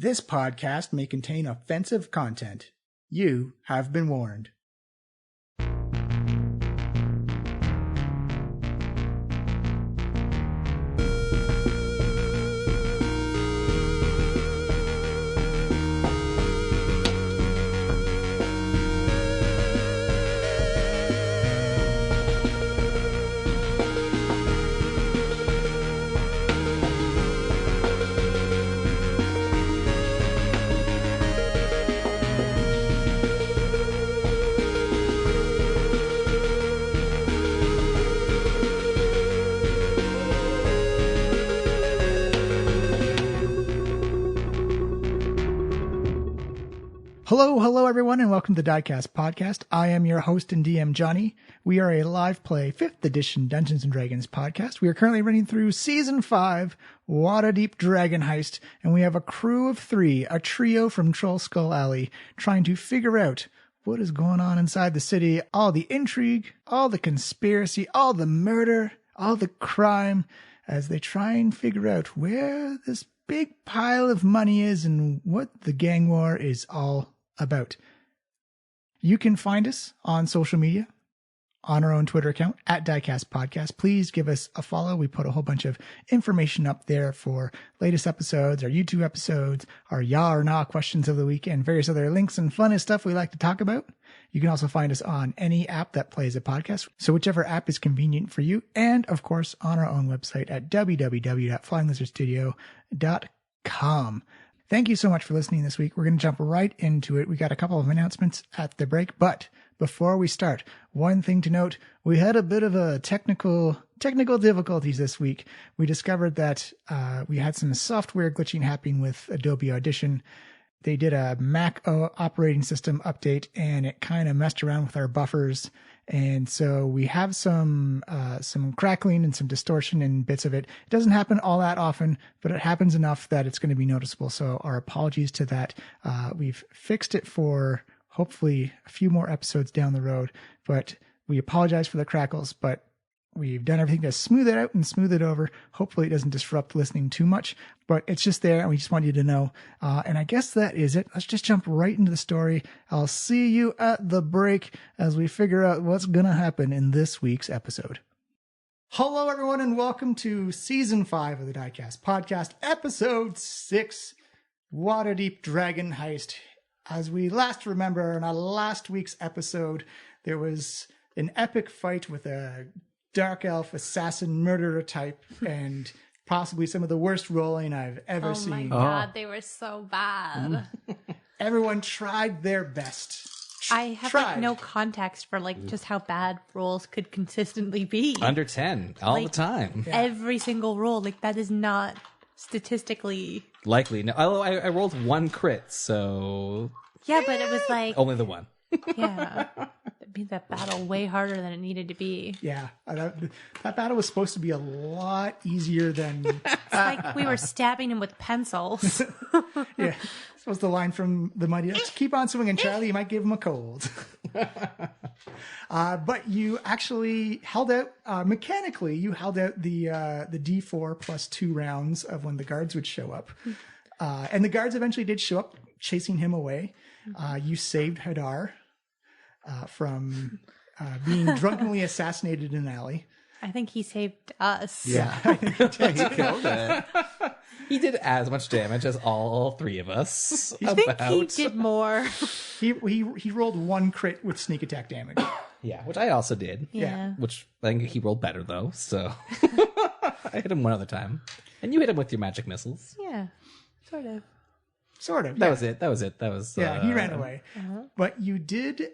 This podcast may contain offensive content. You have been warned. Hello everyone, and welcome to the Diecast podcast. I am your host and DM, Johnny. We are a live play 5th edition Dungeons & Dragons podcast. We are currently running through Season 5, Waterdeep Dragon Heist, and we have a crew of 3, a trio from Trollskull Alley, trying to figure out what is going on inside the city, all the intrigue, all the conspiracy, all the murder, all the crime, as they try and figure out where this big pile of money is and what the gang war is all about. You can find us on social media, on our own Twitter account, at Diecast Podcast. Please give us a follow. We put a whole bunch of information up there for latest episodes, our YouTube episodes, our yeah or nah questions of the week, and various other links and fun stuff we like to talk about. You can also find us on any app that plays a podcast, so whichever app is convenient for you, and of course on our own website at www.flyinglizardstudio.com. Thank you so much for listening this week. We're going to jump right into it. We got a couple of announcements at the break, but before we start, one thing to note, we had a bit of a technical difficulties this week. We discovered that we had some software glitching happening with Adobe Audition. They did a Mac operating system update, and it kind of messed around with our buffers. And so we have some crackling and some distortion in bits of it. It doesn't happen all that often, but it happens enough that it's going to be noticeable. So our apologies to that. We've fixed it for hopefully a few more episodes down the road, but we apologize for the crackles, but we've done everything to smooth it out and smooth it over. Hopefully it doesn't disrupt listening too much, but it's just there and we just want you to know. And I guess that is it. Let's just jump right into the story. I'll see you at the break as we figure out what's going to happen in this week's episode. Hello everyone, and welcome to Season 5 of the Diecast Podcast, Episode 6, Waterdeep Dragon Heist. As we last remember, in our last week's episode, there was an epic fight with a dark elf assassin murderer type, and possibly some of the worst rolling I've ever seen. Oh my god, they were so bad. Everyone tried their best. I have no context for just how bad rolls could consistently be. Under 10 all the time. Yeah. Every single roll, that is not statistically likely. No, although I rolled 1 crit, so yeah, but it was only the 1. Yeah. It made that battle way harder than it needed to be. Yeah. That battle was supposed to be a lot easier than... It's like we were stabbing him with pencils. Yeah. That was the line from the Mighty Ducks. Keep on swinging, Charlie. You might give him a cold. But you actually held out, mechanically, you held out the D4 plus 2 rounds of when the guards would show up. And the guards eventually did show up, chasing him away. You saved Hadar from being drunkenly assassinated in an alley. I think he saved us. Yeah. He killed it. He did as much damage as all 3 of us. I think he did more. He rolled 1 crit with sneak attack damage. Yeah, which I also did. Yeah. Which I think he rolled better though, so I hit him one other time. And you hit him with your magic missiles. Yeah. Sort of. That was it. That was yeah, he ran away. But you did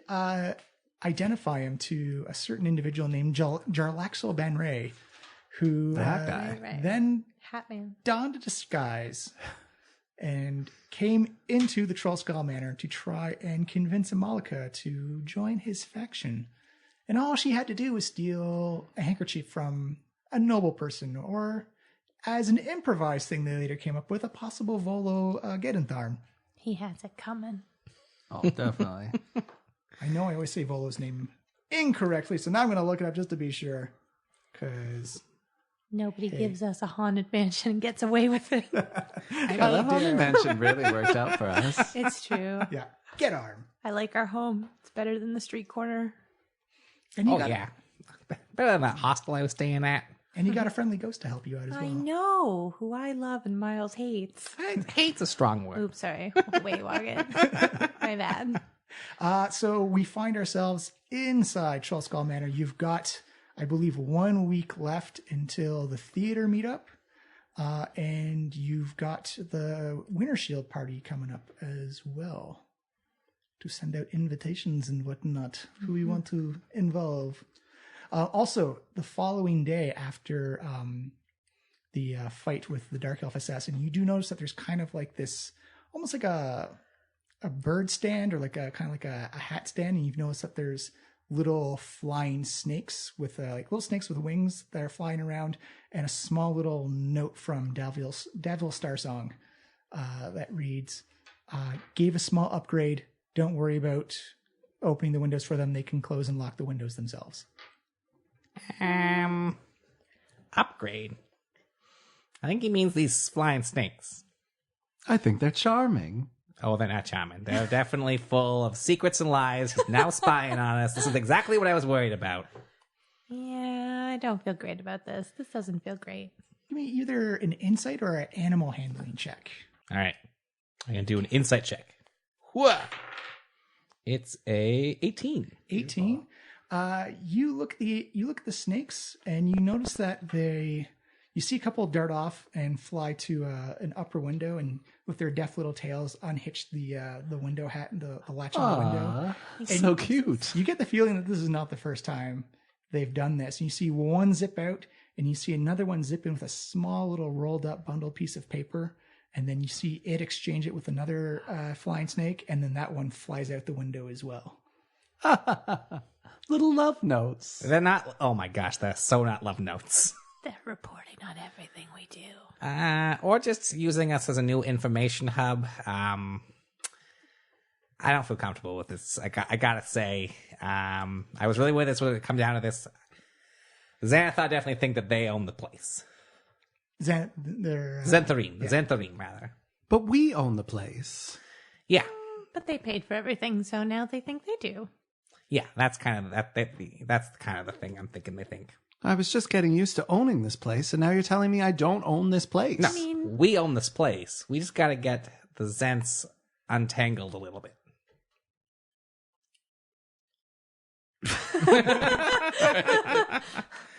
identify him to a certain individual named Jarlaxle Banray, who then Hatman donned a disguise and came into the Trollskull Manor to try and convince Amalika to join his faction. And all she had to do was steal a handkerchief from a noble person, or as an improvised thing they later came up with, a possible Volo Gedentharm. He has it coming. Oh, definitely. I know I always say Volo's name incorrectly, so now I'm going to look it up just to be sure. Because Nobody gives us a haunted mansion and gets away with it. Yeah, the Haunted Mansion really worked out for us. It's true. Yeah. Get arm. I like our home. It's better than the street corner. And you Oh, got yeah. Better than that hostel I was staying at. And you got a friendly ghost to help you out as well. I know who I love and Miles hates. Hate's a strong word. Oops, sorry. Wait, Morgan. My bad. So we find ourselves inside Trollskull Manor. You've got, I believe, 1 week left until the theater meetup. And you've got the Winter Shield party coming up as well to send out invitations and whatnot who we want to involve. Also, the following day after the fight with the Dark Elf Assassin, you do notice that there's kind of like this, almost like a bird stand or like a kind of like a hat stand. And you've noticed that there's little flying snakes with like little snakes with wings that are flying around, and a small little note from Davil Starsong that reads, "Gave a small upgrade. Don't worry about opening the windows for them. They can close and lock the windows themselves." Upgrade. I think he means these flying snakes. I think they're charming. Oh, they're not charming. They're definitely full of secrets and lies. He's now spying on us. This is exactly what I was worried about. Yeah, I don't feel great about this. This doesn't feel great. Give me either an insight or an animal handling check. All right. I'm going to do an insight check. Whoa. It's a 18. 18. You look at the snakes and you notice that you see a couple dart off and fly to an upper window, and with their deft little tails unhitch the window hat and the latch on the window. That's And so cute. You get the feeling that this is not the first time they've done this. And you see one zip out, and you see another one zip in with a small little rolled up bundled piece of paper, and then you see it exchange it with another flying snake, and then that one flies out the window as well. Little love notes. They're not. Oh my gosh, they're so not love notes. They're reporting on everything we do. Or just using us as a new information hub. I don't feel comfortable with this. I gotta say, I was really worried this would come down to this. Xanathar definitely think that they own the place. Xantharine, rather. But we own the place. Yeah. But they paid for everything, so now they think they do. Yeah, that's kind of that's kind of the thing I'm thinking they think. I was just getting used to owning this place, and now you're telling me I don't own this place. No, we own this place. We just got to get the Zents untangled a little bit.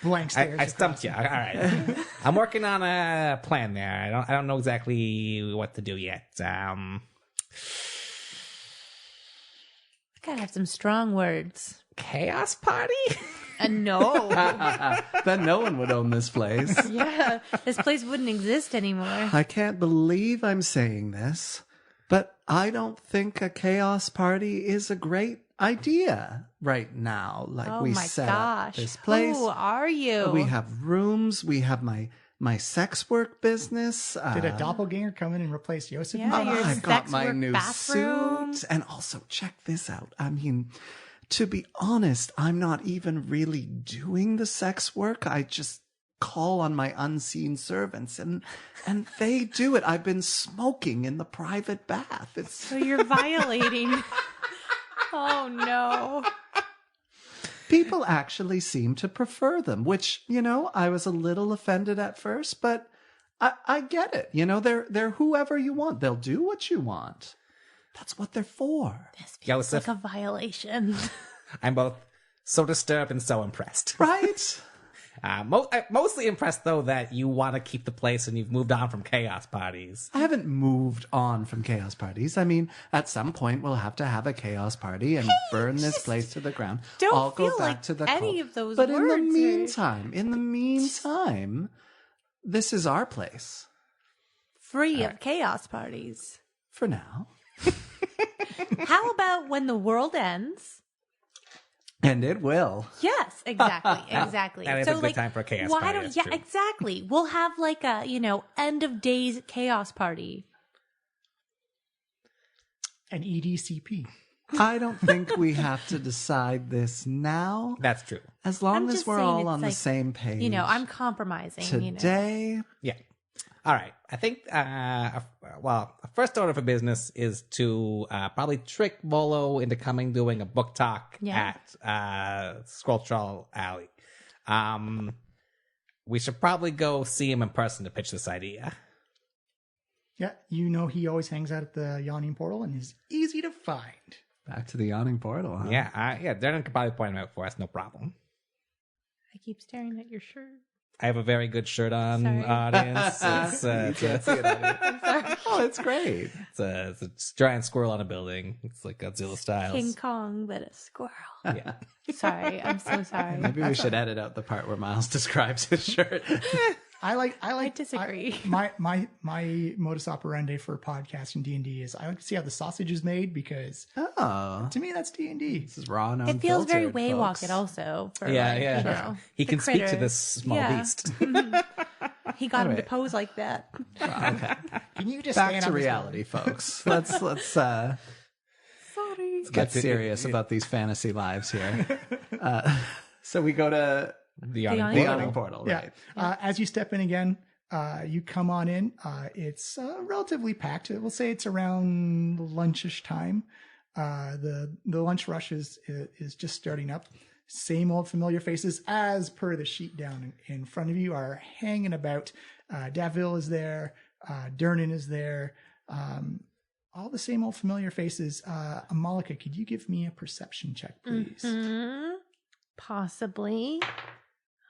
Blank stares. I stumped you. All right. I'm working on a plan there. I don't know exactly what to do yet. Gotta have some strong words. Chaos party? No. Then no one would own this place. Yeah, this place wouldn't exist anymore. I can't believe I'm saying this, but I don't think a chaos party is a great idea right now. Like, Oh we my set gosh. up this place. Who are you? We have rooms. We have my sex work business. Did a doppelganger come in and replace Yosef? Yeah, your I've got sex my work new bathroom. suit. And also, check this out. I mean, to be honest, I'm not even really doing the sex work. I just call on my unseen servants, and they do it. I've been smoking in the private bath. It's So you're violating. Oh, no. people actually seem to prefer them, which, I was a little offended at first, but I get it. They're whoever you want. They'll do what you want. That's what they're for. This feels Joseph. like a violation. I'm both so disturbed and so impressed. Right? Mostly impressed, though, that you want to keep the place and you've moved on from chaos parties. I haven't moved on from chaos parties. I mean, at some point we'll have to have a chaos party and burn this place to the ground. don't I'll go feel back like to the any cult. of those But words are- in the meantime, this is our place Free of chaos parties. for now. How about when the world ends? And it will. Yes, exactly. That is a good time for a chaos why party, don't? that's Yeah, true. exactly. We'll have like a end of days chaos party. An EDCP. I don't think we have to decide this now. That's true. As long I'm as just we're saying all it's on the like, same page. You know, I'm compromising. Today, Yeah. All right. I think, a first order for business is to probably trick Volo into doing a book talk at Scroll Troll Alley. We should probably go see him in person to pitch this idea. Yeah, you know he always hangs out at the Yawning Portal and is easy to find. back to the yawning portal, huh? Yeah, Darren could probably point him out for us, no problem. I keep staring at your shirt. I have a very good shirt on, Sorry. audience. You can't see it on it. Oh, it's great. It's a giant squirrel on a building. It's like Godzilla styles. King Kong, but a squirrel. Yeah. Sorry, I'm so sorry. Maybe we should edit out the part where Miles describes his shirt. I disagree. My modus operandi for podcasting D&D is I like to see how the sausage is made because to me that's D&D. This is raw and It feels very unfiltered, folks. Waywalk also. For Yeah, like, yeah. You know, He the can speak to critter. this small Yeah. beast. He got him Anyway. to pose like that. Okay. Can you just Back stand to on this reality, folks. Let's Sorry. get serious about these fantasy lives here. So we go to The Yawning yawning the Portal. yawning portal, Yeah. right? As you step in again, you come on in. It's relatively packed. We'll say it's around lunchish time. The lunch rush is just starting up. Same old familiar faces as per the sheet down in front of you are hanging about. Davil is there. Dernan is there. All the same old familiar faces. Amalika, could you give me a perception check, please? Mhm. Possibly.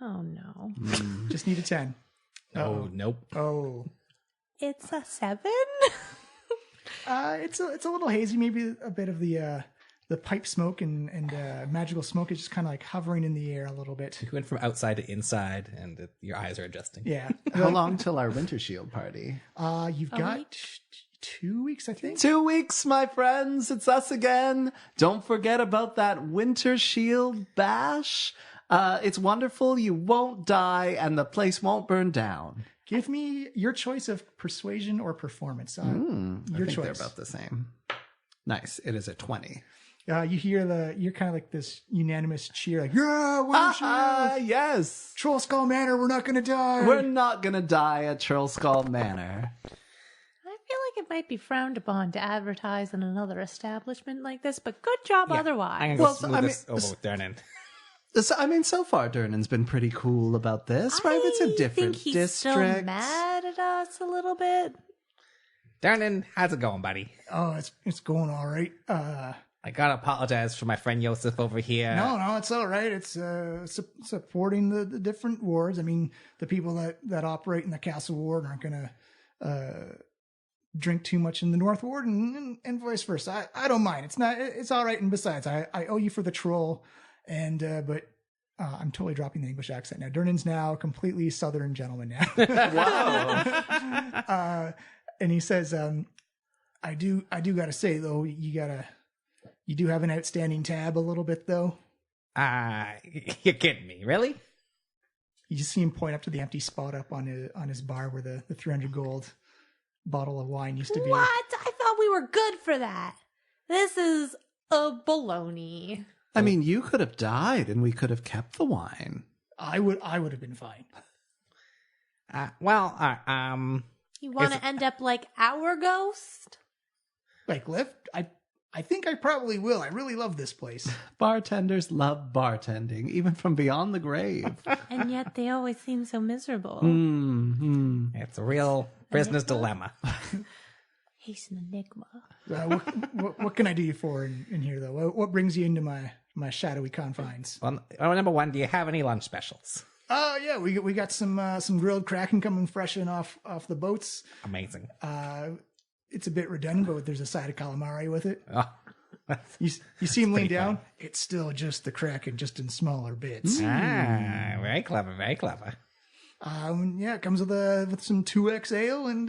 Oh no. Just need a 10. Oh, nope. Oh. It's a 7? It's a little hazy. Maybe a bit of the pipe smoke and magical smoke is just kind of like hovering in the air a little bit. You went from outside to inside, and your eyes are adjusting. Yeah. How long till our Winter Shield party? You've got 2 weeks, I think. 2 weeks, my friends. It's us again. Don't forget about that Winter Shield bash. It's wonderful. You won't die, and the place won't burn down. Give me your choice of persuasion or performance. I Your think choice. they're about the same. Nice. It is a 20. You hear you're kind of like this unanimous cheer, like, yeah, Winter Shield! Yes. Trollskull Manor, we're not going to die. We're not going to die at Trollskull Manor. I feel like it might be frowned upon to advertise in another establishment like this, but good job otherwise. I'm going to Well, smooth I this mean, over with Darren. So far, Durnan's been pretty cool about this, right? It's a different I think he's district. still mad at us a little bit. Darren, how's it going, buddy? Oh, it's going all right. I gotta apologize for my friend Yosef over here. No, it's all right. It's supporting the different wards. I mean, the people that operate in the Castle Ward aren't going to drink too much in the North Ward, and vice versa. I don't mind. It's all right. And besides, I owe you for the troll, and but I'm totally dropping the English accent now. Durnan's now a completely Southern gentleman now. Wow. Oh, And he says, I do gotta say though, you do have an outstanding tab a little bit though. you're kidding me, really? You just see him point up to the empty spot up on his bar where the 300 gold bottle of wine used to be. What? I thought we were good for that. This is a baloney. I mean, you could have died and we could have kept the wine. I would have been fine. You want to end up like our ghost? Like lift? I think I probably will. I really love this place. Bartenders love bartending, even from beyond the grave. And yet they always seem so miserable. It's a real business dilemma. He's an enigma. What can I do you for in here though? What brings you into my shadowy confines? Well, number one, do you have any lunch specials? Oh yeah, we got some grilled kraken coming fresh in off the boats. Amazing. It's a bit redundant, but there's a side of calamari with it. Oh, You see him lean pretty down? fun. It's still just the kraken, just in smaller bits. very clever, very clever. Yeah, it comes with some 2X ale, and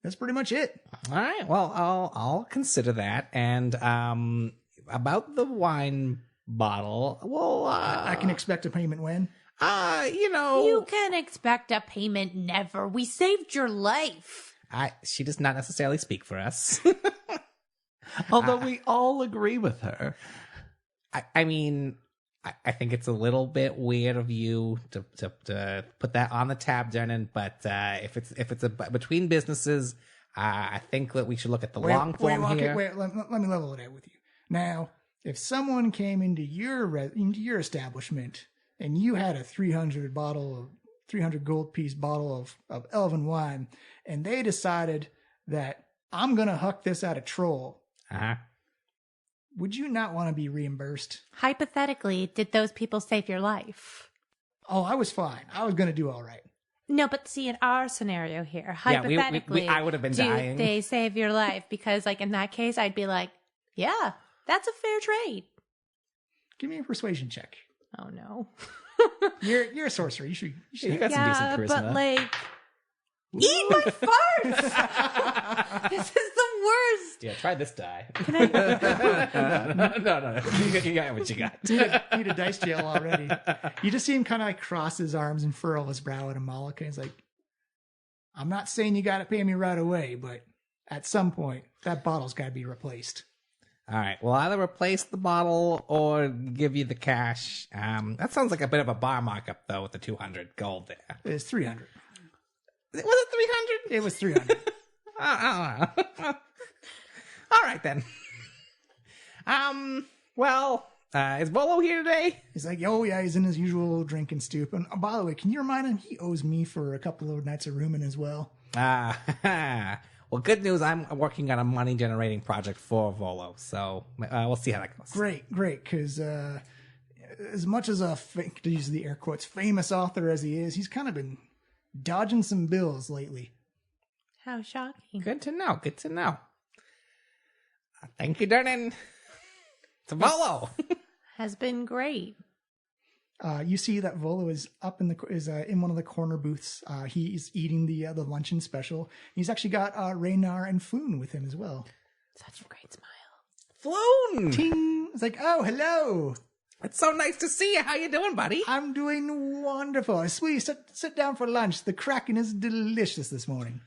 that's pretty much it. All right. Well, I'll consider that. And about the wine bottle, well, I can expect a payment when. You can expect a payment never. We saved your life. she does not necessarily speak for us. Although we all agree with her. I mean, I think it's a little bit weird of you to put that on the tab, Dernan. But if it's between businesses, I think that we should look at the long form here. Let me level it out with you. Now, if someone came into your establishment and you had a 300 gold piece bottle of elven wine, and they decided that I'm gonna huck this at a troll, would you not want to be reimbursed? Hypothetically, did those people save your life? Oh, I was fine. I was gonna do all right. No, but see, in our scenario here, hypothetically, I would have been dying. They save your life? Because, like, in that case, I'd be like, yeah, that's a fair trade. Give me a persuasion check. Oh no. You're a sorcerer. You should. You got some decent charisma. But like, eat my farts. This is the worst. Yeah, try this die. Can I? No. You got what you got. Need a dice jail already. You just see him kind of like cross his arms and furrow his brow at Amalek, and he's like, "I'm not saying you got to pay me right away, but at some point, that bottle's got to be replaced." All right, we'll either replace the bottle or give you the cash. That sounds like a bit of a bar markup, though, with the 200 gold there. It's 300. Was it 300? It was 300. I don't know. All right, then. Well, is Volo here today? He's like, "Oh yeah, he's in his usual drinking stoop." And by the way, can you remind him he owes me for a couple of nights of rooming as well? Well, good news. I'm working on a money-generating project for Volo, so we'll see how that goes. Great, because as much as to use the air quotes, famous author as he is, he's kind of been dodging some bills lately. How shocking. Good to know. Thank you, Dernan. To Volo. Has been great. You see that Volo is up in in one of the corner booths. He's eating the luncheon special. He's actually got Raynar and Floon with him as well. Such a great smile. Floon! Ting! It's like, "Oh, hello. It's so nice to see you. How you doing, buddy? I'm doing wonderful. Sweetie, sit down for lunch. The Kraken is delicious this morning."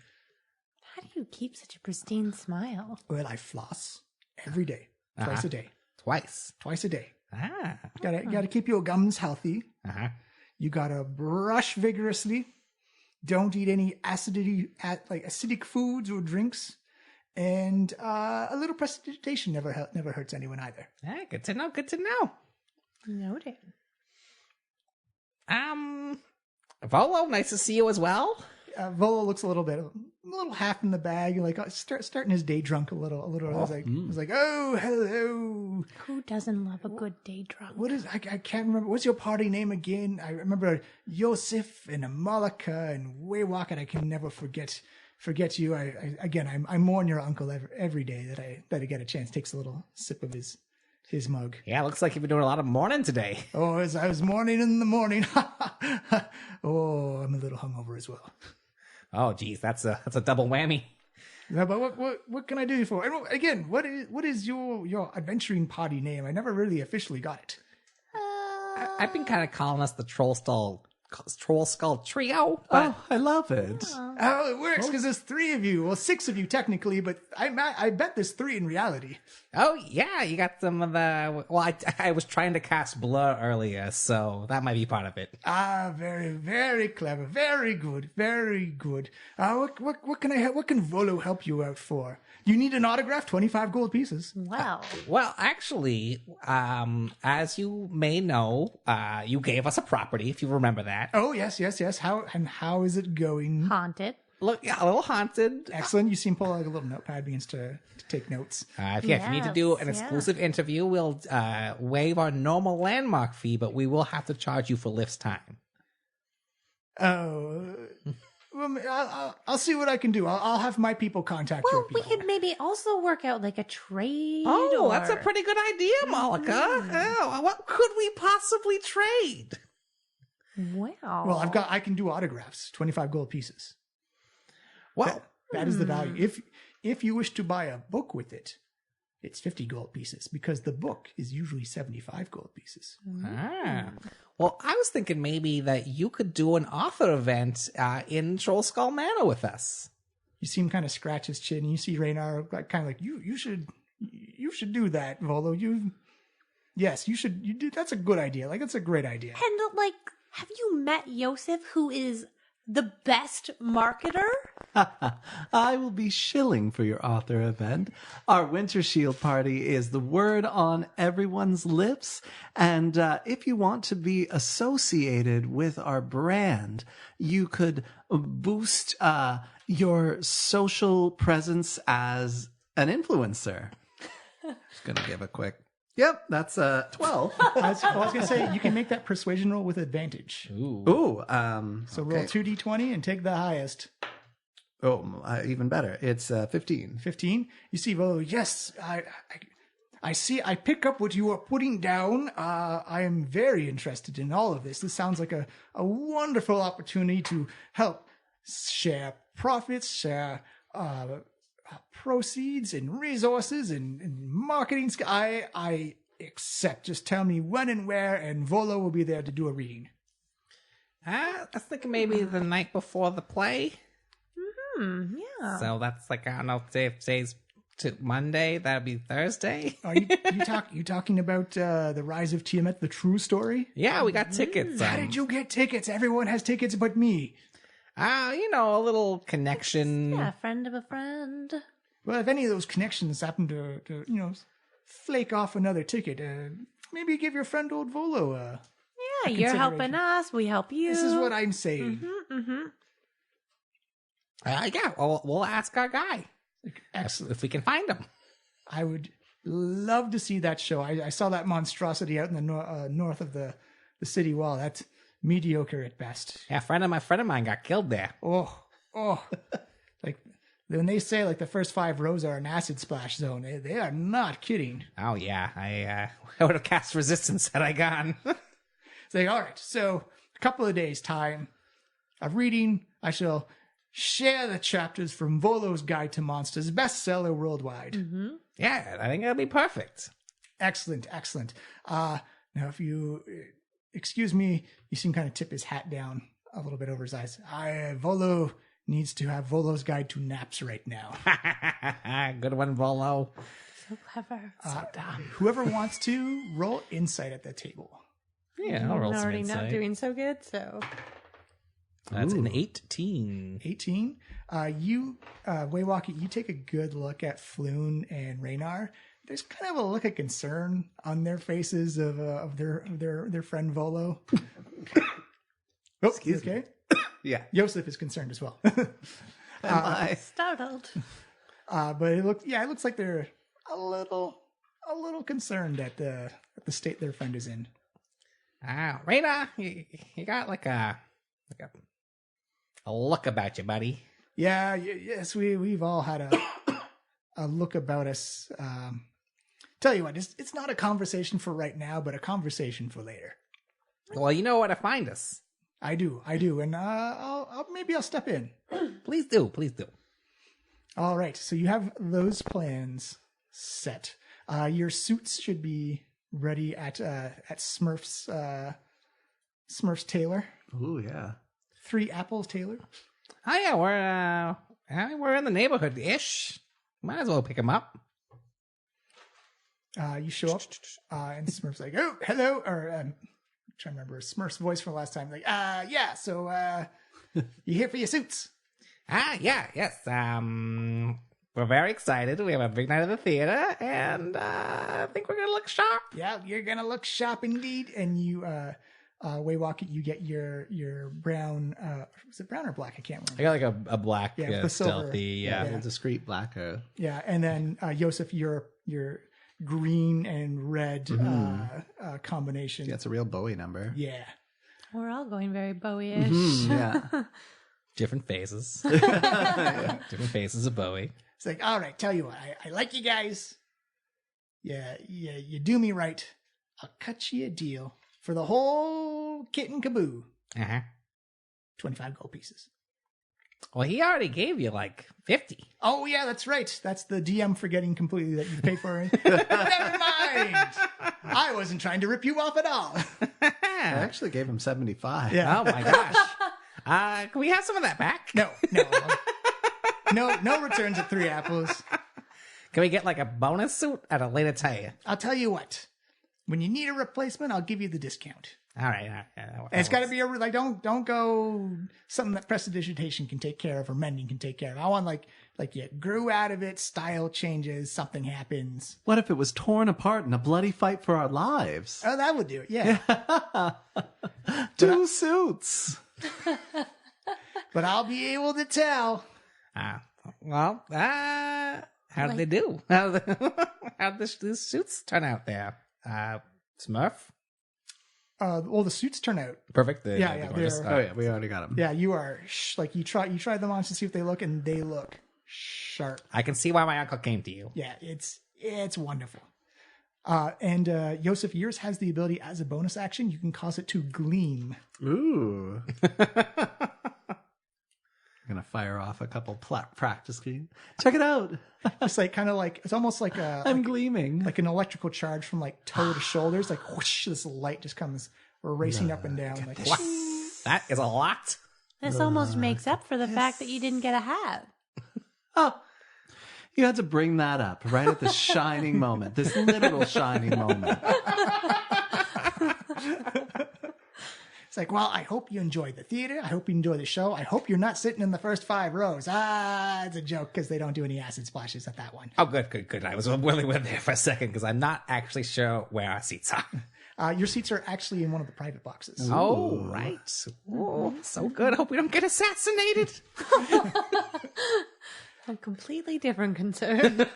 How do you keep such a pristine smile? Well, I floss every day, twice a day. Twice a day. Ah. Gotta keep your gums healthy. You gotta brush vigorously. Don't eat any acidic foods or drinks. And a little prestidigitation never hurts anyone either. Good to know. Noted. Volo, nice to see you as well. Volo looks a little half in the bag, like starting his day drunk a little. He's like, "Oh, hello." Who doesn't love a good day drunk? What is? I can't remember. What's your party name again? I remember Yosef and Amalika and Waywalk, I can never forget you. I mourn your uncle every day that I get a chance. Takes a little sip of his mug. Yeah, looks like you've been doing a lot of mourning today. Oh, I was mourning in the morning. Oh, I'm a little hungover as well. Oh, geez, that's a double whammy. Yeah, but what can I do you for? And again, what is your adventuring party name? I never really officially got it. I've been kind of calling us the Trollskull Trio. But I love it. Oh, it works because there's 3 of you. Well, 6 of you technically, but I bet there's 3 in reality. Oh, yeah, you got some of the... Well, I was trying to cast Blur earlier, so that might be part of it. Very, very clever. Very good. Very good. What can Volo help you out for? You need an autograph, 25 gold pieces. Wow. Well, actually, as you may know, you gave us a property, if you remember that. Oh, yes. How is it going? Haunted. Look, yeah, a little haunted. Excellent. You see him pull out a little notepad, begins to take notes. If you need to do an exclusive interview, we'll waive our normal landmark fee, but we will have to charge you for lift's time. Oh... Well, I'll see what I can do. I'll have my people contact your people. We could maybe also work out like a trade. Oh, that's a pretty good idea, Malika. Oh, what could we possibly trade? Well, I can do autographs, 25 gold pieces. Well, that is the value. If you wish to buy a book with it, it's 50 gold pieces because the book is usually 75 gold pieces. Well, I was thinking maybe that you could do an author event in Trollskull Manor with us. You see him kind of scratch his chin, and you see Raynar kind of like, you should you should do that, Volo. Yes, you should. You do. That's a good idea. Like, that's a great idea. And like, have you met Yosef, who is the best marketer? I will be shilling for your author event. Our Winter Shield party is the word on everyone's lips. And if you want to be associated with our brand, you could boost your social presence as an influencer. Just going to give a quick... Yep, that's 12. I was going to say, you can make that persuasion roll with advantage. Ooh. So roll 2d20 and take the highest. Oh, even better. It's 15. 15. You see, Volo, yes, I see. I pick up what you are putting down. I am very interested in all of this. This sounds like a wonderful opportunity to help share profits, share proceeds and resources and marketing. I accept. Just tell me when and where, and Volo will be there to do a reading. I was thinking maybe the night before the play. Yeah. So that's like, I don't know, if today's to Monday, that'd be Thursday. Are you talking about the Rise of Tiamat, the true story? Yeah, we got tickets. How did you get tickets? Everyone has tickets but me. A little connection. Yeah, friend of a friend. Well, if any of those connections happen to flake off another ticket, maybe give your friend old Volo a Yeah, you're helping us. We help you. This is what I'm saying. Yeah, we'll ask our guy Excellent. if we can find him. I would love to see that show. I saw that monstrosity out in the north of the city wall. That's mediocre at best. Yeah, a friend of mine got killed there. Oh, like when they say like the first 5 rows are an acid splash zone, they are not kidding. Oh yeah, I would have cast resistance had I gone. It's like, all right, so a couple of days time of reading, I shall share the chapters from Volo's Guide to Monsters, bestseller worldwide. Yeah, I think that'll be perfect. Excellent. Now, if you excuse me, you see him kind of tip his hat down a little bit over his eyes. Volo needs to have Volo's Guide to Naps right now. Good one, Volo. So clever. Whoever wants to, roll insight at the table. Yeah, I'll roll I'm some already insight. not doing so good, so. That's an 18. 18. You, Waywalkie, you take a good look at Floon and Raynar. There's kind of a look of concern on their faces of their friend Volo. Excuse me. Yeah. Yosef is concerned as well. Am I? Startled. But it looks like they're a little concerned at the state their friend is in. Rayna, you got like a look about you, buddy. Yeah, yes, we've all had a look about us. Tell you what, it's not a conversation for right now, but a conversation for later. Well, you know where to find us. I do, and I'll step in. Please do. All right, so you have those plans set. Your suits should be ready at Smurf's tailor. Ooh, yeah. 3 Apples tailor. Oh yeah, we're in the neighborhood ish. Might as well pick him up. You show up, and Smurf's like, "Oh, hello," or I'm trying to remember Smurf's voice from last time. Like, yeah. So, you here for your suits? Yes. We're very excited. We have a big night at the theater, and I think we're gonna look sharp. Yeah, you're gonna look sharp indeed. And you, Waywalkie, you get your brown. Was it brown or black? I can't I remember. got like a black, Yeah, the silver. stealthy. Yeah. A discreet black hair. Yeah, and then Yosef, your green and red combination. Yeah, it's a real Bowie number. Yeah. We're all going very Bowie-ish. Yeah. Different phases. Different phases of Bowie. It's like, all right, tell you what, I like you guys. Yeah, you do me right. I'll cut you a deal for the whole kit and caboodle. 25 gold pieces. Well, he already gave you like 50. Oh, yeah, that's right. That's the DM forgetting completely that you pay for it. Never mind. I wasn't trying to rip you off at all. I actually gave him 75. Yeah. Oh my gosh. Can we have some of that back? No. No returns at 3 apples. Can we get like a bonus suit at a later time? I'll tell you what. When you need a replacement, I'll give you the discount. All right. And it's got to be like don't go something that prestidigitation can take care of or mending can take care of. I want like you grew out of it, style changes, something happens. What if it was torn apart in a bloody fight for our lives? Oh, that would do it. Yeah. 2 suits. But I'll be able to tell. How did they do? How did these suits turn out there? Smurf? Well, the suits turn out. Perfect. Yeah, they're- Oh yeah, we already got them. Yeah, you are you try them on to see if they look, and they look sharp. I can see why my uncle came to you. Yeah, it's wonderful. And Yosef, yours has the ability as a bonus action. You can cause it to gleam. Ooh. I'm gonna fire off a couple practice games. Check it out. Just like kind of like it's almost like I'm gleaming. like an electrical charge from like toe to shoulders. Like whoosh, this light just comes racing up and down. Like What? That is a lot. This almost makes up for the fact that you didn't get a hat. Oh, you had to bring that up right at the shining moment. This literal shining moment. it's like, well, I hope you enjoyed the theater. I hope you enjoy the show. I hope you're not sitting in the first 5 rows. It's a joke because they don't do any acid splashes at that one. Oh, good. I was really with there for a second because I'm not actually sure where our seats are. Your seats are actually in one of the private boxes. Oh, right. Oh, so good. I hope we don't get assassinated. A completely different concern.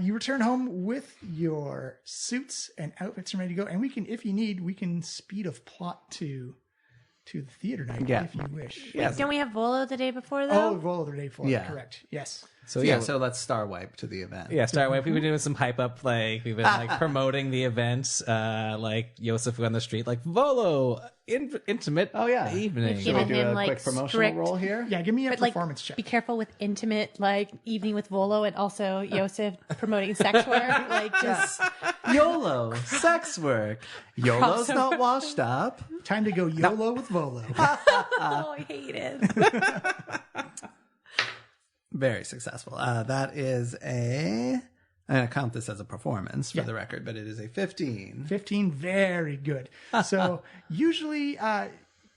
You return home with your suits and outfits and ready to go. And we can, if you need, we can speed of plot to the theater night if you wish. Yes. Don't we have Volo the day before, Oh, though? roll the day for Yeah. it. Correct. Yes. So So let's star wipe to the event. Yeah, start with. We've been doing some hype up, like we've been like promoting the event, like Yosef on the street, like Volo, intimate. Oh yeah. Evening. We've Should we given do him, a like, quick promotional strict- roll here? Yeah, give me a But, like, performance check. be careful with intimate, like, evening with Volo and also Yosef promoting sex work. Like, just... YOLO, sex work. YOLO's Crossover. not washed up. Time to go YOLO with Volo. Oh, I hate it. Very successful. That is I'm going to count this as a performance for the record, but it is a 15. 15, very good. So usually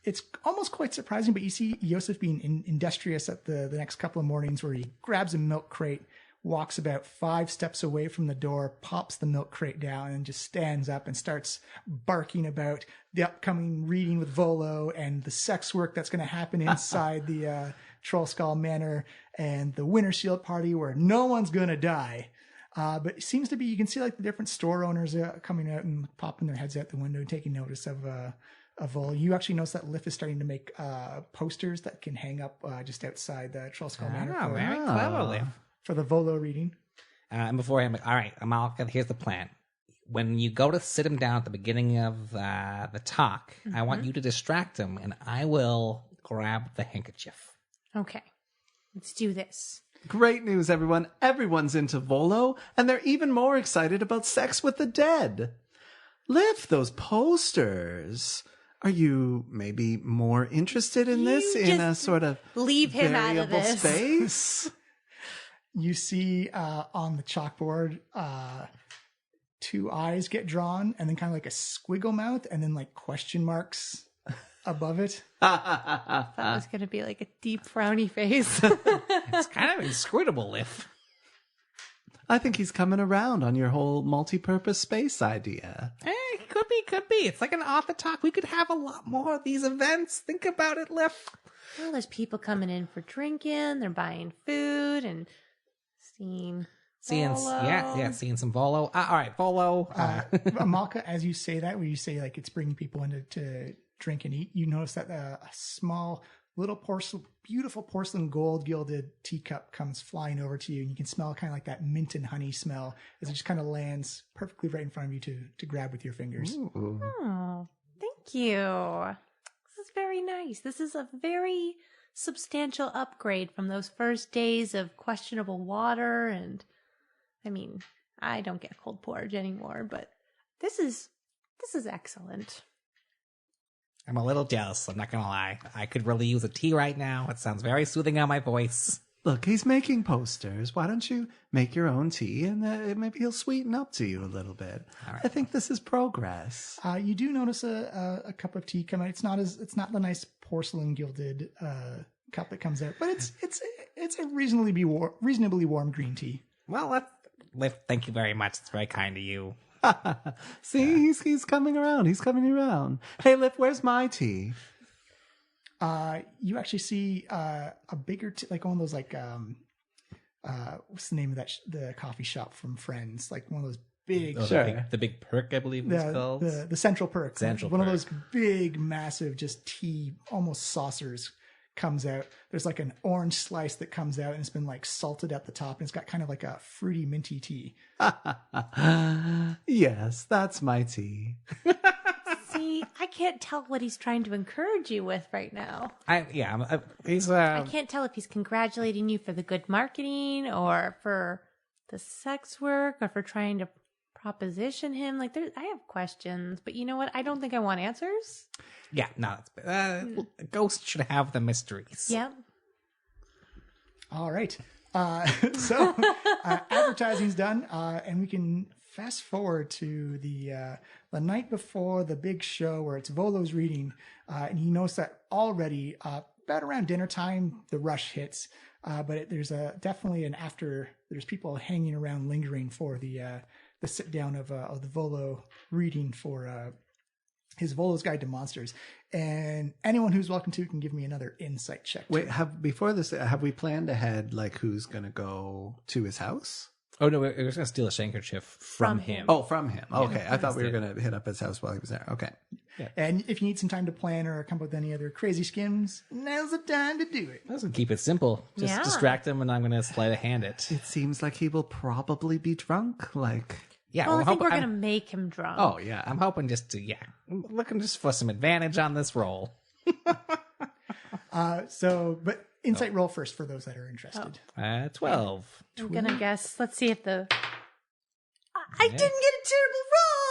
it's almost quite surprising, but you see Yosef being industrious at the next couple of mornings where he grabs a milk crate, walks about 5 steps away from the door, pops the milk crate down, and just stands up and starts barking about the upcoming reading with Volo and the sex work that's going to happen inside the Trollskull Manor and the Winter Shield party where no one's going to die. But it seems to be, you can see like the different store owners coming out and popping their heads out the window and taking notice of Volo. You actually notice that Liff is starting to make posters that can hang up just outside the Trollskull Manor Oh, very clever, Liv. for the Volo reading. And before him, all right, Amalka, here's the plan. When you go to sit him down at the beginning of the talk, I want you to distract him, and I will grab the handkerchief. Okay, let's do this. Great news, everyone. Everyone's into Volo, and they're even more excited about sex with the dead. Lift those posters. Are you maybe more interested in this You in a just sort of leave him out of variable this. space? You see on the chalkboard 2 eyes get drawn and then kind of like a squiggle mouth and then like question marks above it. That was going to be like a deep frowny face. It's kind of inscrutable, Liv. I think he's coming around on your whole multi-purpose space idea. Could be. It's like an author talk. We could have a lot more of these events. Think about it, Liv. Well, there's people coming in for drinking. They're buying food and seeing Volo. Seeing some Volo. All right, Volo. Amalka, as you say that, where you say like it's bringing people in to drink and eat, you notice that a small little beautiful porcelain gold gilded teacup comes flying over to you, and you can smell kind of like that mint and honey smell as it just kind of lands perfectly right in front of you to grab with your fingers. Oh, thank you. This is very nice. This is a very substantial upgrade from those first days of questionable water. And I mean, I don't get cold porridge anymore, but this is excellent. I'm a little jealous. I'm not gonna lie. I could really use a tea right now. It sounds very soothing on my voice. Look, he's making posters. Why don't you make your own tea and maybe he'll sweeten up to you a little bit. right. I think this is progress. You do notice a cup of tea come out. It's not the nice porcelain gilded cup that comes out, but it's a reasonably warm green tea. Well, Liv, thank you very much. It's very kind of you. See, he's coming around. He's coming around. Hey, Lip, where's my tea? You actually see a bigger like one of those like what's the name of the coffee shop from Friends, like one of those big The big perk, I believe it's called. the Central Perk, Central one Perk. of those big massive just tea almost saucers comes out. There's like an orange slice that comes out and it's been like salted at the top and it's got kind of like a fruity minty tea. Yes, that's my tea. See, I can't tell what he's trying to encourage you with right now. He's I can't tell if he's congratulating you for the good marketing or for the sex work or for trying to proposition him. Like, I have questions, but you know what? I don't think I want answers. yeah, no. Ghost should have the mysteries. Yep. All right. So advertising's done, and we can fast forward to the night before the big show where it's Volo's reading, and he knows that already about around dinner time the rush hits, but there's definitely there's people hanging around lingering for the sit down of the Volo reading for his Volo's Guide to Monsters, and anyone who's welcome to can give me another insight check. Wait, have we planned ahead, like who's gonna go to his house? Oh, no, we're just going to steal a handkerchief from him. Oh, from him. Okay, I thought we were gonna hit up his house while he was there. Okay. And if you need some time to plan or come up with any other crazy schemes, now's the time to do it. Let's keep it simple. Just Yeah. distract him, and I'm going to sleight of hand it. It seems like he will probably be drunk. Like, Yeah, Well, I think we're I'm- going to make him drunk. Oh yeah, I'm hoping just to I'm looking just for some advantage on this roll. But insight roll first for those that are interested. 12. I'm going to guess. Let's see if I didn't get a terrible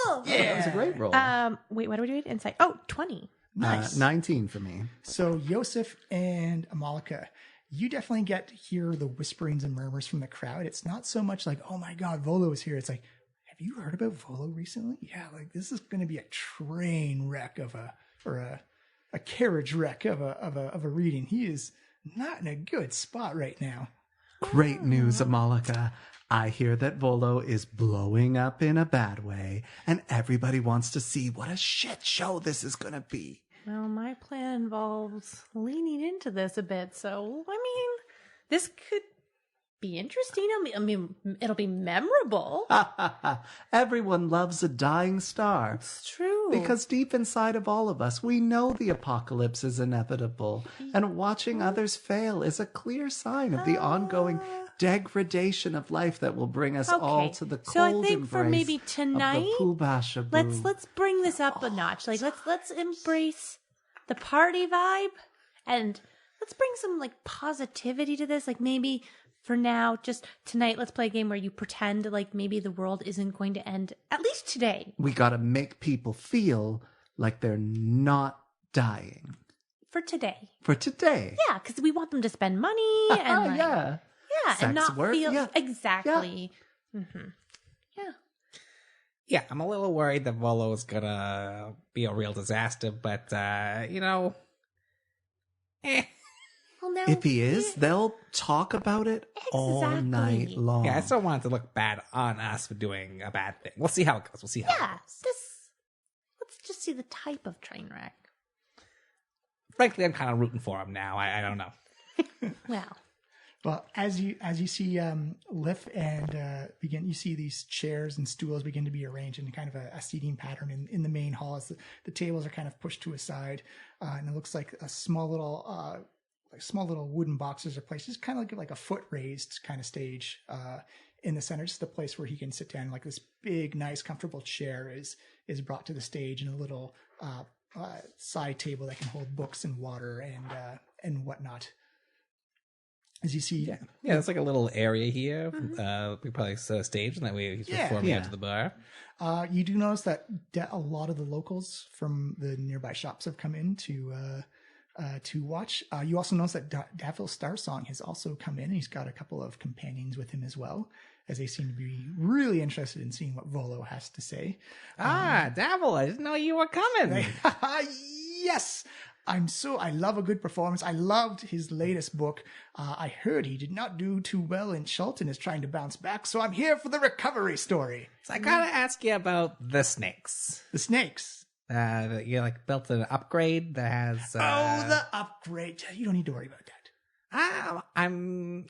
roll. that was a great roll. Wait, what do we do? Insight. Oh, 20. Nice. 19 for me. So Yosef and Amalika, you definitely hear the whisperings and murmurs from the crowd. It's not so much like, oh my God, Volo is here. It's like, have you heard about Volo recently? Yeah, like this is going to be a train wreck a carriage wreck of a reading. He is not in a good spot right now. Great news, Amalika. I hear that Volo is blowing up in a bad way, and everybody wants to see what a shit show this is going to be. Well, my plan involves leaning into this a bit. So, I mean, this could be interesting. I mean, it'll be memorable. Everyone loves a dying star. It's true. Because deep inside of all of us, we know the apocalypse is inevitable, and watching others fail is a clear sign of the ongoing degradation of life that will bring us all to the cold so I think for embrace maybe of tonight, the Poobashaboo. let's bring this up a notch. Like let's embrace the party vibe, and let's bring some like positivity to this. Like maybe for now, just tonight, let's play a game where you pretend like maybe the world isn't going to end, at least today. We gotta make people feel like they're not dying. For today. For today. Yeah, because we want them to spend money and like, yeah. yeah, Sex and not work, feel yeah. exactly. Mm-hmm. Yeah. Yeah, I'm a little worried that Volo is gonna be a real disaster, but Well, now, If he is, they'll talk about it all Exactly. night long. yeah, I still want it to look bad on us for doing a bad thing. We'll see how it goes. We'll see how. yeah, let's just see the type of train wreck. Frankly, I'm kind of rooting for him now. I don't know. Well, as you see Liff and you see these chairs and stools begin to be arranged in kind of a seating pattern in the main hall. As the tables are kind of pushed to a side, and it looks like a small little wooden boxes are placed, just kind of like a foot raised kind of stage in the center, just a place where he can sit down. Like this big, nice, comfortable chair is brought to the stage, and a little side table that can hold books and water and whatnot. As you see, Yeah, it's like a little area here. We probably set a stage, and that way he's performing out to the bar. you do notice that a lot of the locals from the nearby shops have come in to to watch. You also notice that Davil Starsong has also come in. He's got a couple of companions with him as well, as they seem to be really interested in seeing what Volo has to say. Davil, I didn't know you were coming. Yes! I love a good performance. I loved his latest book. I heard he did not do too well in Schultz and is trying to bounce back, so I'm here for the recovery story. So I gotta ask you about the snakes. The snakes. You like built an upgrade that has. The upgrade. You don't need to worry about that. I'm,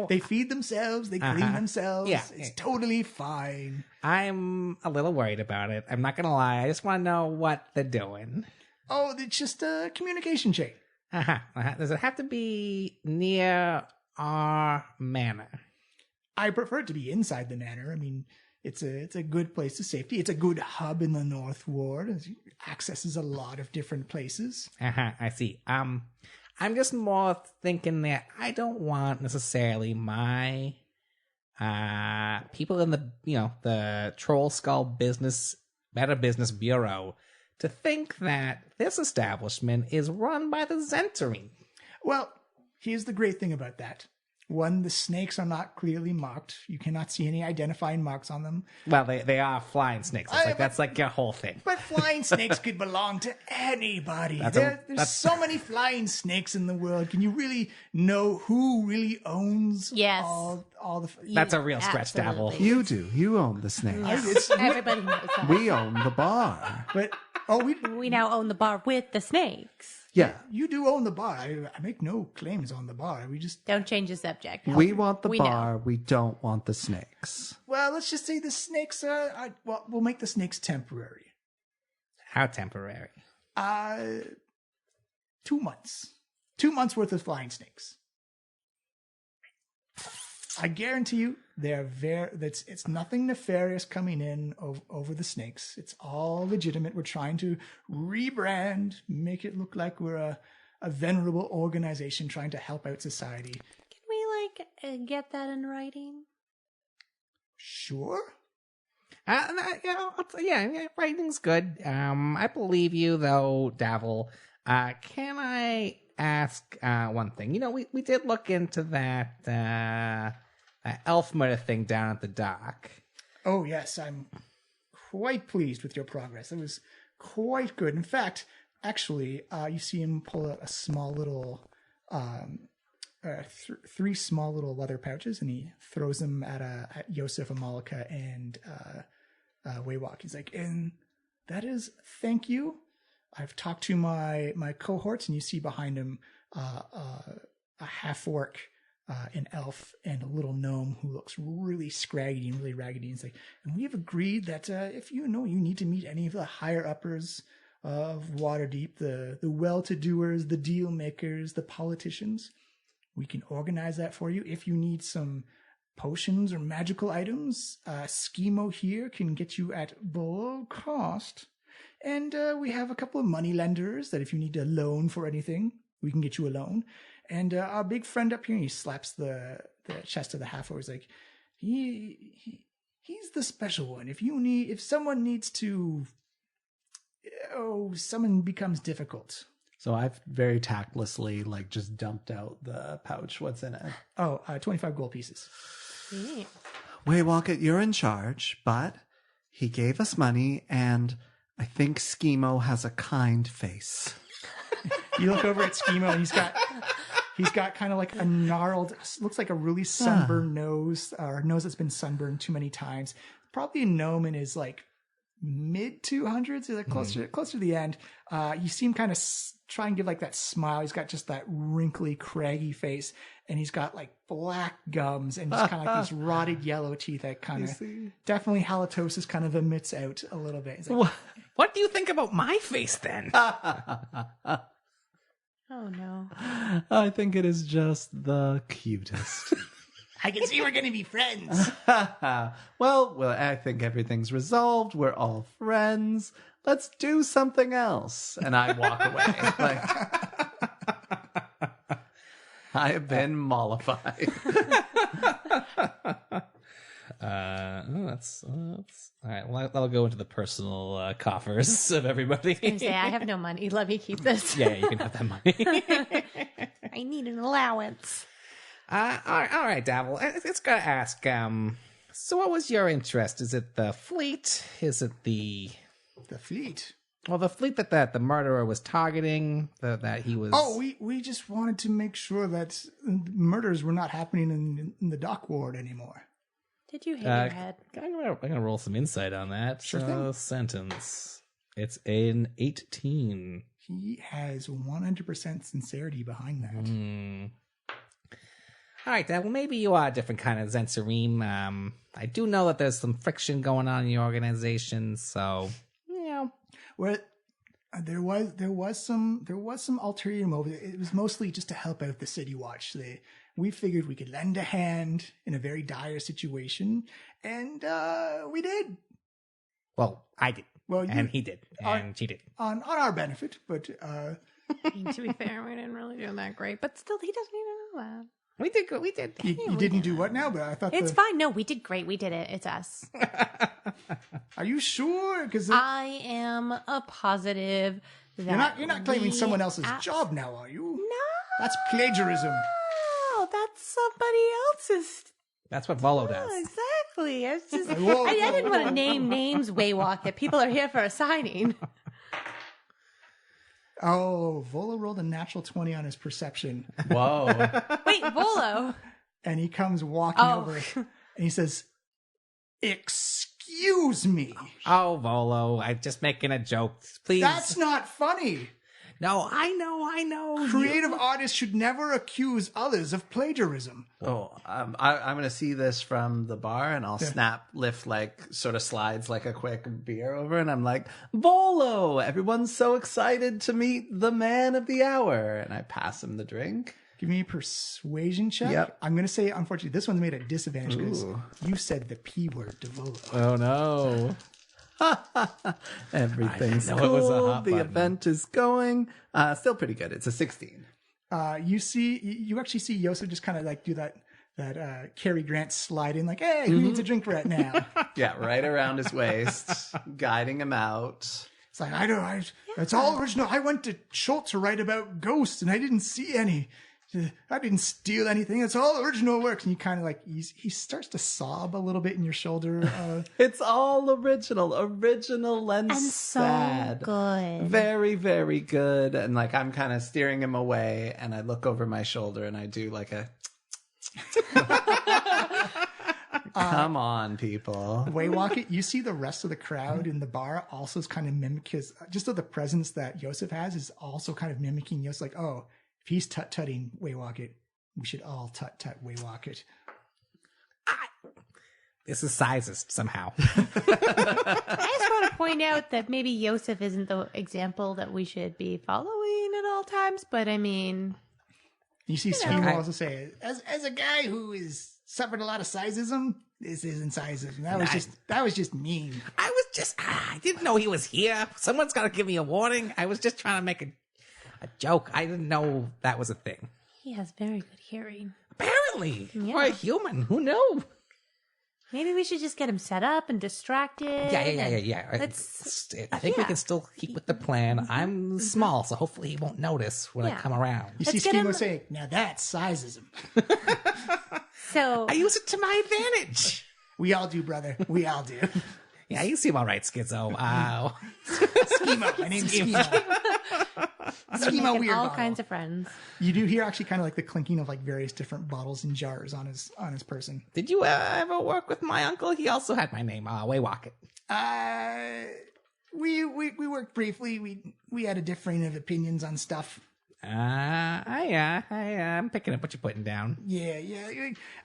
They feed themselves. They clean themselves. Yeah. It's totally fine. I'm a little worried about it. I'm not gonna lie. I just want to know what they're doing. Oh, it's just a communication chain. Does it have to be near our manor? I prefer it to be inside the manor. I mean, it's a good place of safety. It's a good hub in the North Ward. It accesses a lot of different places. I see. I'm just more thinking that I don't want necessarily my people in the the Trollskull Better Business Bureau to think that this establishment is run by the Zentering. Well, here's the great thing about that. One, the snakes are not clearly marked. You cannot see any identifying marks on them. Well, they are flying snakes. That's like your whole thing. But flying snakes could belong to anybody. There's so many flying snakes in the world. Can you really know who really owns Yes. all the... That's a real stretch, Davil. Absolutely. You do. You own the snake. Everybody knows that. We own the bar. But, We now own the bar with the snakes. Yeah. you do own the bar. I make no claims on the bar. We just... Don't change the subject. We want the We bar. know. We don't want the snakes. Well, let's just say the snakes are... Well, we'll make the snakes temporary. How temporary? 2 months. 2 months worth of flying snakes. I guarantee you, it's nothing nefarious coming in over the snakes. It's all legitimate. We're trying to rebrand, make it look like we're a venerable organization trying to help out society. Can we get that in writing? Sure. Writing's good. I believe you, though, Davil. Can I ask one thing? We did look into that elf murder thing down at the dock. Oh, yes. I'm quite pleased with your progress. It was quite good. In fact, actually, you see him pull out a small little... three small little leather pouches, and he throws them at Yosef, Amalika, and Waywalk. He's like, and that is thank you. I've talked to my cohorts, and you see behind him a half orc, an elf, and a little gnome who looks really scraggy and really raggedy. And he's like, and we have agreed that if you need to meet any of the higher uppers of Waterdeep, the well-to-doers, the deal makers, the politicians, we can organize that for you. If you need some potions or magical items, Schemo here can get you at below cost. And we have a couple of money lenders that if you need a loan for anything, we can get you a loan. And our big friend up here, he slaps the chest of the half-orc. He's like, he's the special one. If someone needs to, someone becomes difficult. So I've very tactlessly just dumped out the pouch. What's in it? 25 gold pieces. Yeah. Waywalk, you're in charge, but he gave us money, and I think Schemo has a kind face. You look over at Schemo, and he's got kind of like a gnarled, looks like a really sunburned nose, or a nose that's been sunburned too many times. Probably a gnome in his mid 200s, or closer to the end. You see him kind of try and give that smile. He's got just that wrinkly, craggy face, and he's got black gums and just kind of these rotted yellow teeth that kind of definitely halitosis kind of emits out a little bit. He's like, What do you think about my face then? Oh no. I think it is just the cutest. I can see we're going to be friends. well, I think everything's resolved. We're all friends. Let's do something else. And I walk away. I have been mollified. That's All right, well, that'll go into the personal coffers of everybody. I say, I have no money. Let me keep this. Yeah, you can have that money. I need an allowance. All right, Dabble. It's gotta ask. So, what was your interest? Is it the fleet? Is it the fleet? Well, the fleet that the murderer was targeting, that he was... Oh, we just wanted to make sure that murders were not happening in the dock ward anymore. Did you hit your head? I'm gonna roll some insight on that. Sure thing. Sentence. It's an 18. He has 100% sincerity behind that. All right, Dad. Well, maybe you are a different kind of Zensareem. I do know that there's some friction going on in your organization, so... Well, there was some ulterior motive. It was mostly just to help out the City Watch. We figured we could lend a hand in a very dire situation, and we did. Well, I did. Well, and he did, and she did. On our benefit, but I mean, to be fair, we didn't really do that great, but still, he doesn't even know that. We did good. We did. You didn't do what now? But I thought it's fine. No, we did great. We did it. It's us. Are you sure? Because I am a positive. That you're not claiming someone else's job now, are you? No, that's plagiarism. No, that's somebody else's. That's what Volo does. Exactly. I was just. Whoa, I didn't want to name names. Waywalk. That people are here for a signing. Oh, Volo rolled a natural 20 on his perception. Whoa. Wait, Volo. And he comes walking over and he says, "Excuse me." Oh, Volo, I'm just making a joke. Please. That's not funny. No, I know. Creative artists should never accuse others of plagiarism. I'm going to see this from the bar, and I'll lift sort of slides like a quick beer over, and I'm like, Volo, everyone's so excited to meet the man of the hour. And I pass him the drink. Give me a persuasion check. Yep. I'm going to say, unfortunately, this one's made at disadvantage because you said the P word to Volo. Oh, no. Everything's I cool. know it was a hot the button. event is going. Still pretty good. It's a 16. You actually see Yosef just kind of like do that Cary Grant slide in, like, hey, who needs a drink right now? Yeah, right around his waist, guiding him out. It's like, it's all original. I went to Schultz to write about ghosts and I didn't see any. I didn't steal anything. It's all original work. And you kind of like, he starts to sob a little bit in your shoulder. It's all original and so sad. good. Very, very good. And like, I'm kind of steering him away, and I look over my shoulder and I do like a, come on, people. Waywalk it. You see the rest of the crowd in the bar also is kind of mimic his, just the presence that Yosef has is also kind of mimicking Yosef. Like, oh, if he's tut-tutting Waywalk it, we should all tut-tut Waywalk it. This is sizist somehow. I just want to point out that maybe Yosef isn't the example that we should be following at all times, but I mean... You see Schemo also say, as a guy who has suffered a lot of sizism, this isn't sizism. That was just mean. I didn't know he was here. Someone's got to give me a warning. I was just trying to make a joke. I didn't know that was a thing. He has very good hearing. Apparently. Yeah. We're a human. Who knew? Maybe we should just get him set up and distracted. Yeah. I think we can still keep with the plan. I'm small, so hopefully he won't notice when I come around. You Let's see get him- Schemo say, now that's sizism. So I use it to my advantage. We all do, brother. We all do. Yeah, you seem all right, Schizo. Wow. Schemo. My name's Schemo. Schemo making Weird all Bottle. kinds of friends. You do hear actually kind of like the clinking of like various different bottles and jars on his person. Did you ever work with my uncle? He also had my name, Waywalk it. We worked briefly. We had a differing of opinions on stuff. I'm picking up what you're putting down. Yeah.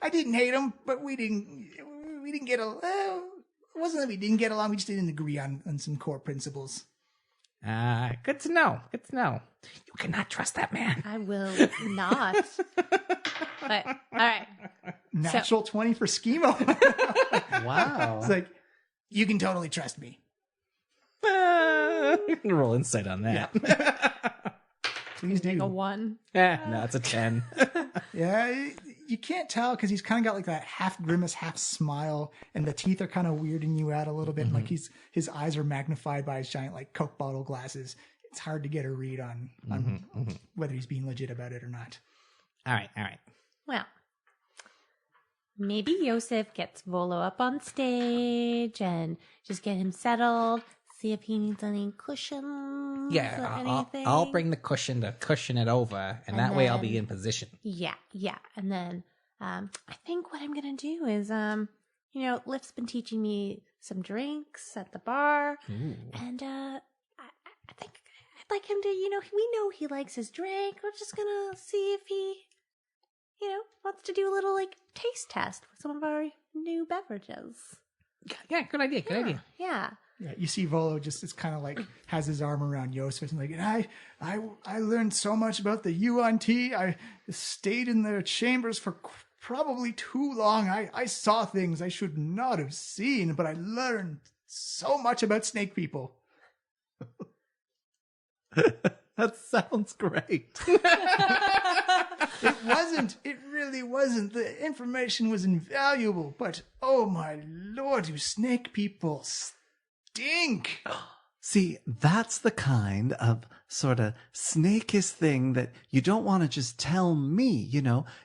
I didn't hate him, but we didn't get along. It wasn't that we didn't get along. We just didn't agree on some core principles. Good to know. You cannot trust that man. I will not. But, all right. Natural 20 for Schemo. Wow. It's like, you can totally trust me. You can roll insight on that. Please A do. 1. No, it's a 10. Yeah, you can't tell because he's kind of got like that half grimace, half smile, and the teeth are kind of weirding you out a little bit. Like his eyes are magnified by his giant like Coke bottle glasses. It's hard to get a read on whether he's being legit about it or not. All right. Well, maybe Yosef gets Volo up on stage and just get him settled. See if he needs any cushions or Yeah, anything. I'll bring the cushion to cushion it over, and that way I'll be in position. Yeah. And then I think what I'm going to do is, Lift's been teaching me some drinks at the bar. Ooh. And I think I'd like him to, we know he likes his drink. We're just going to see if he, wants to do a little, taste test with some of our new beverages. Yeah, good idea. Yeah. Yeah, you see Volo just is kind of like has his arm around Yosef and like, and I learned so much about the UNT. I stayed in their chambers for probably too long. I saw things I should not have seen, but I learned so much about snake people. That sounds great. It really wasn't. The information was invaluable, but oh my lord, you snake people stink. See, that's the kind of sort of snakish thing that you don't want to just tell me,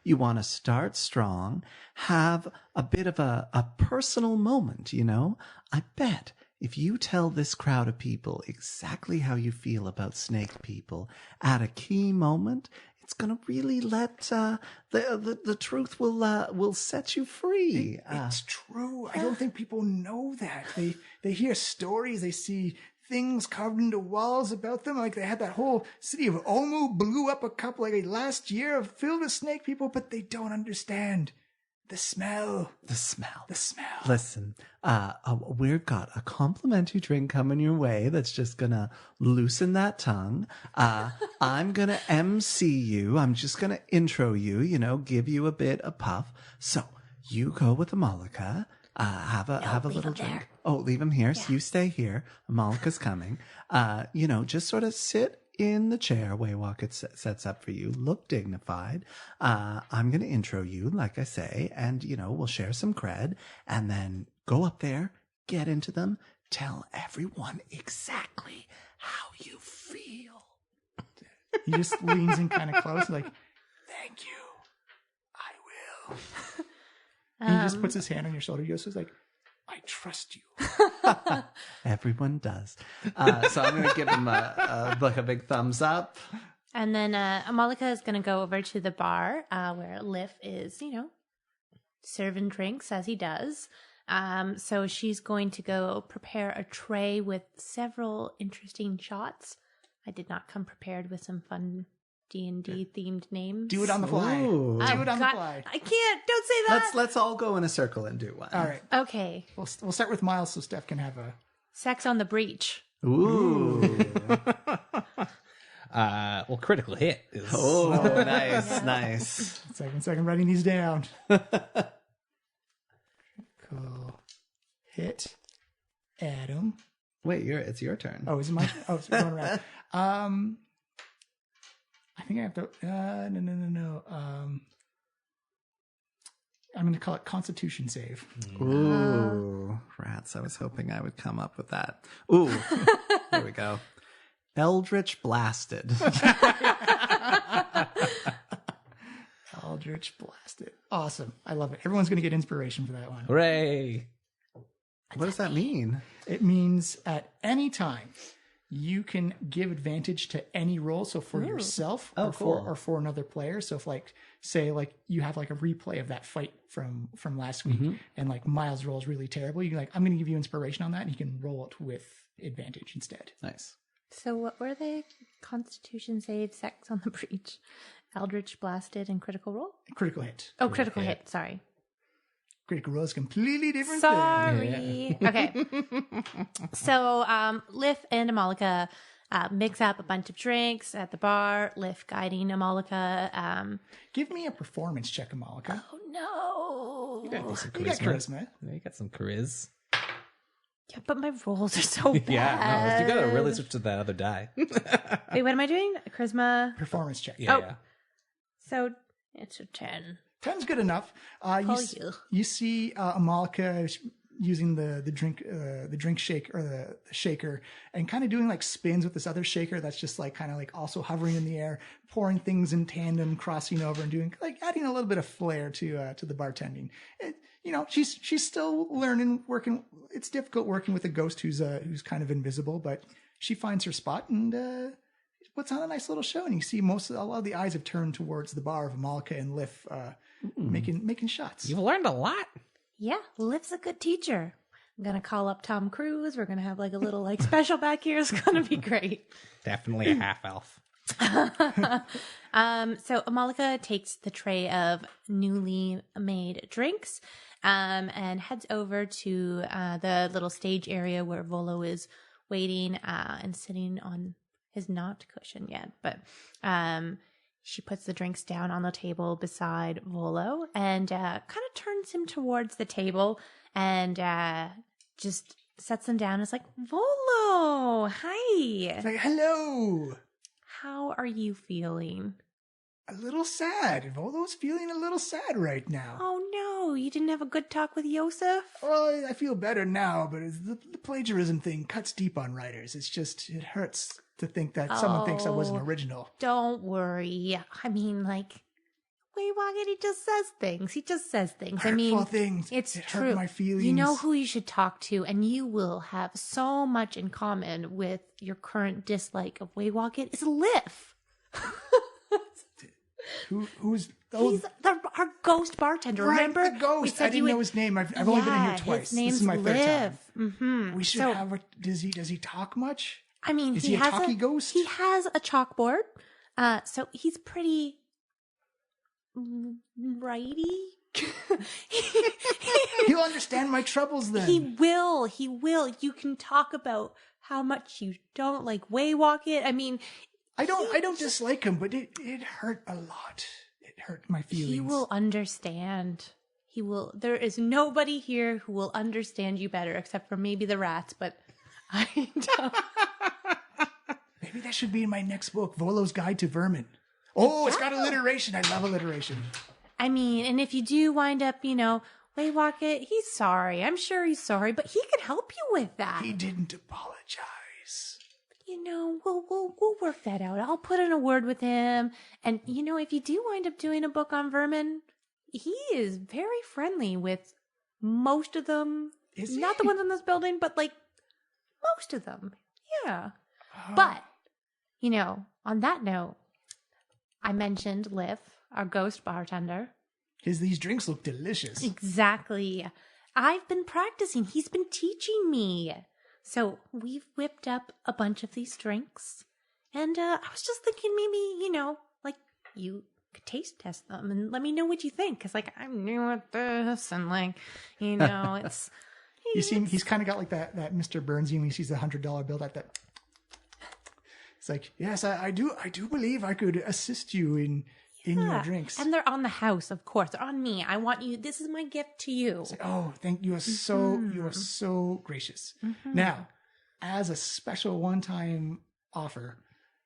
you want to start strong, have a bit of a personal moment, I bet if you tell this crowd of people exactly how you feel about snake people at a key moment, it's going to really let the truth will set you free. It's true. I don't think people know that. They hear stories. They see things carved into walls about them. Like they had that whole city of Omu blew up a couple last year filled with snake people, but they don't understand the smell. The smell. Listen, we've got a complimentary drink coming your way that's just gonna loosen that tongue. I'm gonna MC you. I'm just gonna intro you, give you a bit of puff. So you go with Amalika. Have a little drink. There. Oh, leave him here. Yeah. So you stay here. Amalika's coming. Just sort of sit in the chair Waywalk sets up for you. Look dignified. I'm going to intro you, like I say, and, we'll share some cred, and then go up there, get into them, tell everyone exactly how you feel. he just leans in kind of close, like, thank you. I will. And he just puts his hand on your shoulder. Yosef's like, I trust you. Everyone does. So I'm going to give him a big thumbs up. And then Amalika is going to go over to the bar where Liv is, serving drinks as he does. So she's going to go prepare a tray with several interesting shots. I did not come prepared with some fun D&D themed names. Do it on the fly. Ooh. Do it on the God, fly. I can't. Don't say that. Let's all go in a circle and do one. All right. Okay. We'll start with Miles so Steph can have a... Sex on the breach. Ooh. Well, critical hit is... Oh, nice. Second, writing these down. Cool. Hit. Adam. Wait, it's your turn. Oh, is it my turn? Oh, it's going around. I think I have to... No. I'm going to call it Constitution save. Ooh, rats. I was hoping I would come up with that. Ooh, there we go. Eldritch Blasted. Eldritch Blasted. Awesome. I love it. Everyone's going to get inspiration for that one. Hooray! What does that mean? It means at any time you can give advantage to any roll. So for yourself or for another player. So if say you have a replay of that fight from last week and Miles rolls really terrible, you're I'm going to give you inspiration on that and you can roll it with advantage instead. Nice. So what were they? Constitution save, sex on the breach, Eldritch Blasted, and critical roll? Critical hit. Oh, critical hit. Sorry. Critical roll is completely different Sorry. Okay. So Liv and Amalika mix up a bunch of drinks at the bar. Liv guiding Amalika. Give me a performance check, Amalika. Oh no! You got some You got charisma. charisma. Yeah, you got some charisma. Yeah, but my rolls are so bad. Yeah, no, you gotta really switch to that other die. Wait, what am I doing? Charisma. Performance check. Yeah, Oh. yeah. So it's a 10. 10's good enough. You see Amalika using the drink shake or the shaker and kind of doing like spins with this other shaker that's just like kind of like also hovering in the air, pouring things in tandem, crossing over and doing like adding a little bit of flair to the bartending. She's still learning, working. It's difficult working with a ghost who's kind of invisible, but she finds her spot and puts on a nice little show. And you see a lot of the eyes have turned towards the bar of Amalika and Liff making shots. You've learned a lot. Yeah, Liv's a good teacher. I'm going to call up Tom Cruise. We're going to have like a little like special back here. It's going to be great. Definitely a half elf. So Amalika takes the tray of newly made drinks and heads over to the little stage area where Volo is waiting and sitting on his not cushion yet. But she puts the drinks down on the table beside Volo and kind of turns him towards the table and just sets them down. It's like, Volo, hi. It's like, hello. How are you feeling? A little sad. Volo's feeling a little sad right now. Oh no, you didn't have a good talk with Yosef? Well, I feel better now, but the plagiarism thing cuts deep on writers. It hurts to think that someone thinks I wasn't original. Don't worry. I mean, like, Waywalker, he just says things. Hurtful things. It's it true. Hurt my feelings. You know who you should talk to, and you will have so much in common with your current dislike of Waywalker. It's Liff. Who's He's our ghost bartender. Right, remember? the ghost. I didn't know his name. I've only been in here twice. His name's This is my third time. Mm-hmm. We should have. Does he talk much? I mean, is he a talky ghost? He has a chalkboard, so he's pretty righty. He'll understand my troubles then. He will. You can talk about how much you don't like Waywalk. I mean, I don't dislike him, but it hurt a lot. It hurt my feelings. He will understand. He will. There is nobody here who will understand you better, except for maybe the rats. But I don't. Maybe that should be in my next book, Volo's Guide to Vermin. Oh, it's got alliteration. I love alliteration. I mean, and if you do wind up, Waywalk, he's sorry. I'm sure he's sorry, but he could help you with that. He didn't apologize. We'll work that out. I'll put in a word with him. And, if you do wind up doing a book on vermin, he is very friendly with most of them. Is he? Not the ones in this building, but, like, most of them. Yeah. But, on that note, I mentioned Liff, our ghost bartender. These drinks look delicious. Exactly. I've been practicing. He's been teaching me. So we've whipped up a bunch of these drinks. And I was just thinking maybe, you could taste test them and let me know what you think. Because, I'm new at this. And, it's... You see, he's kind of got like that Mr. Burnsian when he sees the $100 bill at that. It's like, yes, I do believe I could assist you in your drinks. And they're on the house, of course. They're on me. I want you. This is my gift to you. It's like, oh, thank you. You are so gracious. Mm-hmm. Now, as a special one-time offer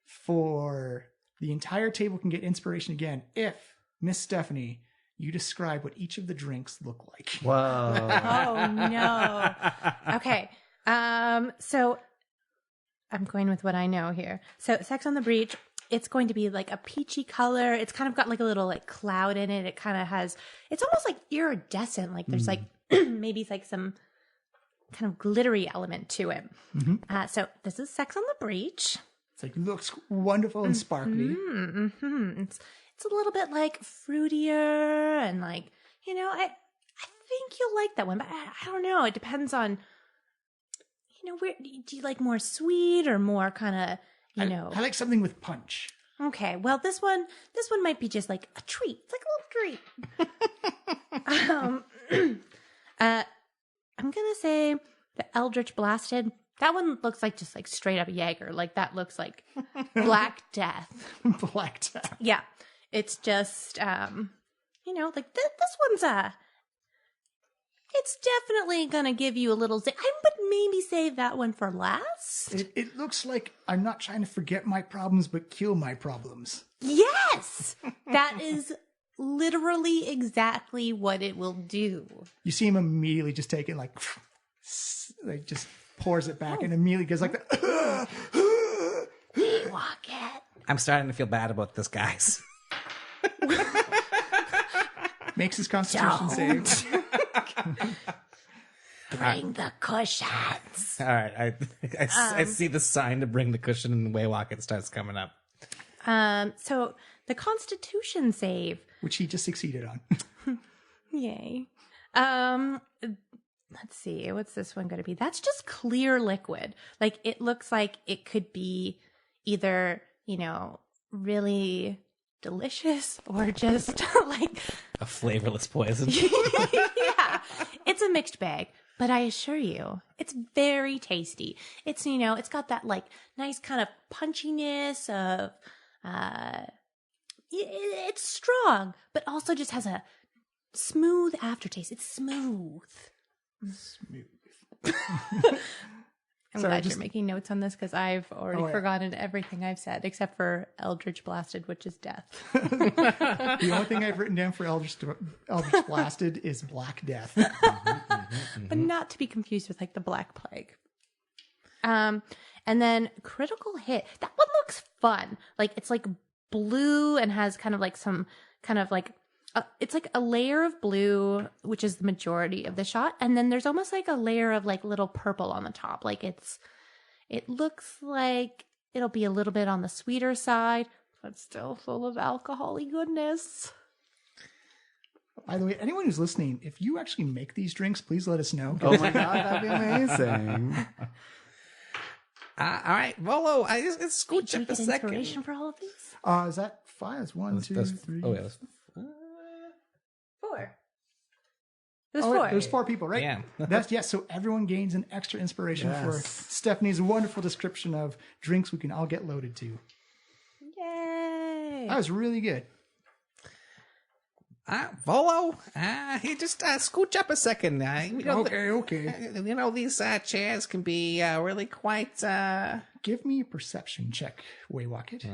for the entire table can get inspiration again, if Miss Stephanie, you describe what each of the drinks look like. Whoa. Oh no. Okay. So I'm going with what I know here. So Sex on the Beach, it's going to be like a peachy color. It's kind of got like a little like cloud in it. It kind of has, it's almost like iridescent. Like there's like maybe like some kind of glittery element to it. Mm-hmm. So this is Sex on the Beach. It's like, looks wonderful and sparkly. Mm-hmm. It's a little bit like fruitier and like, I think you'll like that one, but I don't know. It depends on, where do you like more sweet or more kind of, I like something with punch. Okay, well, this one might be just like a treat. It's like a little treat. I'm gonna say the Eldritch Blasted. That one looks like just like straight up Jaeger. Like that looks like Black Death. Black Death. Yeah, it's just like this one's it's definitely gonna give you a little zing. I would maybe save that one for last. It looks like I'm not trying to forget my problems, but kill my problems. Yes, that is literally exactly what it will do. You see him immediately just take it like just pours it back and immediately goes like the Walk it. I'm starting to feel bad about this, guys. makes his constitution save. Bring the cushions. All right, I see the sign to bring the cushion, and Waywalk starts coming up. So the Constitution save. Which he just succeeded on. Yay. Let's see. What's this one going to be? That's just clear liquid. Like, it looks like it could be either, really delicious or just like A flavorless poison. yeah, it's a mixed bag, but I assure you, it's very tasty. It's, it's got that like nice kind of punchiness of, it's strong, but also just has a smooth aftertaste. It's smooth. I'm glad you're making notes on this because I've already forgotten everything I've said except for Eldritch Blasted, which is death. The only thing I've written down for Eldritch Blasted is Black Death. But not to be confused with like the Black Plague. And then Critical Hit. That one looks fun. Like, it's like blue and has kind of like some kind of like it's like a layer of blue, which is the majority of the shot, and then there's almost like a layer of like little purple on the top. Like, it looks like it'll be a little bit on the sweeter side, but still full of alcohol-y goodness. By the way, anyone who's listening, if you actually make these drinks, please let us know. Oh my god, that'd be amazing. All right, Volo, I just scooch Did we up a get second. inspiration for all of these? Is that 5? It's 1, 2, 3. Oh, yeah. That's, 4. There's Oh, 4. wait, there's 4 people, right? Yeah. That's yes. So everyone gains an extra inspiration for Stephanie's wonderful description of drinks we can all get loaded to. Yay! That was really good. Volo, you just scooch up a second. Okay. These chairs can be really quite... Give me a perception check, Waywocket.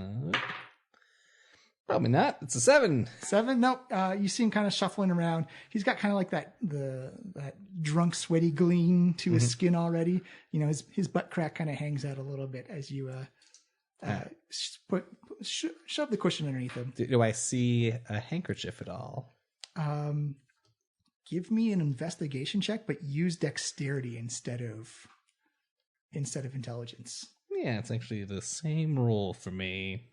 probably not. It's a 7. 7? Nope. You see him kind of shuffling around. He's got kind of like that drunk, sweaty gleam to his skin already. His butt crack kind of hangs out a little bit as you shove the cushion underneath him. Do I see a handkerchief at all? Give me an investigation check, but use dexterity instead of intelligence. Yeah, it's actually the same roll for me.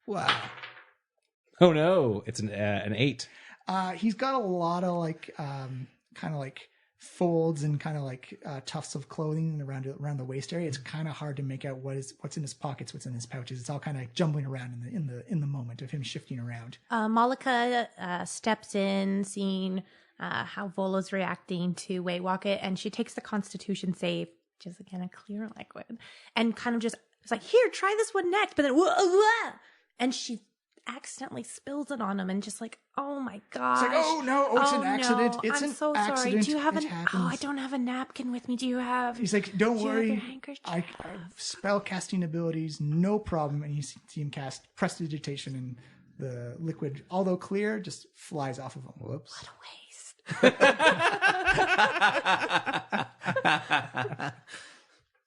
Wow. Oh no, it's an 8. He's got a lot of kind of like folds and kind of like tufts of clothing around the waist area. It's kind of hard to make out what's in his pockets, what's in his pouches. It's all kind of jumbling around in the moment of him shifting around. Malika steps in, seeing how Volo's reacting to Waywocket, and she takes the Constitution save, which is again a clear liquid, and kind of just it's like, here, try this one next, but then and she accidentally spills it on him, and just like, oh my gosh. It's like, oh no, it's an accident. No. It's I'm an so accident. sorry. Do you have I don't have a napkin with me. Do you have? He's like, don't do you have worry. your handkerchief? I have spell casting abilities, no problem. And you see him cast prestidigitation, and the liquid, although clear, just flies off of him. Whoops. What a waste.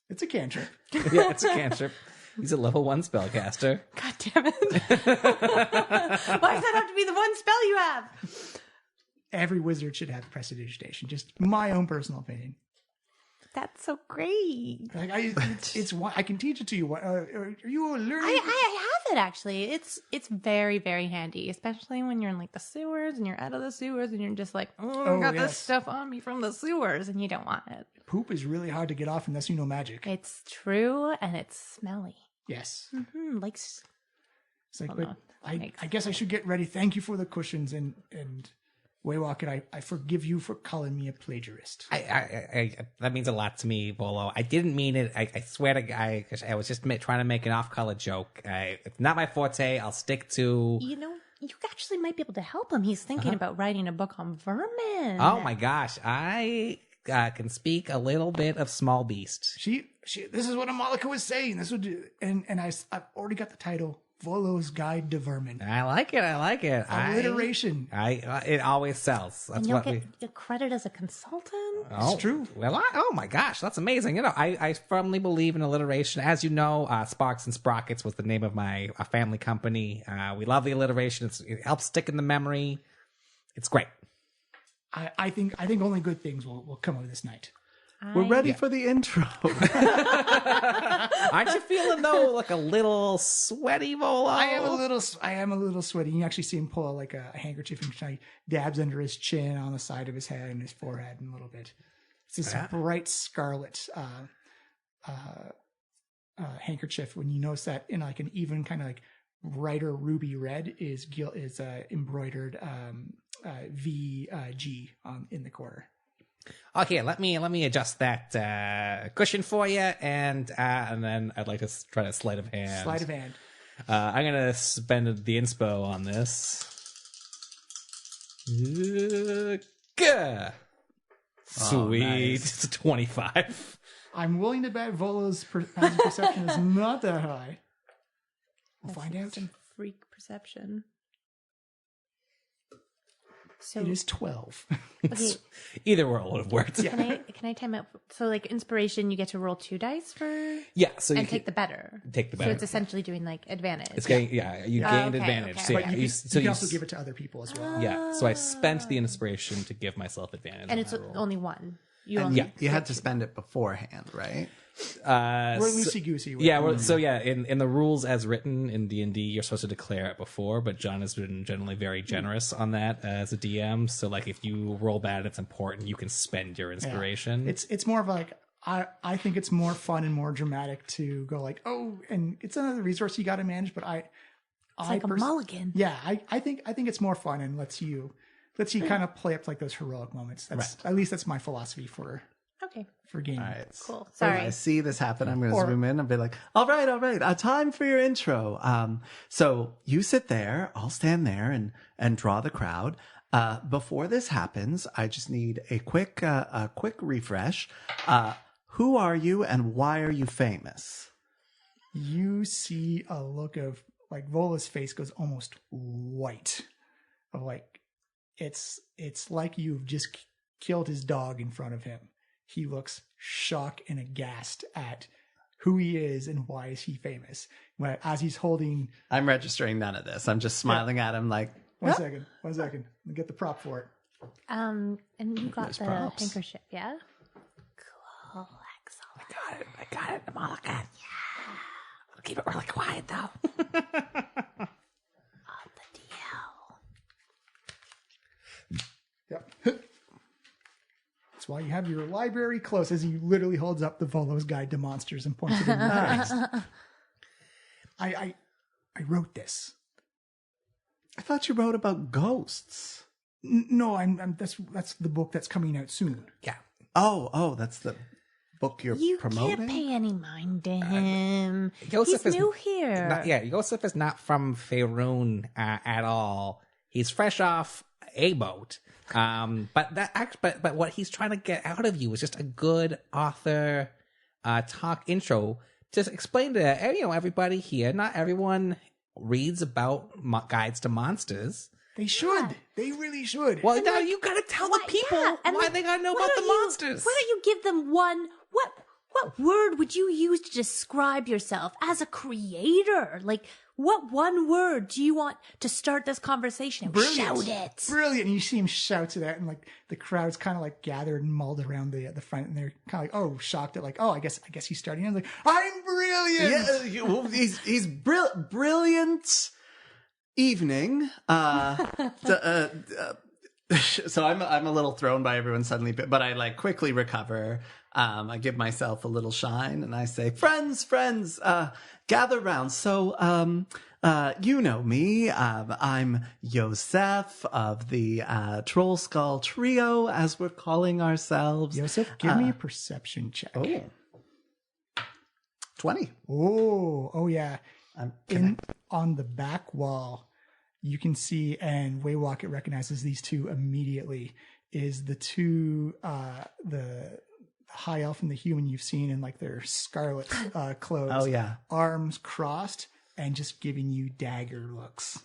It's a cantrip. Yeah, it's a cantrip. He's a level 1 spellcaster. God damn it. Why does that have to be the one spell you have? Every wizard should have prestidigitation. Just my own personal opinion. That's so great. Like I can teach it to you. Are you learning? I have it actually. It's very, very handy, especially when you're in like the sewers and you're out of the sewers and you're just like, I got this stuff on me from the sewers, and you don't want it. Poop is really hard to get off unless you know magic. It's true, and it's smelly. Yes. Like, it's like, but I guess I should get ready. Thank you for the cushions and Waywocket. I forgive you for calling me a plagiarist. I that means a lot to me, Volo. I didn't mean it. I swear to God, I was just trying to make an off-color joke. It's not my forte. I'll stick to... you actually might be able to help him. He's thinking about writing a book on vermin. Oh my gosh. I can speak a little bit of small beast. She this is what Amalika was saying. This would do, and I've already got the title Volo's Guide to Vermin. I like it. Alliteration. It always sells. That's And you'll what we. get credit as a consultant. Oh, It's true. Well, oh my gosh, that's amazing. I firmly believe in alliteration. As you know, Sparks and Sprockets was the name of my family company. We love the alliteration. It helps stick in the memory. It's great. I think only good things will come of this night. We're ready for the intro. Aren't you feeling though like a little sweaty, Volo? I am a little sweaty. You actually see him pull like a handkerchief and he dabs under his chin, on the side of his head, and his forehead, and a little bit. It's this bright scarlet handkerchief. When you notice that in like an even kind of like brighter ruby red is embroidered VG in the corner. Oh, here, let me adjust that cushion for you, and then I'd like to try a sleight of hand. Sleight of hand. I'm gonna spend the inspo on this. Gah. Sweet, nice. It's a 25. I'm willing to bet Volo's perception is not that high. We'll find out. Some freak perception. So It is 12. okay, Either world would have worked. can I time out? So like inspiration, you get to roll 2 dice for Yeah, so you and take the better. take the So better. it's essentially doing like advantage. It's getting, you gained okay, advantage. okay, So okay. yeah, But you so can also give it to other people as well. yeah. So I spent the inspiration to give myself advantage. and on it's that roll. only one. You And only you had to spend it beforehand, right? We're So- loosey goosey. Yeah, in the rules as written in D&D, you're supposed to declare it before, but John has been generally very generous on that as a DM. So like if you roll bad, it's important you can spend your inspiration. It's more of like I think it's more fun and more dramatic to go like, oh, and it's another resource you got to manage. But it's like a mulligan. Yeah, I think it's more fun and lets you kind of play up like those heroic moments. That's at least that's my philosophy for Okay, gaming. All right. cool. When Sorry. I see this happen, I'm going to zoom in and be like, all right. Time for your intro. So you sit there, I'll stand there and draw the crowd. Before this happens, I just need a quick refresh. Who are you and why are you famous? You see a look of like Vola's face goes almost white, of like it's like you've just killed his dog in front of him. He looks shocked and aghast at who he is and why is he famous. As he's holding... I'm registering none of this. I'm just smiling at him like, One second. Let me get the prop for it. And you got There's the props. handkerchief, yeah? Cool, excellent. I got it. I'm all like that. Yeah. I'll keep it really quiet though. Oh, the DL. Yep. That's why you have your library close, as he literally holds up the Volo's Guide to Monsters and points it in your face. I wrote this. I thought you wrote about ghosts. No, that's the book that's coming out soon. Yeah. Oh, that's the book you're You promoting? can't pay any mind to him. Joseph He's is new here. Joseph is not from Faerun at all. He's fresh off a boat. But what he's trying to get out of you is just a good author talk intro. Just explain to everybody here. Not everyone reads about guides to monsters. They should. They really should. Well, now you gotta tell the people why they gotta know about the monsters. Why don't you give them one? What word would you use to describe yourself as a creator? Like, what one word do you want to start this conversation? Shout it. Brilliant. And you see him shouts it out, and like the crowd's kind of like gathered and mulled around the front, and they're kind of like, oh, shocked at like, oh, I guess he's starting. And I'm like, I'm brilliant. Yeah, he's brilliant. Evening. So I'm a little thrown by everyone suddenly, but I like quickly recover. I give myself a little shine and I say, friends, gather round. So, you know me. I'm Yosef of the Trollskull Trio, as we're calling ourselves. Joseph, give me a perception check. Oh. 20. Oh, yeah. I'm On the back wall, you can see, and Waywocket recognizes these two immediately, is the two, the high elf and the human you've seen in like their scarlet clothes. Oh, yeah. Arms crossed, and just giving you dagger looks.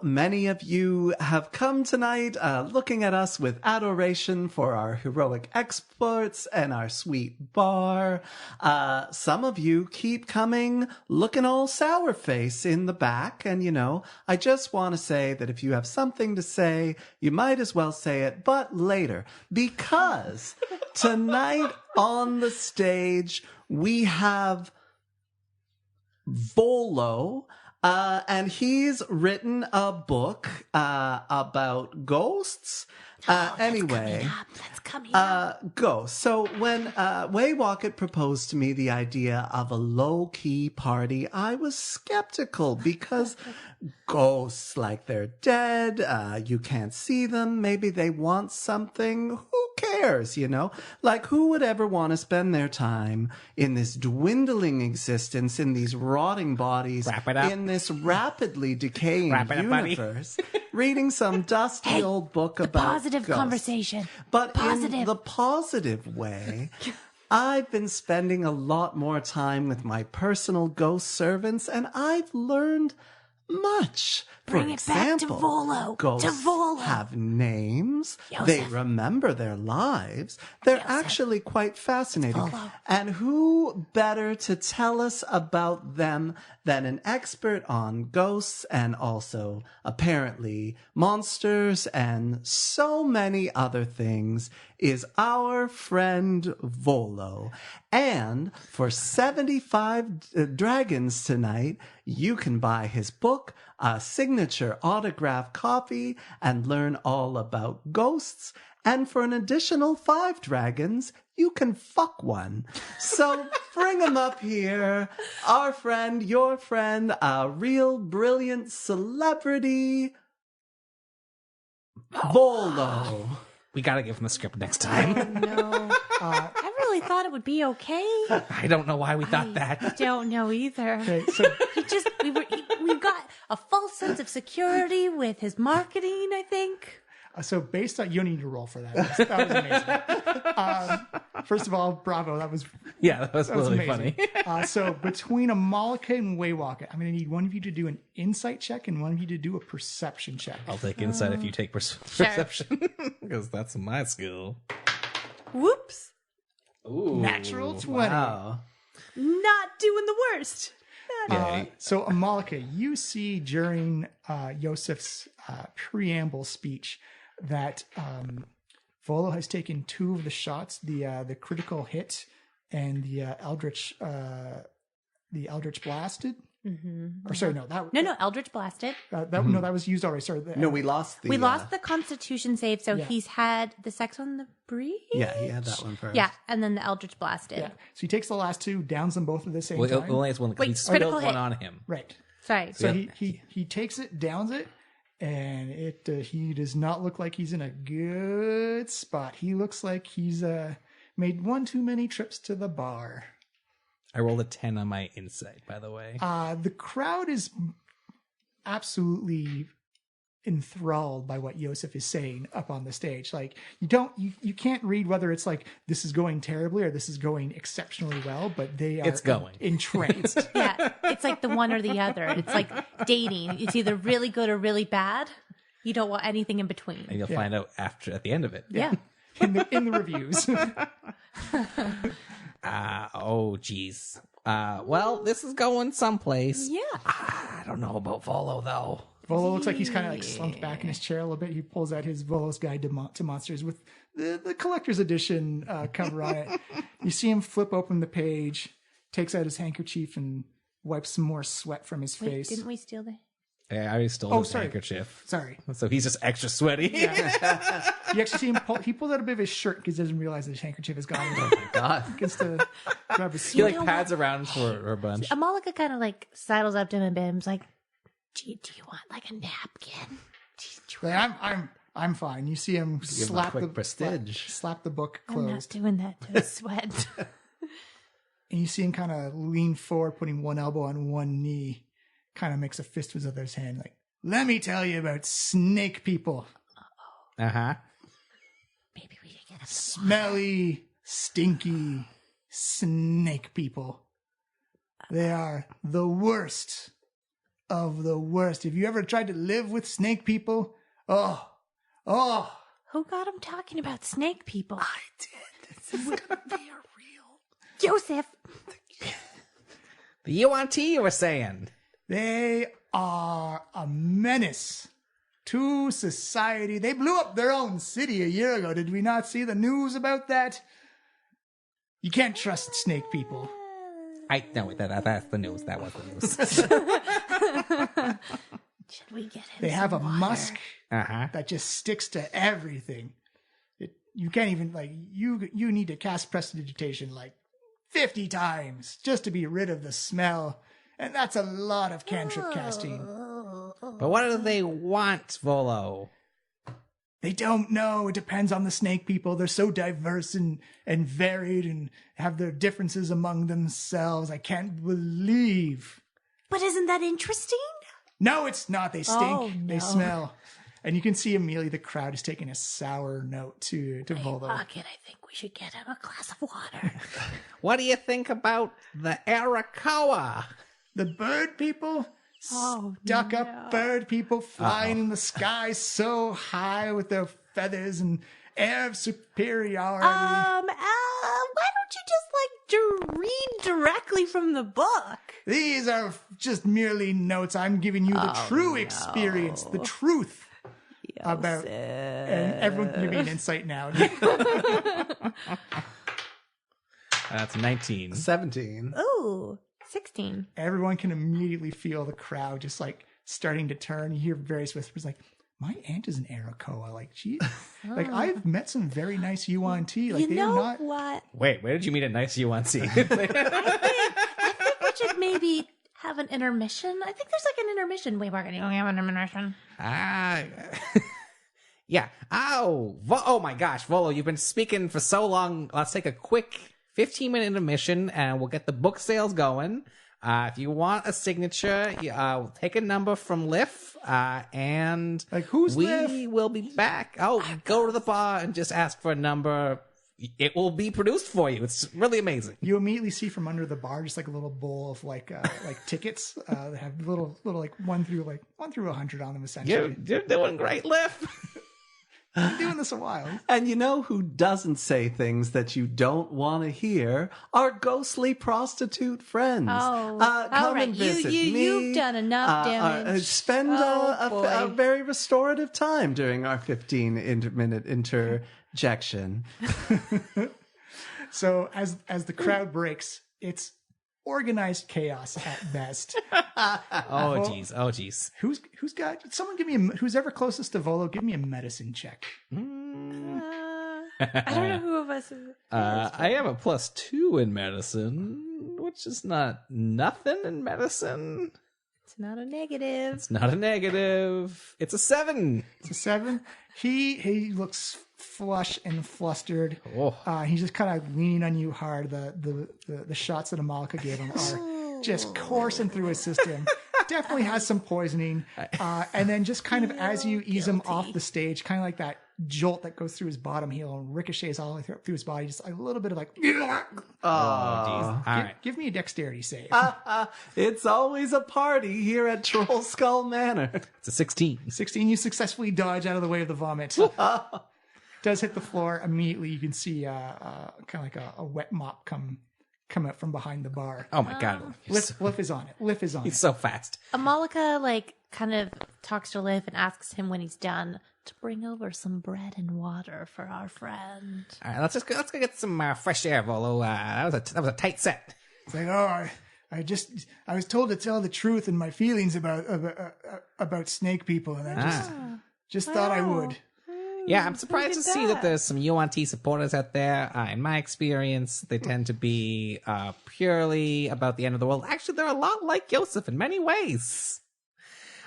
Many of you have come tonight looking at us with adoration for our heroic exploits and our sweet bar. Some of you keep coming looking all sour face in the back. And, I just want to say that if you have something to say, you might as well say it, but later. Because tonight on the stage, we have Volo. And he's written a book about ghosts. Anyway, That's coming up. ghosts. So when Waywocket proposed to me the idea of a low-key party, I was skeptical because ghosts, like they're dead, you can't see them, maybe they want something, who cares, Like, who would ever want to spend their time in this dwindling existence, in these rotting bodies, Wrap it up. in this rapidly decaying Wrap it up, buddy. universe, reading some dusty old book about Positive ghosts. conversation. But in Positive. the positive way, I've been spending a lot more time with my personal ghost servants, and I've learned much. Bring it back to Volo. Ghosts To Volo. have names. Joseph. They remember their lives. They're Joseph. actually quite fascinating. Volo. And who better to tell us about them than an expert on ghosts and also apparently monsters and so many other things is our friend Volo. And for 75 dragons tonight, you can buy his book, a signature autograph copy, and learn all about ghosts. And for an additional 5 dragons, you can fuck one. So bring him up here. Our friend, your friend, a real brilliant celebrity, Volo. We gotta give him the script next time. No. I really thought it would be okay. I don't know why we thought that. Don't know either. Okay, so We got a false sense of security with his marketing, I think. So based on, you don't need to roll for that. That was amazing. First of all, bravo. That was Yeah, that was really amazing. funny. So between Amalika and Waywocket, I'm going to need one of you to do an insight check and one of you to do a perception check. I'll take insight if you take perception, because that's my skill. Whoops. Ooh, Natural 20. Wow. Not doing the worst. So Amalika, you see during Yosef's preamble speech that Volo has taken 2 of the shots, the critical hit and the Eldritch blasted. Or sorry, no, that No, Eldritch blasted. no, that was used already. Sorry, No, we lost the... We lost the Constitution save, so yeah. he's had the Sex on the Breeze? Yeah, he had that one first. Yeah, and then the Eldritch blasted. Yeah. So he takes the last 2, downs them both at the same Well, time. only has one. Wait, He critical spilled hit. one on him. Right. Sorry. So Yeah. he takes it, downs it, and he does not look like he's in a good spot. He looks like he's made one too many trips to the bar. I rolled a 10 on my insight, by the way. The crowd is absolutely enthralled by what Yosef is saying up on the stage. Like you can't read whether it's like this is going terribly or this is going exceptionally well, but they are It's going. entranced. Yeah, it's like the one or the other. It's like dating. It's either really good or really bad. You don't want anything in between. And you'll find out at the end of it. Yeah. in the reviews. Oh, geez. Well, this is going someplace. Yeah. I don't know about Volo, though. Volo looks like he's kind of like slumped back in his chair a little bit. He pulls out his Volo's Guide to Monsters with the collector's edition cover on it. You see him flip open the page, takes out his handkerchief and wipes some more sweat from his Wait, face. didn't we steal the... I already stole his sorry. handkerchief. Sorry. So he's just extra sweaty. You actually see him he pulls out a bit of his shirt because he doesn't realize that his handkerchief is gone. Oh my God. Gets to grab his He sweat. like pads around for a bunch. Amalika kind of like sidles up to him a bit and is like, do you want like a napkin? Like, I'm fine. You see him him a slap quick the prestige. slap the book I'm not closed. doing that to his sweat. And you see him kind of lean forward, putting one elbow on one knee, kind of makes a fist with his other hand, like, let me tell you about snake people. Uh-huh. Maybe we should get a... Smelly, stinky snake people. They are the worst of the worst. Have you ever tried to live with snake people? Oh. Who got him talking about snake people? I did. This is gonna be a real... Joseph! The UNT you were saying. They are a menace to society. They blew up their own city a year ago. Did we not see the news about that? You can't trust snake people. No, that's the news. That was the news. Should we get him They have a some water? musk Uh-huh. that just sticks to everything. You can't even, like, you need to cast prestidigitation like 50 times just to be rid of the smell. And that's a lot of cantrip casting. But what do they want, Volo? They don't know. It depends on the snake people. They're so diverse and varied and have their differences among themselves. I can't believe. But isn't that interesting? No, it's not. They stink. Oh, They no. smell. And you can see immediately the crowd is taking a sour note to Volo. Pocket, I think we should get him a glass of water. What do you think about the Arakoa? The bird people? Oh, Stuck up bird people flying in the sky so high with their feathers and air of superiority. Why don't you just read directly from the book? These are just merely notes. I'm giving you the true experience, the truth about. And everyone can give me an insight now. That's 19. 17. Ooh, 16. Everyone can immediately feel the crowd just like starting to turn. You hear various whispers like, "My aunt is an Arakoa." Like like I've met some very nice UNT. Like You they know are not. what? Wait, where did you meet a nice UNC? I think we should maybe have an intermission. I think there's like an intermission. Wait, Margaret, you don't have an intermission? Yeah. Oh my gosh, Volo, you've been speaking for so long. Let's take a quick 15-minute intermission and we'll get the book sales going. If you want a signature, we'll take a number from Liff, and Like, who's we Liff? will be back. Go to the bar and just ask for a number. It will be produced for you. It's really amazing. You immediately see from under the bar just like a little bowl of like tickets that have little like 1 through 100 on them essentially. You're doing great, Liff. I've been doing this a while. And you know who doesn't say things that you don't want to hear? Our ghostly prostitute friends. Oh, come all right. and visit me. You've done enough damage. Spend Oh, a boy. very restorative time during our 15-minute interjection. So as the crowd breaks, it's organized chaos at best. Oh jeez. Who's got someone give me who's ever closest to Volo, give me a medicine check. I don't know who of us is. I have a +2 in medicine, which is not nothing in medicine. It's not a negative. It's not a negative. It's a 7. It's a 7. He looks flush and flustered. Oh. He's just kind of leaning on you hard. The shots that Amalika gave him are just coursing through his system. Definitely has some poisoning. And then just kind of as you ease him off the stage, kind of like that jolt that goes through his bottom heel and ricochets all the way through his body, just a little bit of like, Oh jeez. All right. give me a dexterity save. It's always a party here at Trollskull Manor. It's a 16. 16, you successfully dodge out of the way of the vomit. Does hit the floor. Immediately you can see kind of like a wet mop come up from behind the bar. Oh my god. Liff is on it. Liff is on He's it. so fast. Amalika, kind of talks to Liv and asks him when he's done to bring over some bread and water for our friend. All right, let's go get some fresh air, Volo. That was a tight set. It's like, I was told to tell the truth and my feelings about snake people, and I just thought I would. Yeah, I'm surprised to at see that that. there's some UNT supporters out there. In my experience, they tend to be purely about the end of the world. Actually, they're a lot like Joseph in many ways.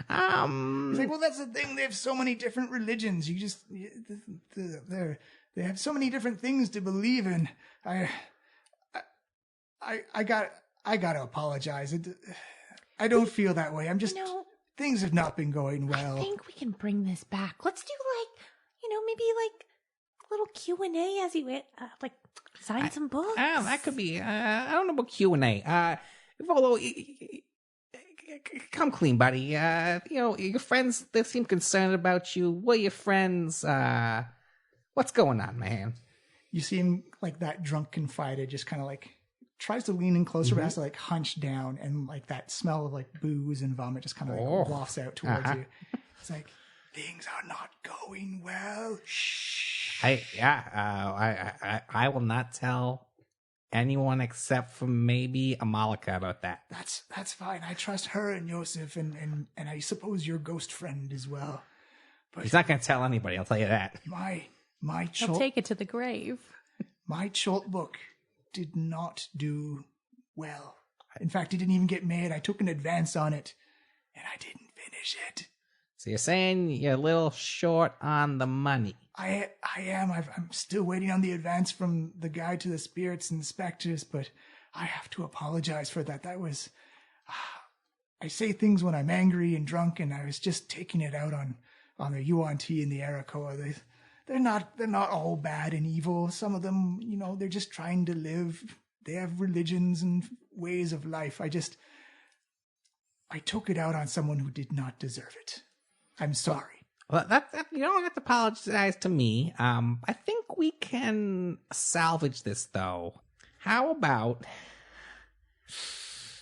It's like, well, that's the thing. They have so many different religions. They have so many different things to believe in. I got to apologize. I don't feel that way. I'm just things have not been going well. I think we can bring this back. Let's do maybe a little Q&A as you sign some books. That could be. I don't know about Q&A. Volo, come clean, buddy. Your friends, they seem concerned about you. What are your friends? What's going on, man? You see him like that drunken fighter just kind of like tries to lean in closer, but has to like hunch down, and like that smell of like booze and vomit just kind of like wafts out towards you. It's like, things are not going well. Shh. I will not tell anyone except for maybe Amalika about that. That's fine. I trust her and Yosef and I suppose your ghost friend as well. But He's not going to tell anybody, I'll tell you that. my I'll take it to the grave. My Cholt book did not do well. In fact, it didn't even get made. I took an advance on it, and I didn't finish it. So you're saying you're a little short on the money. I am. I'm still waiting on the advance from the Guide to the Spirits and the Spectres, but I have to apologize for that. That was... I say things when I'm angry and drunk, and I was just taking it out on the Yuan Ti and the Arakoa. They're not all bad and evil. Some of them, they're just trying to live. They have religions and ways of life. I took it out on someone who did not deserve it. I'm sorry. Well, that you don't have to apologize to me. I think we can salvage this, though. How about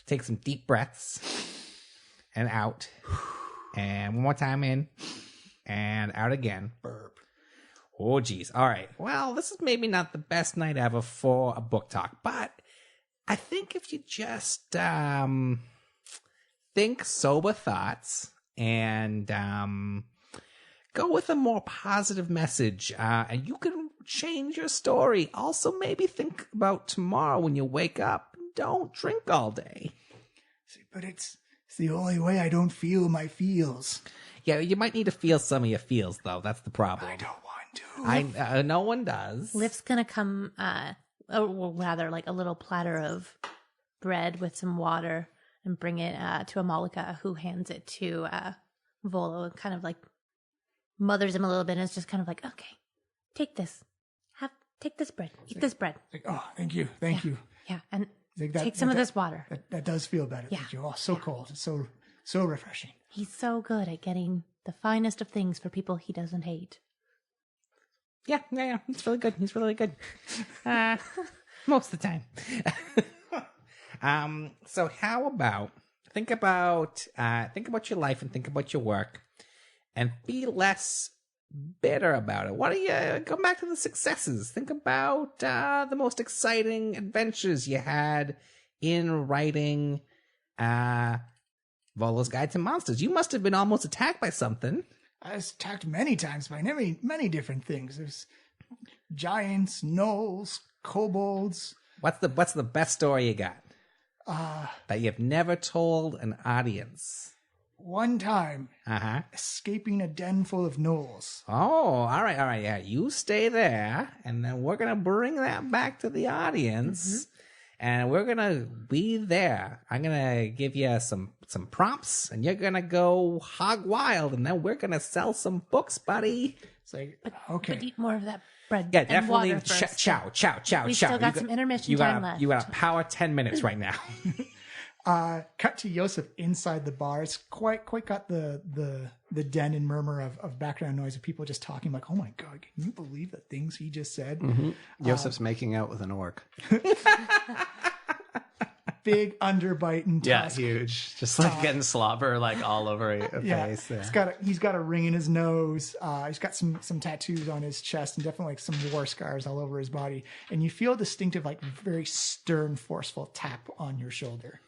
take some deep breaths and out, and one more time in and out again. Burp. Oh, geez. All right. Well, this is maybe not the best night ever for a book talk, but I think if you just think sober thoughts and go with a more positive message, and you can change your story. Also, maybe think about tomorrow when you wake up. Don't drink all day. See, but it's the only way I don't feel my feels. Yeah, you might need to feel some of your feels, though. That's the problem. I don't want to. No one does. Lift's gonna come, or rather, like a little platter of bread with some water, and bring it to Amalika, who hands it to Volo, and kind of like mothers him a little bit, and it's just kind of like, okay, take this, take this bread, eat this bread. Like, oh, thank you. Yeah, and like take some of this water. That does feel better. Yeah. Thank you. Oh, so cold. It's so refreshing. He's so good at getting the finest of things for people he doesn't hate. Yeah. He's really good. Most of the time. So how about think about your life and think about your work, and be less bitter about it. Why don't you go back to the successes? Think about the most exciting adventures you had in writing Volo's Guide to Monsters. You must have been almost attacked by something. I was attacked many times by many different things. There's giants, gnolls, kobolds. What's the best story you got that you've never told an audience? One time, escaping a den full of gnolls. Oh, all right. Yeah, you stay there, and then we're gonna bring that back to the audience, and we're gonna be there. I'm gonna give you some prompts, and you're gonna go hog wild, and then we're gonna sell some books, buddy. It's like, okay. But eat more of that bread Yeah, and definitely. water first. Chow. We still got some intermission time left. You got a power 10 minutes right now. Cut to Yosef inside the bar. It's quite got the den and murmur of background noise of people just talking like, oh my God, can you believe the things he just said? Mm-hmm. Yosef's making out with an orc. Big underbite and tusk. Yeah, huge. Just like getting slobber like all over your face. Yeah. He's got a ring in his nose. He's got some tattoos on his chest and definitely like some war scars all over his body. And you feel a distinctive, like very stern, forceful tap on your shoulder.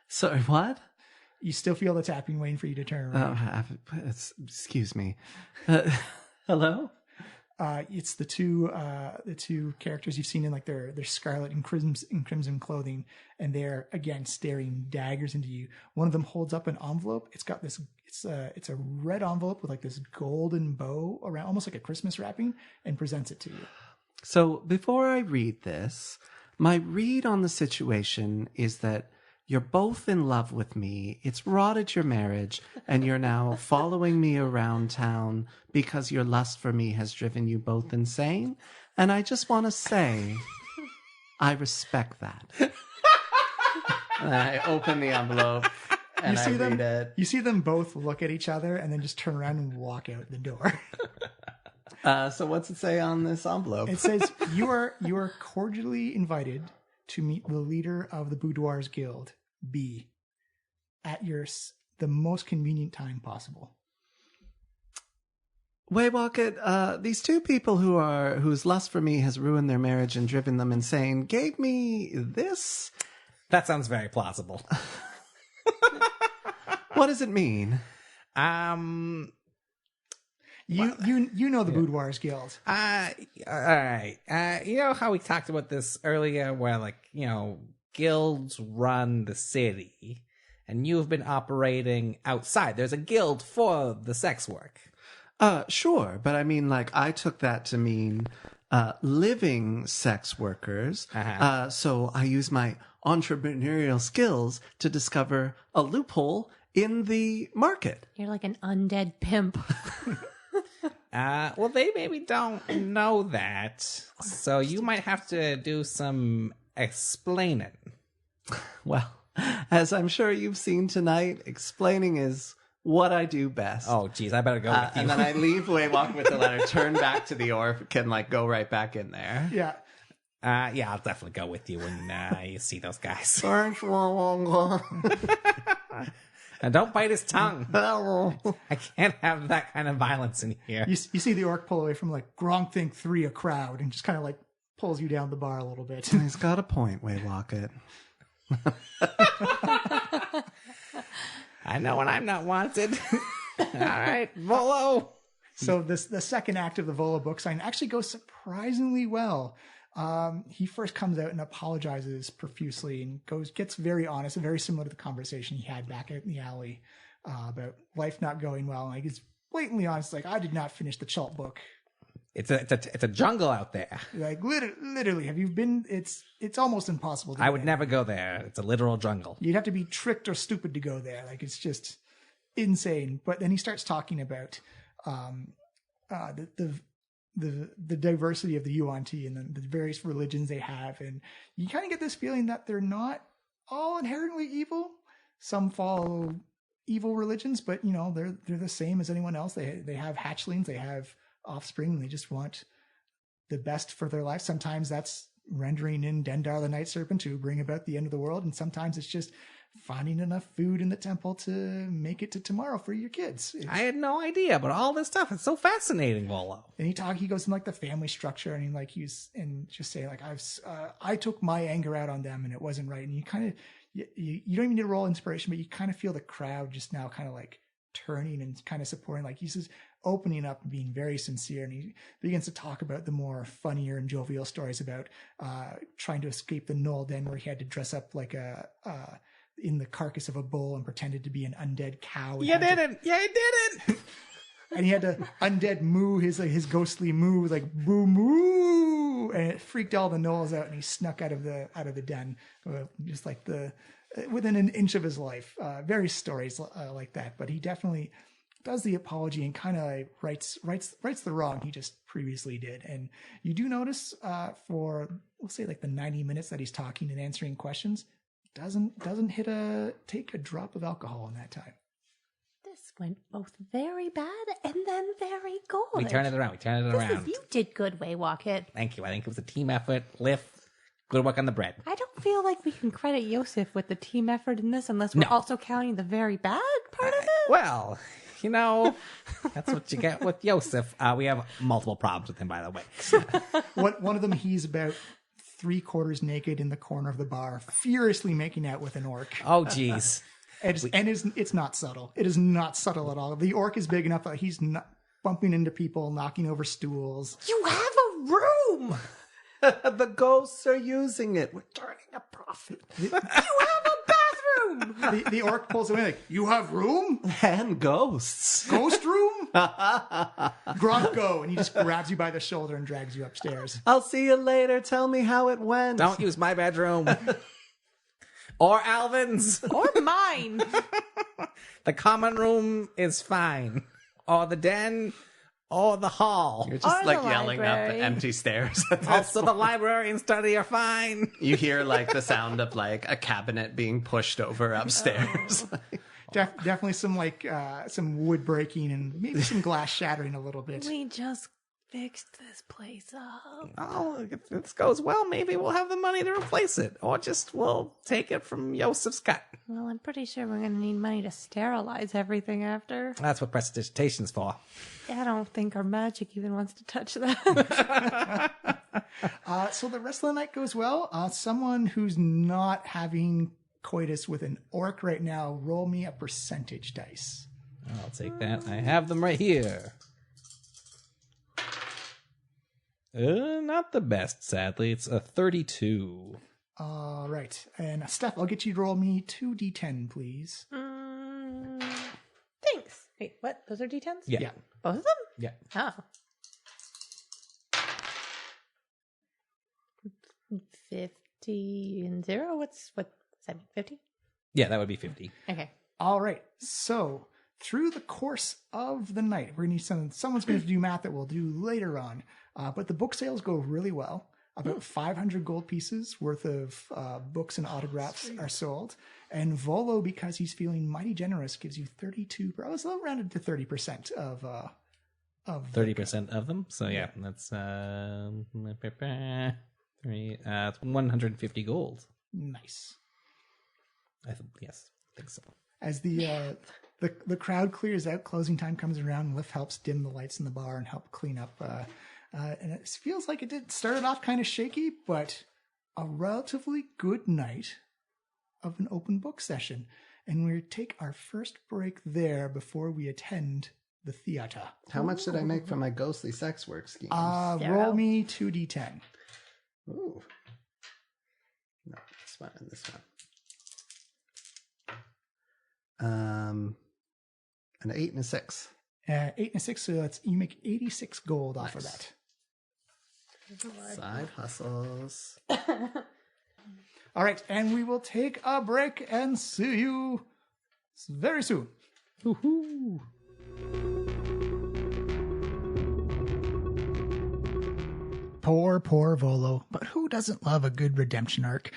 Sorry, what? You still feel the tapping waiting for you to turn around. Excuse me. Hello? It's the two characters you've seen in like their scarlet and crimson clothing, and they're again staring daggers into you. One of them holds up an envelope. It's got this. It's a red envelope with like this golden bow around, almost like a Christmas wrapping, and presents it to you. So before I read this, my read on the situation is that you're both in love with me. It's rotted your marriage, and you're now following me around town because your lust for me has driven you both insane. And I just want to say, I respect that. And I open the envelope and I read it. You see them both look at each other and then just turn around and walk out the door. So what's it say on this envelope? It says you are cordially invited to meet the leader of the Boudoirs Guild, B, at the most convenient time possible. Waywocket, these two people whose lust for me has ruined their marriage and driven them insane gave me this. That sounds very plausible. What does it mean? You know the Boudoirs Guild. All right. You know how we talked about this earlier, where guilds run the city, and you've been operating outside. There's a guild for the sex work. Sure, but I mean, I took that to mean living sex workers. Uh-huh. So I use my entrepreneurial skills to discover a loophole in the market. You're like an undead pimp. Well, they maybe don't know that, so you might have to do some explaining. Well, as I'm sure you've seen tonight, explaining is what I do best. Oh, geez, I better go with you. And then I leave Waywalk with the letter, turn back to the orc, and go right back in there. Yeah. Yeah, I'll definitely go with you when you see those guys. Thanks, And don't bite his tongue. Hello. I can't have that kind of violence in here. You see the orc pull away from Gronk Think 3, a crowd, and just kind of pulls you down the bar a little bit. He's got a point, Waylocket. I know when I'm not wanted. All right, Volo. So the second act of the Volo book sign actually goes surprisingly well. He first comes out and apologizes profusely and gets very honest, very similar to the conversation he had back out in the alley about life not going well. And he's blatantly honest, I did not finish the Chult book. It's a jungle out there. Literally, have you been? It's almost impossible. I would never go there. It's a literal jungle. You'd have to be tricked or stupid to go there. It's just insane. But then he starts talking about the diversity of the Yuan-Ti and the various religions they have, and you kind of get this feeling that they're not all inherently evil. Some follow evil religions, but they're the same as anyone else. They have hatchlings, they have offspring, and they just want the best for their life. Sometimes that's rendering in Dendar the Night Serpent to bring about the end of the world, and sometimes it's just finding enough food in the temple to make it to tomorrow for your kids. I had no idea, but all this stuff is so fascinating, Volo. And he goes in the family structure, and just say I took my anger out on them and it wasn't right. And you kind of you don't even need to roll inspiration, but you kind of feel the crowd just now kind of turning and kind of supporting. He's just opening up and being very sincere, and he begins to talk about the more funnier and jovial stories about trying to escape the Knoll Den, where he had to dress up in the carcass of a bull and pretended to be an undead cow. You didn't. And he had to undead moo his ghostly moo, boo moo, and it freaked all the gnolls out, and he snuck out of the den, just within an inch of his life. Various stories like that, but he definitely does the apology and kind of rights the wrong he just previously did. And you do notice for, we'll say, the 90 minutes that he's talking and answering questions, doesn't take a drop of alcohol in that time. This went both very bad and then very good. We turn it around. You did good, Waywocket. Thank you. I think it was a team effort. Lift. Good work on the bread. I don't feel like we can credit Yosef with the team effort in this unless we're also counting the very bad part of it. Well, that's what you get with Yosef. We have multiple problems with him, by the way. One of them, he's about 3/4 naked in the corner of the bar, furiously making out with an orc. Oh, geez. It's not subtle. It is not subtle at all. The orc is big enough that he's not bumping into people, knocking over stools. You have a room! The ghosts are using it. We're turning a profit. You have a bathroom! The orc pulls away you have room? And ghosts. Ghost room? Gronk, go. And he just grabs you by the shoulder and drags you upstairs. I'll see you later. Tell me how it went. Don't use my bedroom. Or Alvin's. Or mine. The common room is fine. Or the den. or the hall. You're just Or like the yelling up library. the empty stairs. At this Also, the point. library and study are fine. You hear like the sound of like a cabinet being pushed over upstairs. Definitely some like some wood breaking and maybe some glass shattering a little bit. We just fixed this place up. Oh, if this goes well, maybe we'll have the money to replace it. Or just we'll take it from Yosef's cut. Well, I'm pretty sure we're going to need money to sterilize everything after. That's what prestidigitation's for. I don't think our magic even wants to touch that. So the rest of the night goes well. Someone who's not having coitus with an orc right now, roll me a percentage dice. I'll take that. I have them right here. Not the best, sadly. It's a 32. All right. And Steph, I'll get you to roll me 2d10, please. Thanks. Wait, what? Those are D10s? Yeah. Both of them? Yeah. Oh. 50 and 0? What does that mean? 50? Yeah, that would be 50. Okay. All right. So through the course of the night, we're going to need someone's going to do math that we'll do later on. But the book sales go really well. About 500 gold pieces worth of books and autographs are sold. And Volo, because he's feeling mighty generous, gives you 32, I was rounded to 30% of 30% of them. So yeah, that's it's 150 gold. Nice. Yes, I think so. As the crowd clears out, closing time comes around. Liff helps dim the lights in the bar and help clean up. And it feels like it started off kind of shaky, but a relatively good night of an open book session. And we take our first break there before we attend the theater. How much did I make from my ghostly sex work schemes? Roll me 2d10. Ooh. No, this one and this one. An 8 and a 6. 8 and a 6, so you make 86 gold off of that. Side hustles. All right, and we will take a break and see you very soon. Woohoo! Poor Volo, but who doesn't love a good redemption arc?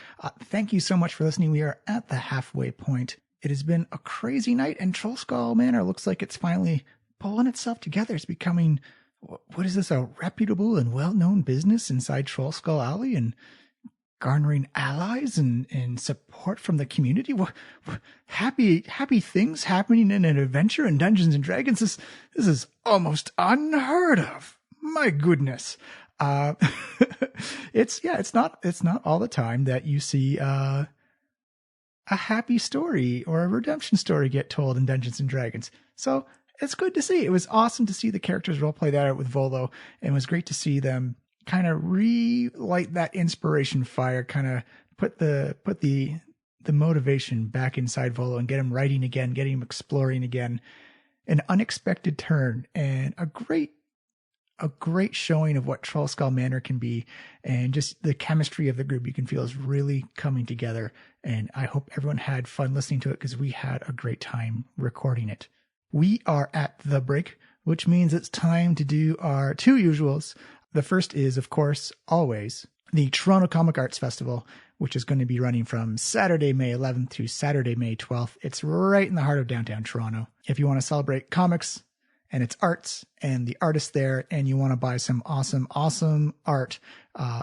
Thank you so much for listening. We are at the halfway point. It has been a crazy night, and Trollskull Manor looks like it's finally pulling itself together. It's becoming, what is this, a reputable and well-known business inside Trollskull Alley, and garnering allies and support from the community. What happy things happening in an adventure in Dungeons and Dragons. This is almost unheard of. My goodness. It's not all the time that you see a happy story or a redemption story get told in Dungeons and Dragons. So it's good to see. It was awesome to see the characters roleplay that out with Volo, and it was great to see them kind of relight that inspiration fire, kind of put the motivation back inside Volo and get him writing again, get him exploring again. An unexpected turn and a great showing of what Trollskull Manor can be, and just the chemistry of the group you can feel is really coming together. And I hope everyone had fun listening to it, because we had a great time recording it. We are at the break, which means it's time to do our two usuals. The first is, of course, always the Toronto Comic Arts Festival, which is going to be running from Saturday, May 11th to Saturday, May 12th. It's right in the heart of downtown Toronto. If you want to celebrate comics and its arts and the artists there, and you want to buy some awesome art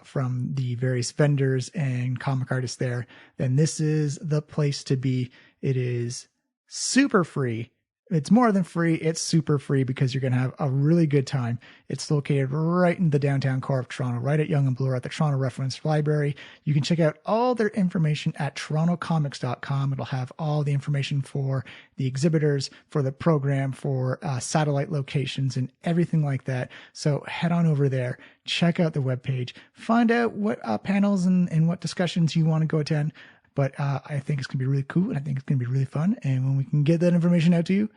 from the various vendors and comic artists there, then this is the place to be. It is super free. It's more than free. It's super free, because you're going to have a really good time. It's located right in the downtown core of Toronto, right at Yonge and Bloor at the Toronto Reference Library. You can check out all their information at torontocomics.com. It'll have all the information for the exhibitors, for the program, for satellite locations and everything like that. So head on over there, check out the webpage, find out what panels and what discussions you want to go attend. But I think it's going to be really cool, and I think it's going to be really fun. And when we can get that information out to you,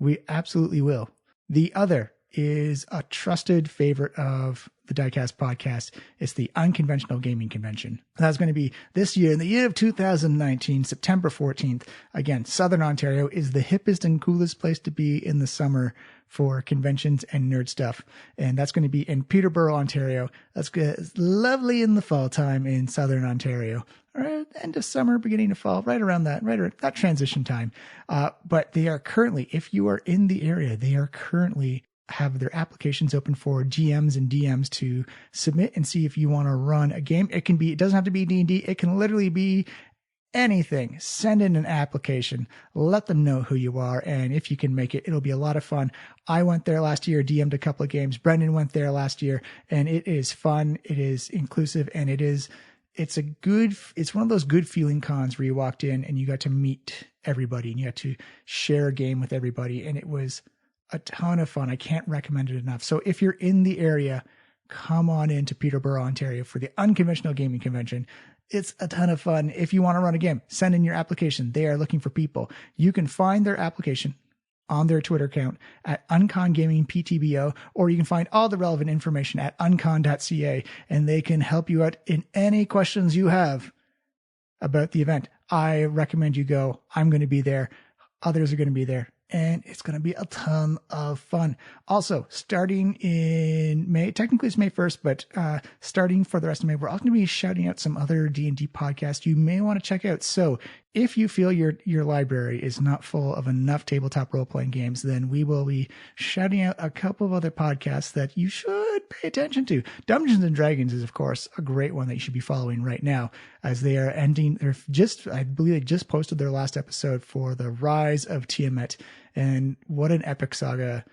we absolutely will. The other is a trusted favorite of the Diecast podcast. It's the Unconventional Gaming Convention. That's going to be this year, in the year of 2019, September 14th. Again, Southern Ontario is the hippest and coolest place to be in the summer for conventions and nerd stuff. And that's going to be in Peterborough, Ontario. That's good. It's lovely in the fall time in Southern Ontario. Or end of summer, beginning of fall, right around that transition time. But they are currently, if you are in the area, they are currently have their applications open for GMs and DMs to submit and see if you want to run a game. It doesn't have to be D&D. It can literally be anything. Send in an application, let them know who you are, and if you can make it, it'll be a lot of fun. I went there last year, DM'd a couple of games. Brendan went there last year, and it is fun. It is inclusive, and it's one of those good feeling cons where you walked in and you got to meet everybody and you got to share a game with everybody, and it was a ton of fun. I can't recommend it enough. So if you're in the area, come on into Peterborough, Ontario for the Unconventional Gaming Convention. It's a ton of fun. If you want to run a game, send in your application. They are looking for people. You can find their application on their Twitter account at Uncon Gaming PTBO, or you can find all the relevant information at uncon.ca, and they can help you out in any questions you have about the event. I recommend you go. I'm going to be there. Others are going to be there. And it's going to be a ton of fun. Also, starting in May, technically it's May 1st, but starting for the rest of May, we're also going to be shouting out some other D&D podcasts you may want to check out. So if you feel your library is not full of enough tabletop role-playing games, then we will be shouting out a couple of other podcasts that you should pay attention to. Dungeons and Dragons is, of course, a great one that you should be following right now, as they are ending. I believe they just posted their last episode for the Rise of Tiamat. And what an epic saga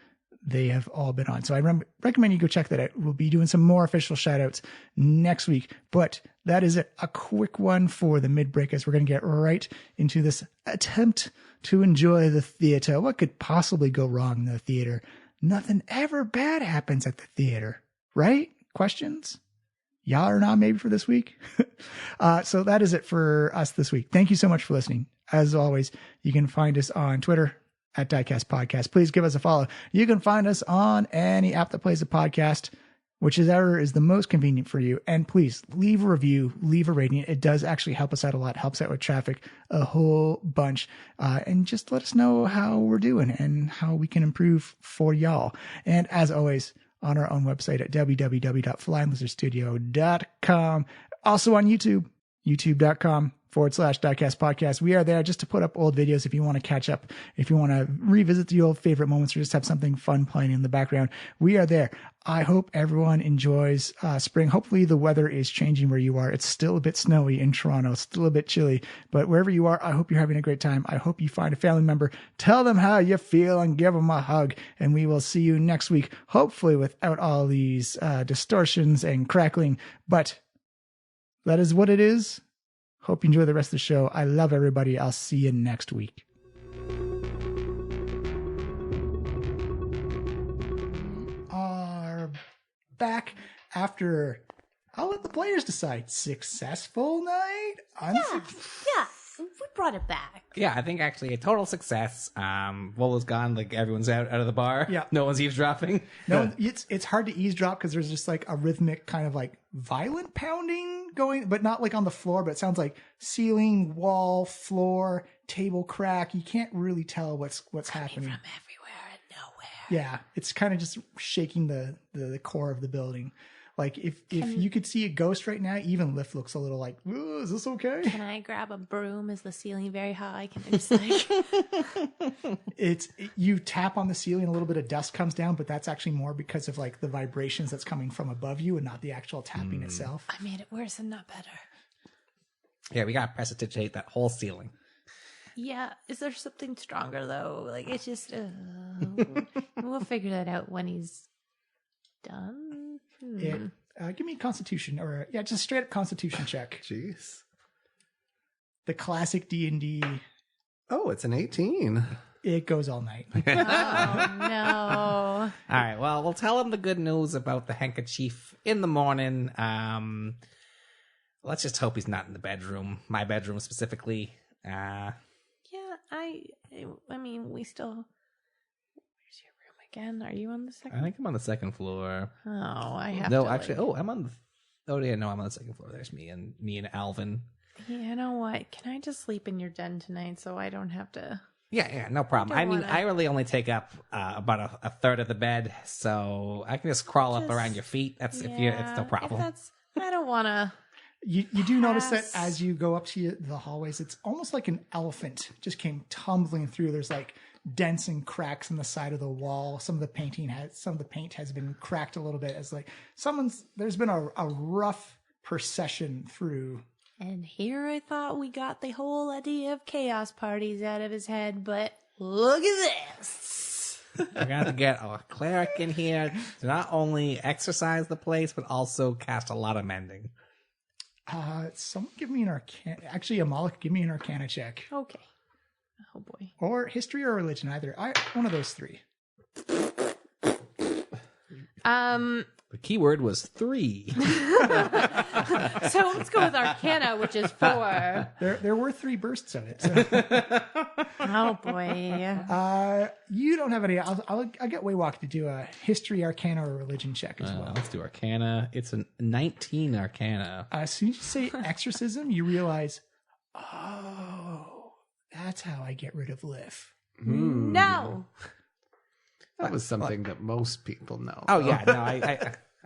they have all been on. So I recommend you go check that out. We'll be doing some more official shout outs next week. But that is it. A quick one for the mid-break, as we're going to get right into this attempt to enjoy the theater. What could possibly go wrong in the theater? Nothing ever bad happens at the theater, right? Questions? Yeah or not maybe for this week? So that is it for us this week. Thank you so much for listening. As always, you can find us on Twitter at Diecast Podcast. Please give us a follow. You can find us on any app that plays a podcast, whichever is the most convenient for you. And please leave a review, leave a rating. It does actually help us out a lot. Helps out with traffic a whole bunch. And just let us know how we're doing and how we can improve for y'all. And as always, on our own website at www.flyinglizardstudio.com. Also on YouTube, youtube.com/Diecast Podcast. We are there just to put up old videos if you want to catch up, if you want to revisit the old favorite moments or just have something fun playing in the background. We are there. I hope everyone enjoys spring. Hopefully the weather is changing where you are. It's still a bit snowy in Toronto, still a bit chilly, but wherever you are, I hope you're having a great time. I hope you find a family member, tell them how you feel and give them a hug. And we will see you next week, hopefully without all these distortions and crackling, but that is what it is. Hope you enjoy the rest of the show. I love everybody. I'll see you next week. Are back after, I'll let the players decide. Successful night? Yeah, we brought it back. Yeah, I think actually a total success. Volo's gone, like everyone's out of the bar. Yeah. No one's eavesdropping. No, it's hard to eavesdrop because there's just like a rhythmic kind of like violent pounding going, but not like on the floor, but it sounds like ceiling, wall, floor, table crack. You can't really tell what's happening. From everywhere and nowhere. Yeah, it's kind of just shaking the core of the building. Like if you could see a ghost right now, even Lift looks a little like, is this okay? Can I grab a broom? Is the ceiling very high? Can I just like... You tap on the ceiling, a little bit of dust comes down, but that's actually more because of like the vibrations that's coming from above you and not the actual tapping itself. I made it worse and not better. Yeah, we gotta prestidigitate that whole ceiling. Yeah, is there something stronger though? Like it's just, we'll figure that out when he's done. Give me a constitution or just straight up constitution check. Jeez. The classic D&D. Oh, it's an 18. It goes all night. Oh no. All right, well, we'll tell him the good news about the handkerchief in the morning. Let's just hope he's not in the bedroom, my bedroom specifically. Yeah, I mean, we still... Where's your room again? Are you on the second? I think I'm on the second floor. Oh, I have No, to. actually, I'm on the. Oh yeah, no, I'm on the second floor. There's me and Alvin. You know what? Can I just sleep in your den tonight so I don't have to? Yeah, no problem. I I don't mean, wanna- I really only take up about a third of the bed, so I can just crawl up around your feet. That's it's no problem. I don't want to. You do notice that Pass. as you go up to the hallways, it's almost like an elephant just came tumbling through. There's like dents and cracks in the side of the wall. Some of the paint has been cracked a little bit. As like there's been a rough procession through. And here I thought we got the whole idea of chaos parties out of his head, but look at this. We're gonna have to get a cleric in here to not only exercise the place but also cast a lot of mending. Someone give me an arcana. Actually, Amalek, give me an arcana check. Okay. Oh boy. Or history or religion, either. One of those three. The key word was 3. So let's go with Arcana, which is 4. There were 3 bursts of it. So. Oh boy. You don't have any. I'll get Waywalk to do a history, arcana, or religion check as well. Let's do Arcana. It's a 19 Arcana. As soon as you say exorcism, you realize, oh, that's how I get rid of Liv. No. That was something that most people know. Oh yeah, no,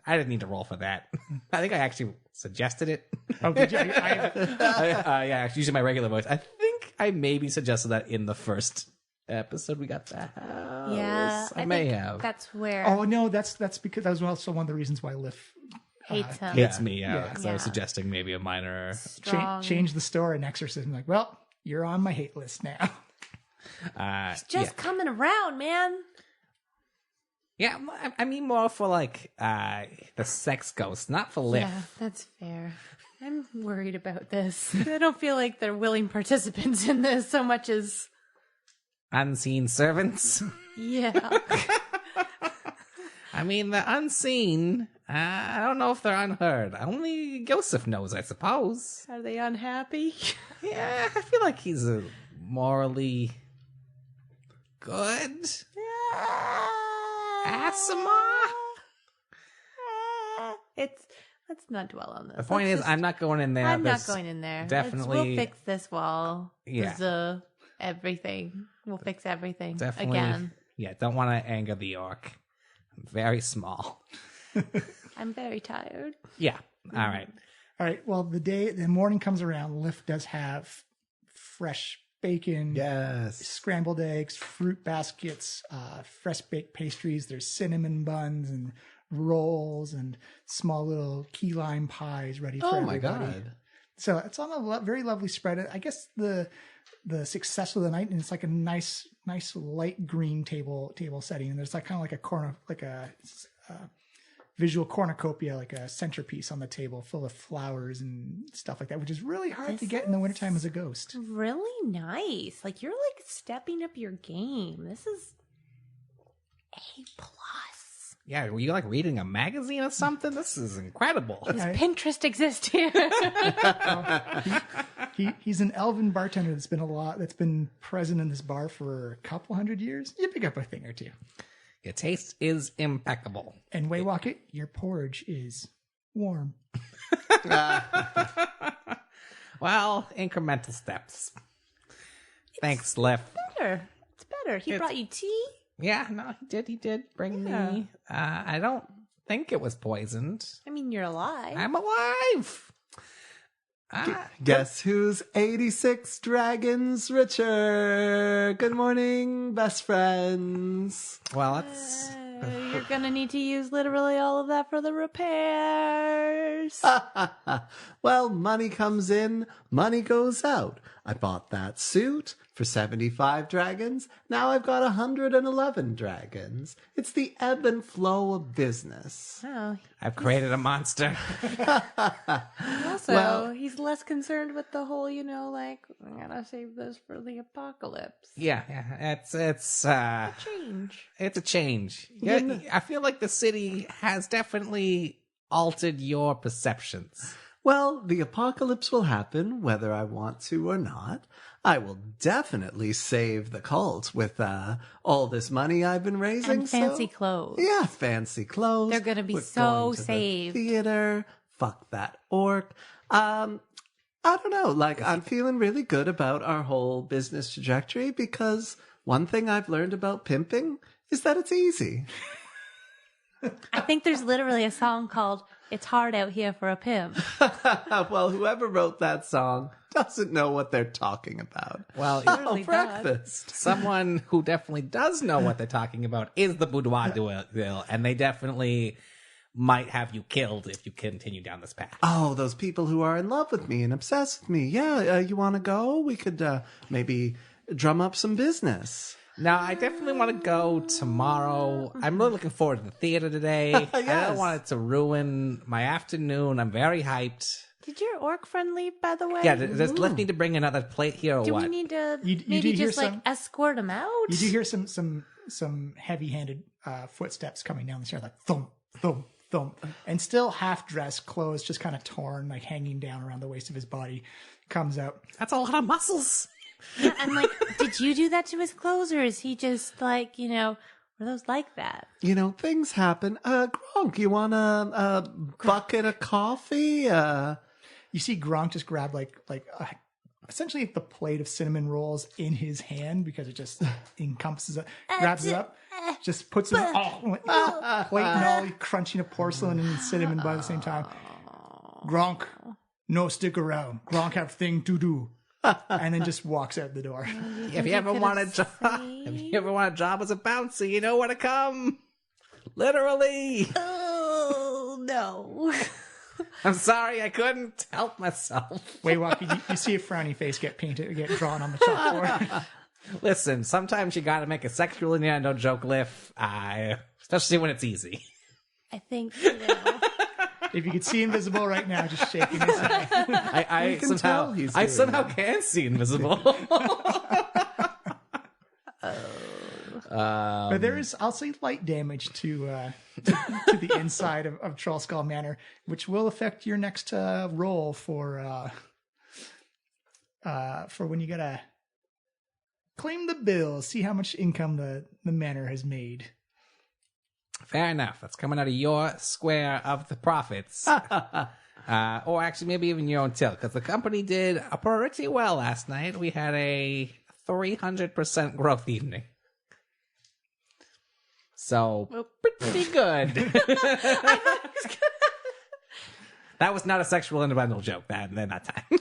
I didn't need to roll for that. I think I actually suggested it. Oh, did you? Yeah, using my regular voice. I think I maybe suggested that in the first episode we got the house. Yeah. I may think have. That's where Oh no, that's because that was also one of the reasons why Liv hates him. Hates me, Yeah. because I was suggesting maybe a minor. Strong. changed the store in exorcism. Like, well, you're on my hate list now. Just coming around, man. Yeah, I mean more for like the sex ghost, not for Liv. Yeah, that's fair. I'm worried about this. I don't feel like they're willing participants in this so much as Unseen servants. yeah. I mean, the unseen, I don't know if they're unheard. Only Joseph knows, I suppose. Are they unhappy? Yeah, I feel like he's a morally good. Asima? Let's not dwell on this. The point is, I'm not going in there. I'm not There's going in there. definitely- We'll fix this wall. Yeah. Everything. We'll fix everything Definitely. again. Yeah, don't want to anger the orc. I'm very small. I'm very tired. Yeah, all right. All right. Well, the morning comes around. Liv does have fresh bacon, Yes. scrambled eggs, fruit baskets, fresh baked pastries. There's cinnamon buns and rolls and small little key lime pies ready for Oh my everybody. God. So it's on a very lovely spread. I guess the success of the night, and it's like a nice light green table setting, and there's like kind of like a visual cornucopia, like a centerpiece on the table full of flowers and stuff like that, which is really hard to This get in the wintertime as a ghost. Really nice. Like you're like stepping up your game. This is A+. Yeah, were you like reading a magazine or something? This is incredible. Yeah, Pinterest exists here. he's an elven bartender that's been present in this bar for a couple hundred years. You pick up a thing or two. Your taste is impeccable. And Waywalk it, your porridge is warm. Well, incremental steps. Thanks, Liv. Better. It's better. He brought you tea. Yeah, no, he did bring me. I don't think it was poisoned. I mean, you're alive. I'm alive. Guess who's 86 dragons richer? Good morning, best friends. Well, that's You're gonna need to use literally all of that for the repairs. Well, money comes in, money goes out. I bought that suit for 75 dragons. Now I've got 111 dragons. It's the ebb and flow of business. Oh, I've created a monster. also, Well- he's less concerned with the whole, like, I gotta save this for the apocalypse. Yeah, it's Change. it's a change. Yeah, I feel like the city has definitely altered your perceptions. Well, the apocalypse will happen whether I want to or not. I will definitely save the cult with all this money I've been raising. And fancy clothes. Yeah, fancy clothes. They're gonna be We're so going to the saved. theater. Fuck that orc. I don't know. Like, I'm feeling really good about our whole business trajectory because one thing I've learned about pimping is that it's easy. I think there's literally a song called "It's Hard Out Here for a Pimp." Well, whoever wrote that song doesn't know what they're talking about. Well, Totally does. Breakfast. someone who definitely does know what they're talking about is the Boudoir Duel, and they definitely might have you killed if you continue down this path. Oh, those people who are in love with me and obsessed with me. Yeah, you want to go? We could maybe drum up some business. Now, I definitely want to go tomorrow. I'm really looking forward to the theater today. I Yes. don't want it to ruin my afternoon. I'm very hyped. Did your orc friend leave, by the way? Yeah, does Lift need to bring another plate here or Do what? we need to You do maybe hear just like some- escort him out? You do hear some heavy-handed footsteps coming down the stairs, like thump, thump, thump, and still half-dressed, clothes just kind of torn, like hanging down around the waist of his body, comes out. That's a lot of muscles. Yeah, and like, did you do that to his clothes, or is he just like, were those like that? You know, things happen. Gronk, you want a bucket of coffee? You see Gronk just grab essentially the plate of cinnamon rolls in his hand because it just encompasses it, grabs it up, just puts it on plate and all, crunching a porcelain and cinnamon by the same time. Gronk, no stick around. Gronk have thing to do. And then just walks out the door. If you ever want a job as a bouncer, you know where to come. Literally. Oh no! I'm sorry, I couldn't help myself. Wait, you see a frowny face get drawn on the chalkboard. Listen, sometimes you gotta make a sexual innuendo joke, Liff. Especially when it's easy. I think If you could see Invisible right now, just shaking his head. I can tell he's doing somehow that. can see invisible. But there is, I'll say, light damage to the inside of Trollskull Manor, which will affect your next roll for when you gotta claim the bill, see how much income the manor has made. Fair enough. That's coming out of your square of the profits. Or actually, maybe even your own till, because the company did pretty well last night. We had a 300% growth evening. So, pretty good. That was not a sexual innuendo joke that time.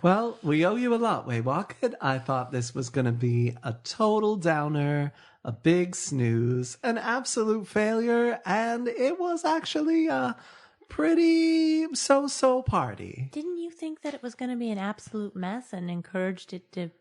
Well, we owe you a lot, Waywalked. I thought this was going to be a total downer, a big snooze, an absolute failure, and it was actually a pretty so-so party. didn't you think that it was going to be an absolute mess and encouraged it to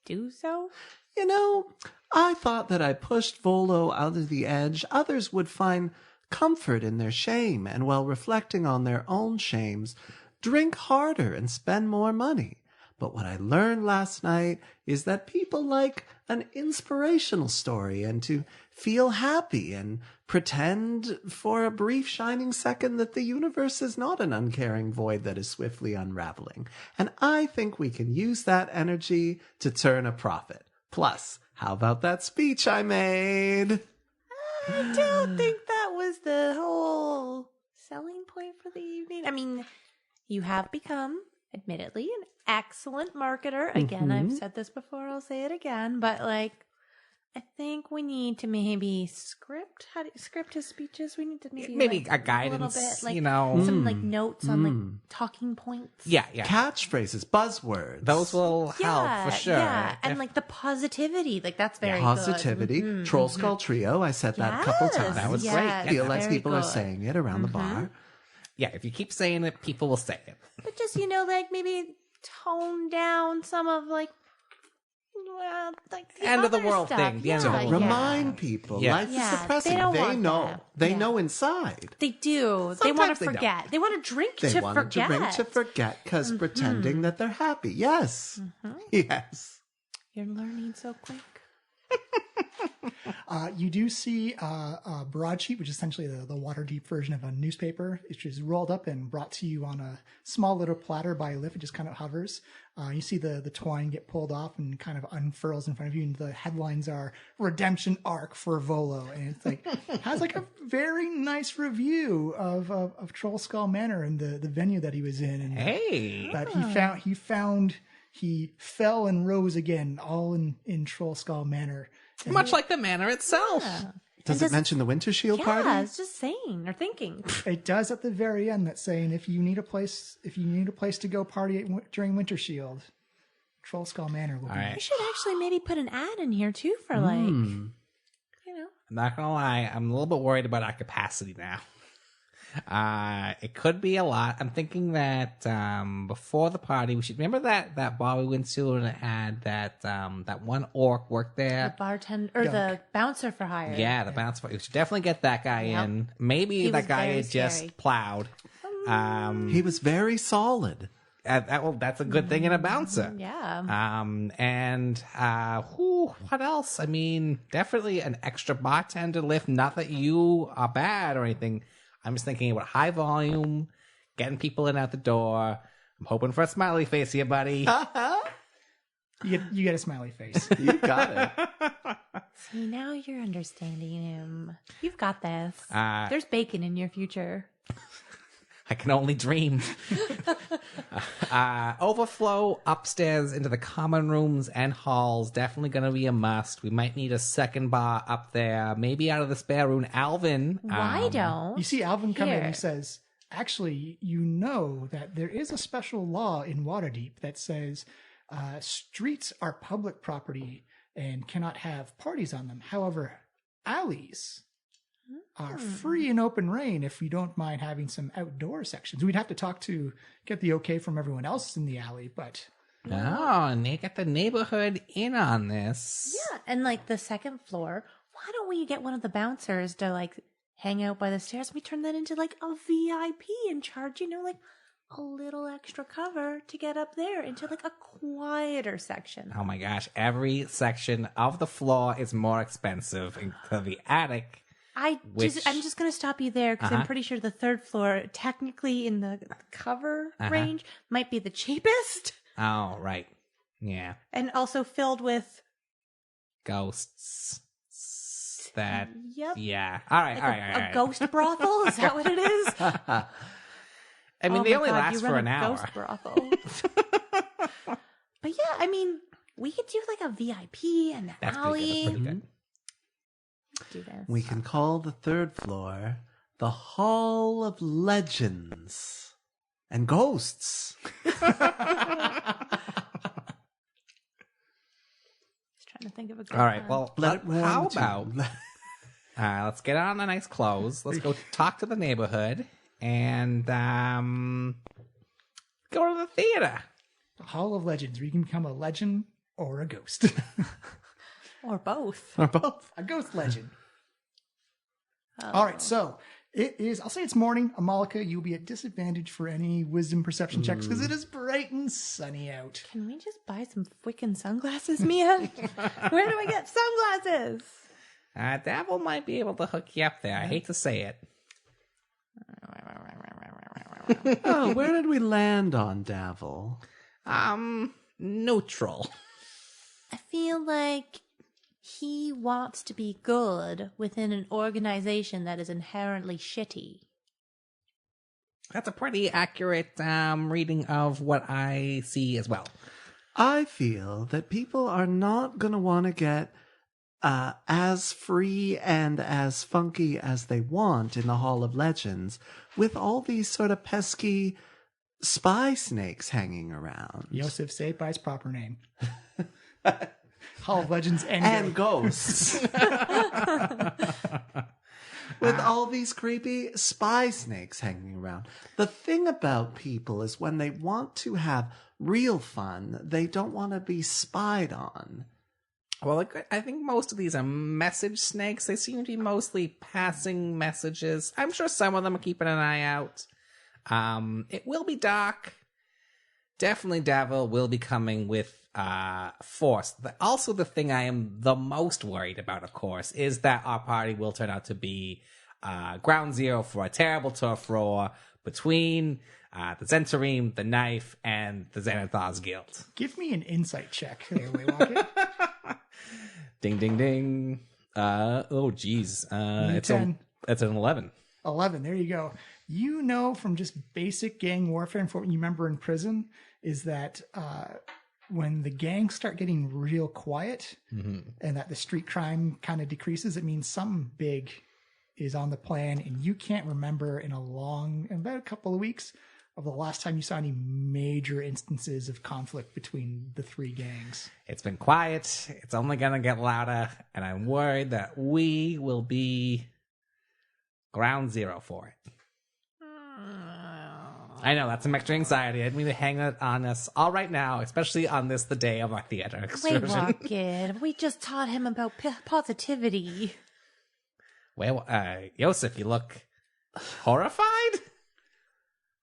do so? You know, I thought that I pushed Volo out of the edge. Others would find comfort in their shame, and while reflecting on their own shames, drink harder and spend more money. But what I learned last night is that people like an inspirational story and to feel happy and pretend for a brief shining second that the universe is not an uncaring void that is swiftly unraveling. And I think we can use that energy to turn a profit. Plus, how about that speech I made? I don't think that was the whole selling point for the evening. I mean, you have become, admittedly, an excellent marketer. Again, I've said this before, I'll say it again, but I think we need to maybe script his speeches. We need to maybe a guidance, little bit, some notes on talking points. Yeah. Catchphrases, buzzwords. Those will help for sure. Yeah, and the positivity, that's very Positivity. good. Trollskull Trio. I said that a couple times. That was great. yes, I Feel like very people are good. saying it around the bar. Yeah, if you keep saying it, people will say it. But just, maybe tone down some of the End of the other world stuff. thing, the end of the Yeah, world. Remind people, Yeah. life Yeah, is depressing. they don't They want know. that. They Yeah. know inside. They do. They want Sometimes to they don't. forget. They want to drink They to wanted forget. to drink to forget because pretending that they're happy. Yes. Yes. You're learning so quick. You do see a broadsheet, which is essentially the water-deep version of a newspaper, which is rolled up and brought to you on a small little platter by a lift. It just kind of hovers. You see the twine get pulled off and kind of unfurls in front of you, and the headlines are "Redemption Arc for Volo," and it's like has like a very nice review of Trollskull Manor and the venue that he was in, and Hey. that he fell and rose again, all in Trollskull Manor. Much like the manor itself. Yeah. Does it mention the Winter Shield Yeah, party? I was just saying or thinking. It does at the very end. That's saying if you need a place to go party during Winter Shield, Trollskull Manor will be. All right. We should actually maybe put an ad in here too for like, you know. I'm not gonna lie, I'm a little bit worried about our capacity now. It could be a lot. I'm thinking that before the party, we should remember that bar we went to and it had that one orc worked The there. bartender or the bouncer for hire. Yeah, the bounce. We should definitely get that guy Yep. in. Maybe He that was guy very is just scary. plowed. He was very solid. That's a good thing in a bouncer. Yeah. What else? I mean, definitely an extra bartender lift. Not that you are bad or anything. I'm just thinking about high volume, getting people in out the door. I'm hoping for a smiley face here, buddy. You get a smiley face. You got it. See, now you're understanding him. You've got this. Uh, There's bacon in your future. I can only dream. Overflow upstairs into the common rooms and halls. Definitely going to be a must. We might need a second bar up there. Maybe out of the spare room. Alvin. Why don't You see Alvin come in and Here. he says, actually, you know that there is a special law in Waterdeep that says streets are public property and cannot have parties on them. However, alleys are free and open reign if you don't mind having some outdoor sections. We'd have to get the okay from everyone else in the alley, but Oh, and they got the neighborhood in on this. Yeah, and like the second floor, why don't we get one of the bouncers to like hang out by the stairs? We turn that into like a VIP and charge, like a little extra cover to get up there into like a quieter section. Oh my gosh, every section of the floor is more expensive. Into the attic. I'm just gonna stop you there because I'm Uh-huh. pretty sure the third floor, technically in the cover range, might be the cheapest Oh, right. Yeah. and also filled with Ghosts. That. Yep. Yeah. All right. like All right. All a right. ghost brothel. Is that what it is? I mean, Oh they my only God, last you for run an a hour. Ghost brothel. But yeah, I mean, we could do like a VIP and the That's alley. pretty good. That's pretty good. Do this. We can call the third floor the Hall of Legends and Ghosts. Just trying to think of a good All right. one. Well, Let it warm how to- about let's get on the nice clothes. Let's go talk to the neighborhood and go to the theater. the Hall of Legends, where you can become a legend or a ghost. Or both. or both? A ghost legend. Oh. All right, so it is, I'll say it's morning. Amalika, you'll be at disadvantage for any wisdom perception checks because it is bright and sunny out. Can we just buy some freaking sunglasses, Mia? Where do I get sunglasses? Dabble might be able to hook you up there. I hate to say it. Oh, where did we land on Davil? Neutral. I feel like he wants to be good within an organization that is inherently shitty. That's a pretty accurate reading of what I see as well. I feel that people are not going to want to get as free and as funky as they want in the Hall of Legends with all these sort of pesky spy snakes hanging around. Yosef, say it by its proper name. Hall of Legends And ghosts. With all these creepy spy snakes hanging around. The thing about people is when they want to have real fun, they don't want to be spied on. Well, I think most of these are message snakes. They seem to be mostly passing messages. I'm sure some of them are keeping an eye out. It will be dark. definitely Davil will be coming with force. Also, the thing I am the most worried about, of course, is that our party will turn out to be ground zero for a terrible turf roar between the Zentarim, the Knife, and the Xanathar's Guild. Give me an insight check there, Waywalker. Ding, ding, ding. Oh, geez. It's an 11. 11, there you go. You know from just basic gang warfare and from what you remember in prison is that when the gangs start getting real quiet and that the street crime kind of decreases, it means something big is on the plan, and you can't remember in about a couple of weeks of the last time you saw any major instances of conflict between the three gangs. It's been quiet. It's only going to get louder, and I'm worried that we will be ground zero for it. I know, that's some extra anxiety. I didn't mean to hang it on us all right now, especially on the day of our theater excursion. Waywalker, we just taught him about positivity. Well, Yosef, you look horrified?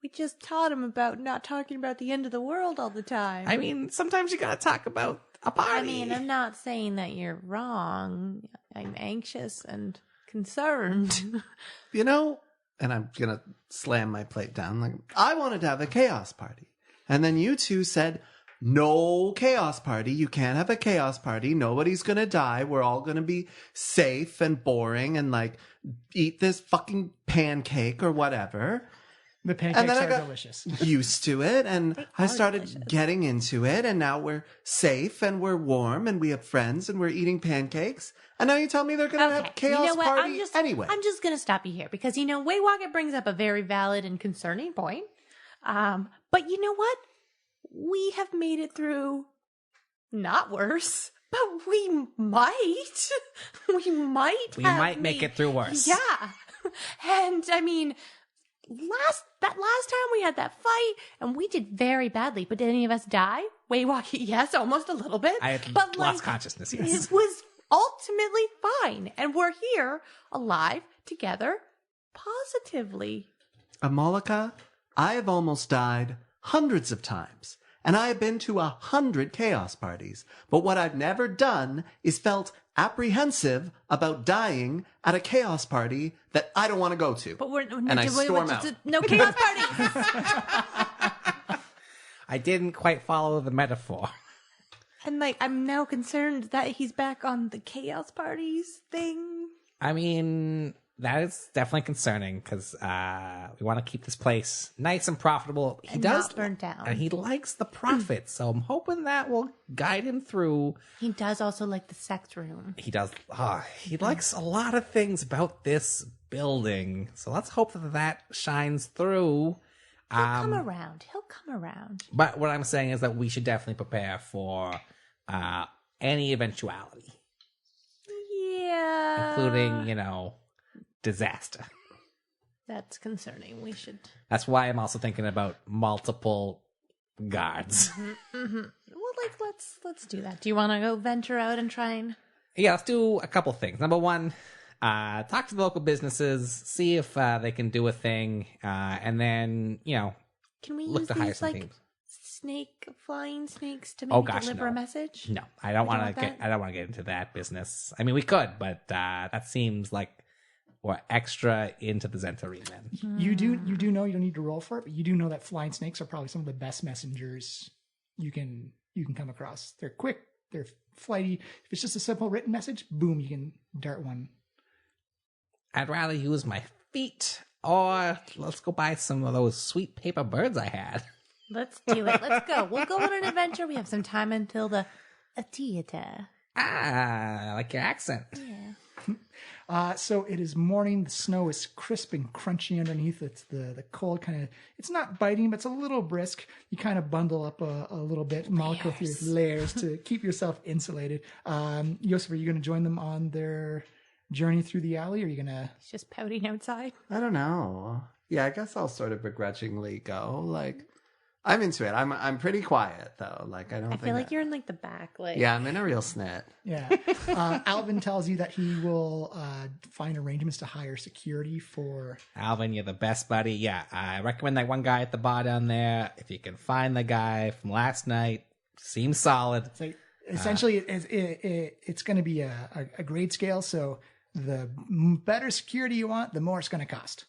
We just taught him about not talking about the end of the world all the time. I mean, sometimes you gotta talk about a party. I mean, I'm not saying that you're wrong. I'm anxious and concerned. You know, and I'm going to slam my plate down. Like, I wanted to have a chaos party. And then you two said, no chaos party. You can't have a chaos party. Nobody's going to die. We're all going to be safe and boring and like eat this fucking pancake or whatever. The pancakes are delicious. Used to it, and I started delicious. getting into it, and now we're safe and we're warm and we have friends and we're eating pancakes. And now you tell me they're going to have chaos party anyway. I'm just going to stop you here because, Waywalker brings up a very valid and concerning point. But you know what? We have made it through not worse, but we might. We might make it through worse. Yeah. And I mean, last time we had that fight and we did very badly, but did any of us die? Waywalker, yes, almost a little bit. I had but lost consciousness, yes. It was ultimately fine. And we're here alive together positively. Amalika, I have almost died hundreds of times. And I have been to 100 chaos parties. But what I've never done is felt apprehensive about dying at a chaos party that I don't want to go to. But we're and I storm out. No chaos parties. I didn't quite follow the metaphor. And I'm now concerned that he's back on the chaos parties thing. I mean, that is definitely concerning because we want to keep this place nice and profitable. He does not burnt down. And he likes the profit, so I'm hoping that will guide him through. He does also like the sex room. He does. He likes a lot of things about this building, so let's hope that shines through. He'll come around. But what I'm saying is that we should definitely prepare for any eventuality. Yeah. Including, disaster. That's concerning. We should. That's why I'm also thinking about multiple guards. Well, let's do that. Do you want to go venture out and try and? Yeah, let's do a couple things. Number one, talk to the local businesses, see if they can do a thing, and then can we look use to hire these some teams. flying snakes to maybe deliver a message? No, I don't want to that? I don't want to get into that business. I mean, we could, but that seems like we're extra into the Zentarim then. You do know you don't need to roll for it, but you do know that flying snakes are probably some of the best messengers you can come across. They're quick, they're flighty. If it's just a simple written message, boom, you can dart one. I'd rather use my feet, or let's go buy some of those sweet paper birds I had. Let's do it. Let's go. We'll go on an adventure. We have some time until the theater. I like your accent. Yeah. So it is morning. The snow is crisp and crunchy underneath. It's the cold kind of, it's not biting, but it's a little brisk. You kind of bundle up a little bit, Malika, with your layers to keep yourself insulated. Yosef, are you going to join them on their journey through the alley? Or are you going to... He's just pouting outside. I don't know. Yeah, I guess I'll sort of begrudgingly go. Like, I'm into it. I'm pretty quiet though. Like I feel like you're in like the back. Like Yeah, I'm in a real snit. Yeah. Alvin tells you that he will find arrangements to hire security for. Alvin, you're the best buddy. Yeah, I recommend that one guy at the bar down there. If you can find the guy from last night, seems solid. So essentially, it's going to be a grade scale. So the better security you want, the more it's going to cost.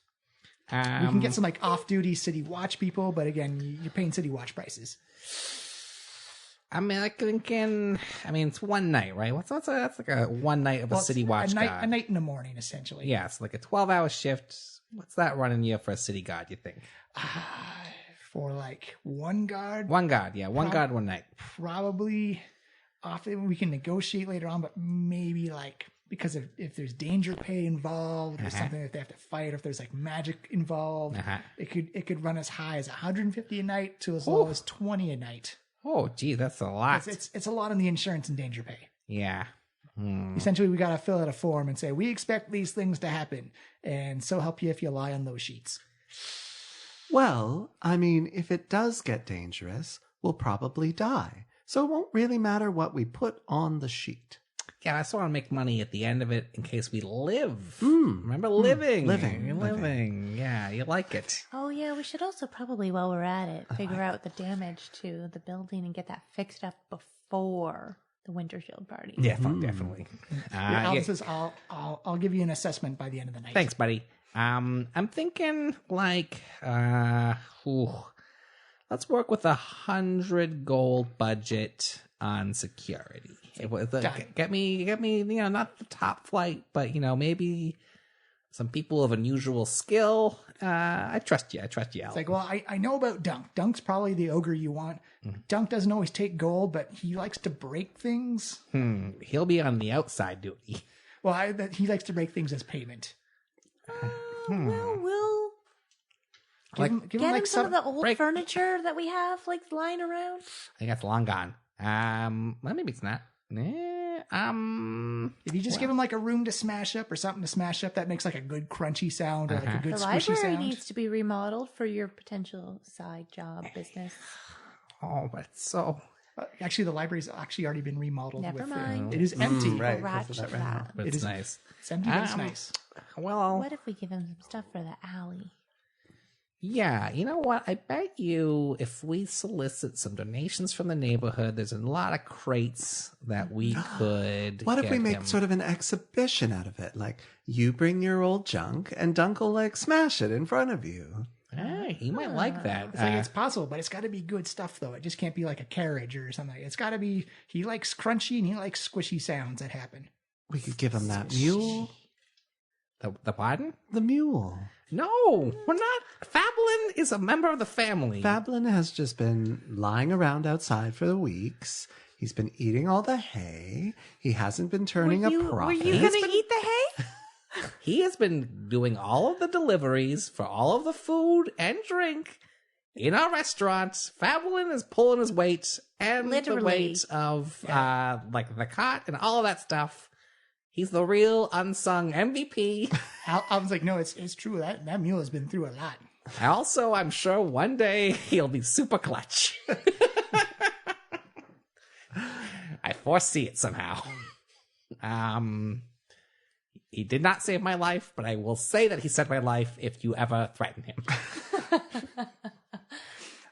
We can get some like off-duty city watch people, but again, you're paying city watch prices. I mean, it's one night, right? That's like a one night of a city watch guard. A night in the morning, essentially. Yeah, it's like a 12-hour shift. What's that running you for a city guard, you think? For like one guard? One guard, yeah. One guard, one night. Probably. Often we can negotiate later on, but maybe like, because if there's danger pay involved or something that they have to fight, or if there's like magic involved, it could run as high as 150 a night to as low as 20 a night. Oh, gee, that's a lot. It's a lot on the insurance and danger pay. Yeah. Essentially, we got to fill out a form and say, we expect these things to happen. And so help you if you lie on those sheets. Well, I mean, if it does get dangerous, we'll probably die. So it won't really matter what we put on the sheet. Yeah, I still want to make money at the end of it in case we live. Remember living? Living. Yeah, you like it. Oh, yeah, we should also probably, while we're at it, figure out the damage to the building and get that fixed up before the Winter Shield party. Yeah, definitely. Alvin says, I'll give you an assessment by the end of the night. Thanks, buddy. I'm thinking like, let's work with 100 gold budget on security. Get me, not the top flight, but maybe some people of unusual skill. I trust you, Al. It's like, well, I know about Dunk. Dunk's probably the ogre you want. Dunk doesn't always take gold, but he likes to break things. He'll be on the outside duty. Well, he likes to break things as payment. Well, we'll Give him like some of the old furniture that we have like lying around. I think that's long gone. Well, maybe it's not. If you just give him like a room to smash up or something to smash up that makes like a good crunchy sound or like a good the squishy library sound. needs to be remodeled for your potential side job business. Oh, but so... Actually, the library's actually already been remodeled. Never mind. It is empty. Right. But it's nice. It's empty, but it's nice. Well... What if we give him some stuff for the alley? Yeah, you know what? I bet you if we solicit some donations from the neighborhood, there's a lot of crates that we could. What if we make him. sort of an exhibition out of it? Like you bring your old junk and Dunk will like smash it in front of you. Hey, he might like that. It's like it's possible, but it's got to be good stuff though. It just can't be like a carriage or something. It's got to be. He likes crunchy and he likes squishy sounds that happen. We could give him that mule. The pardon? The mule. No, we're not. Fablin is a member of the family. Fablin has just been lying around outside for weeks. He's been eating all the hay. He hasn't been turning a profit. Were you going to eat the hay? He has been doing all of the deliveries for all of the food and drink in our restaurants. Fablin is pulling his weight and the weight of like the cot and all of that stuff. He's the real unsung MVP. I was like, no, it's true. That mule has been through a lot. Also, I'm sure one day he'll be super clutch. I foresee it somehow. He did not save my life, but I will say that he saved my life if you ever threaten him.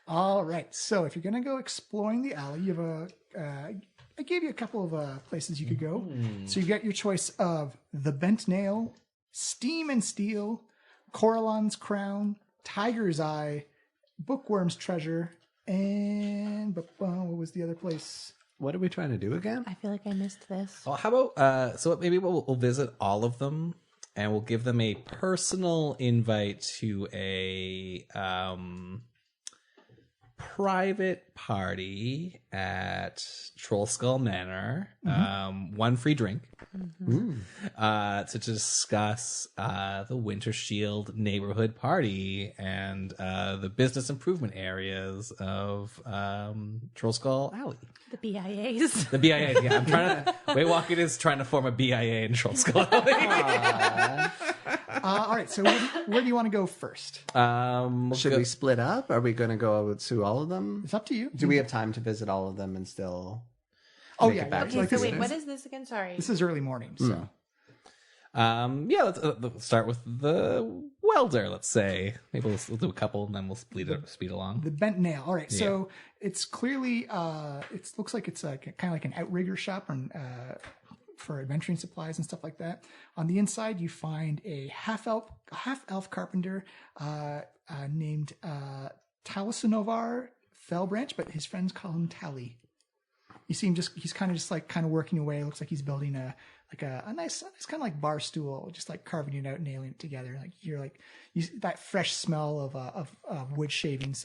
All right. So if you're going to go exploring the alley, you have I gave you a couple of places you could go. So you got your choice of the Bent Nail, Steam and Steel, Coralon's Crown, Tiger's Eye, Bookworm's Treasure, and what was the other place? What are we trying to do again? I feel like I missed this. Well, how about so maybe we'll visit all of them and we'll give them a personal invite to a private party at Trollskull Manor. One free drink to discuss the Winter Shield neighborhood party and the business improvement areas of Trollskull Alley. The BIAs. The BIA, yeah. I'm trying to. Waywalking is trying to form a BIA in Trollskull Alley. All right, so where do you want to go first? Should we split up? Are we going to go to all of them? It's up to you. Do we have time to visit all of them and still Oh make yeah, it back yeah. to Okay, Like so this wait, is- what is this again? Sorry. This is early morning, so Yeah, let's start with the welder. Let's say maybe we'll do a couple, and then we'll speed along. the bent nail. All right, so it's clearly it looks like it's kind of like an outrigger shop and for adventuring supplies and stuff like that. On the inside, you find a half elf carpenter named Talisanovar Fellbranch, but his friends call him Tally. You see him he's kind of working away. It looks like he's building a nice kind of like bar stool, just like carving it out and nailing it together. Like that fresh smell of wood shavings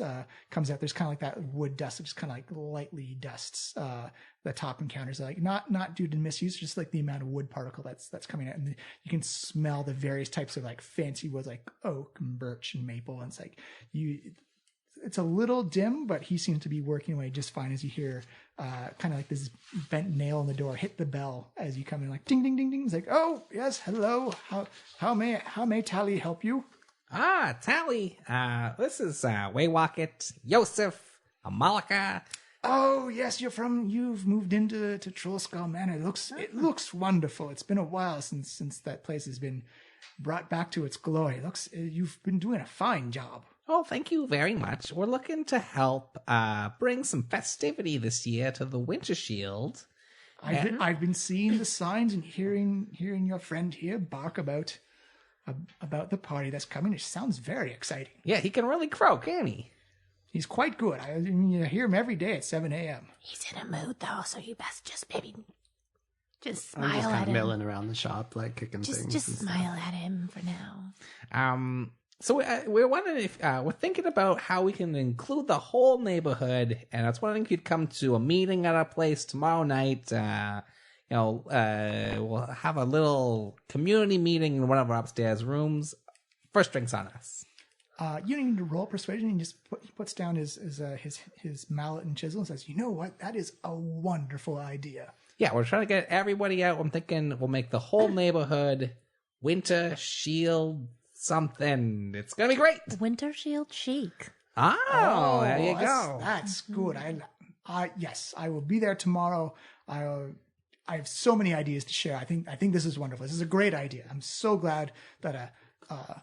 comes out. There's kind of like that wood dust that just kind of like lightly dusts the top encounters. Like not due to misuse, just like the amount of wood particle that's coming out, and you can smell the various types of like fancy woods like oak and birch and maple. And it's like it's a little dim, but he seems to be working away just fine as you hear kind of like this bent nail on the door hit the bell as you come in, like ding, ding, ding, ding. It's like, oh, yes, hello. How may Tally help you? Ah, Tally. This is Waywocket, Yosef, Amalika. Oh, yes, you've moved into Trollskull Manor. It looks wonderful. It's been a while since that place has been brought back to its glory. You've been doing a fine job. Oh, thank you very much. We're looking to help bring some festivity this year to the Winter Shield. I've been seeing the signs and hearing your friend here bark about the party that's coming. It sounds very exciting. Yeah, he can really croak, can't he? He's quite good. I hear him every day at 7 a.m. He's in a mood though, so you best just maybe just I'm smile just kind at of him. milling around the shop, like kicking things. Just and stuff. smile at him for now. So we're wondering if we're thinking about how we can include the whole neighborhood, and I was wondering if you'd come to a meeting at our place tomorrow night. We'll have a little community meeting in one of our upstairs rooms. First drinks on us. You don't need to roll persuasion. He puts down his mallet and chisel and says, "You know what? That is a wonderful idea." Yeah, we're trying to get everybody out. I'm thinking we'll make the whole neighborhood Winter Shield something. It's gonna be great. Winter Shield Chic. Oh, there you go. That's good. Yes, I will be there tomorrow. I have so many ideas to share. I think this is wonderful. This is a great idea. I'm so glad that a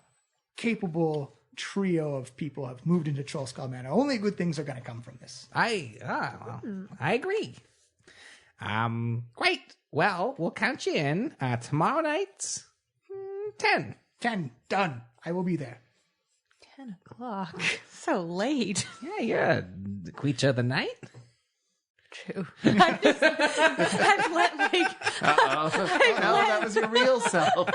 capable trio of people have moved into Trollskull Manor. Only good things are going to come from this. I agree. Great. Well, we'll count you in tomorrow night. 10. 10 done. I will be there. 10 o'clock. So late. Yeah, you're a creature of the night. True. I've let that was your real self.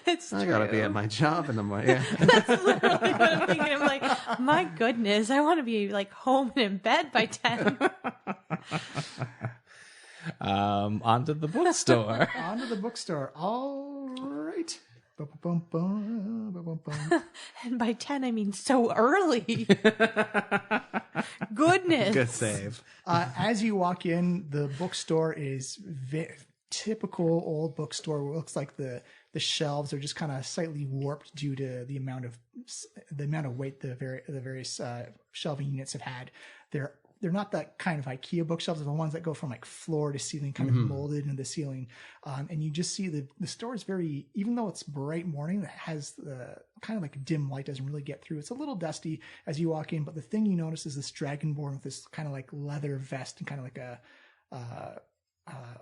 it's I gotta be at my job in the morning. Yeah. That's literally what I'm thinking. I'm like, my goodness, I want to be like home and in bed by 10. Onto the bookstore. On to the bookstore. All right. Bum-bum-bum, And by 10, I mean so early. Goodness. Good save. As you walk in, the bookstore is typical old bookstore. It looks like the shelves are just kind of slightly warped due to the amount of weight the various shelving units have had. They're not that kind of IKEA bookshelves. They're the ones that go from like floor to ceiling, kind of molded into the ceiling. And you just see the store is very, even though it's bright morning, it has the kind of like dim light doesn't really get through. It's a little dusty as you walk in, but the thing you notice is this dragonborn with this kind of like leather vest and kind of like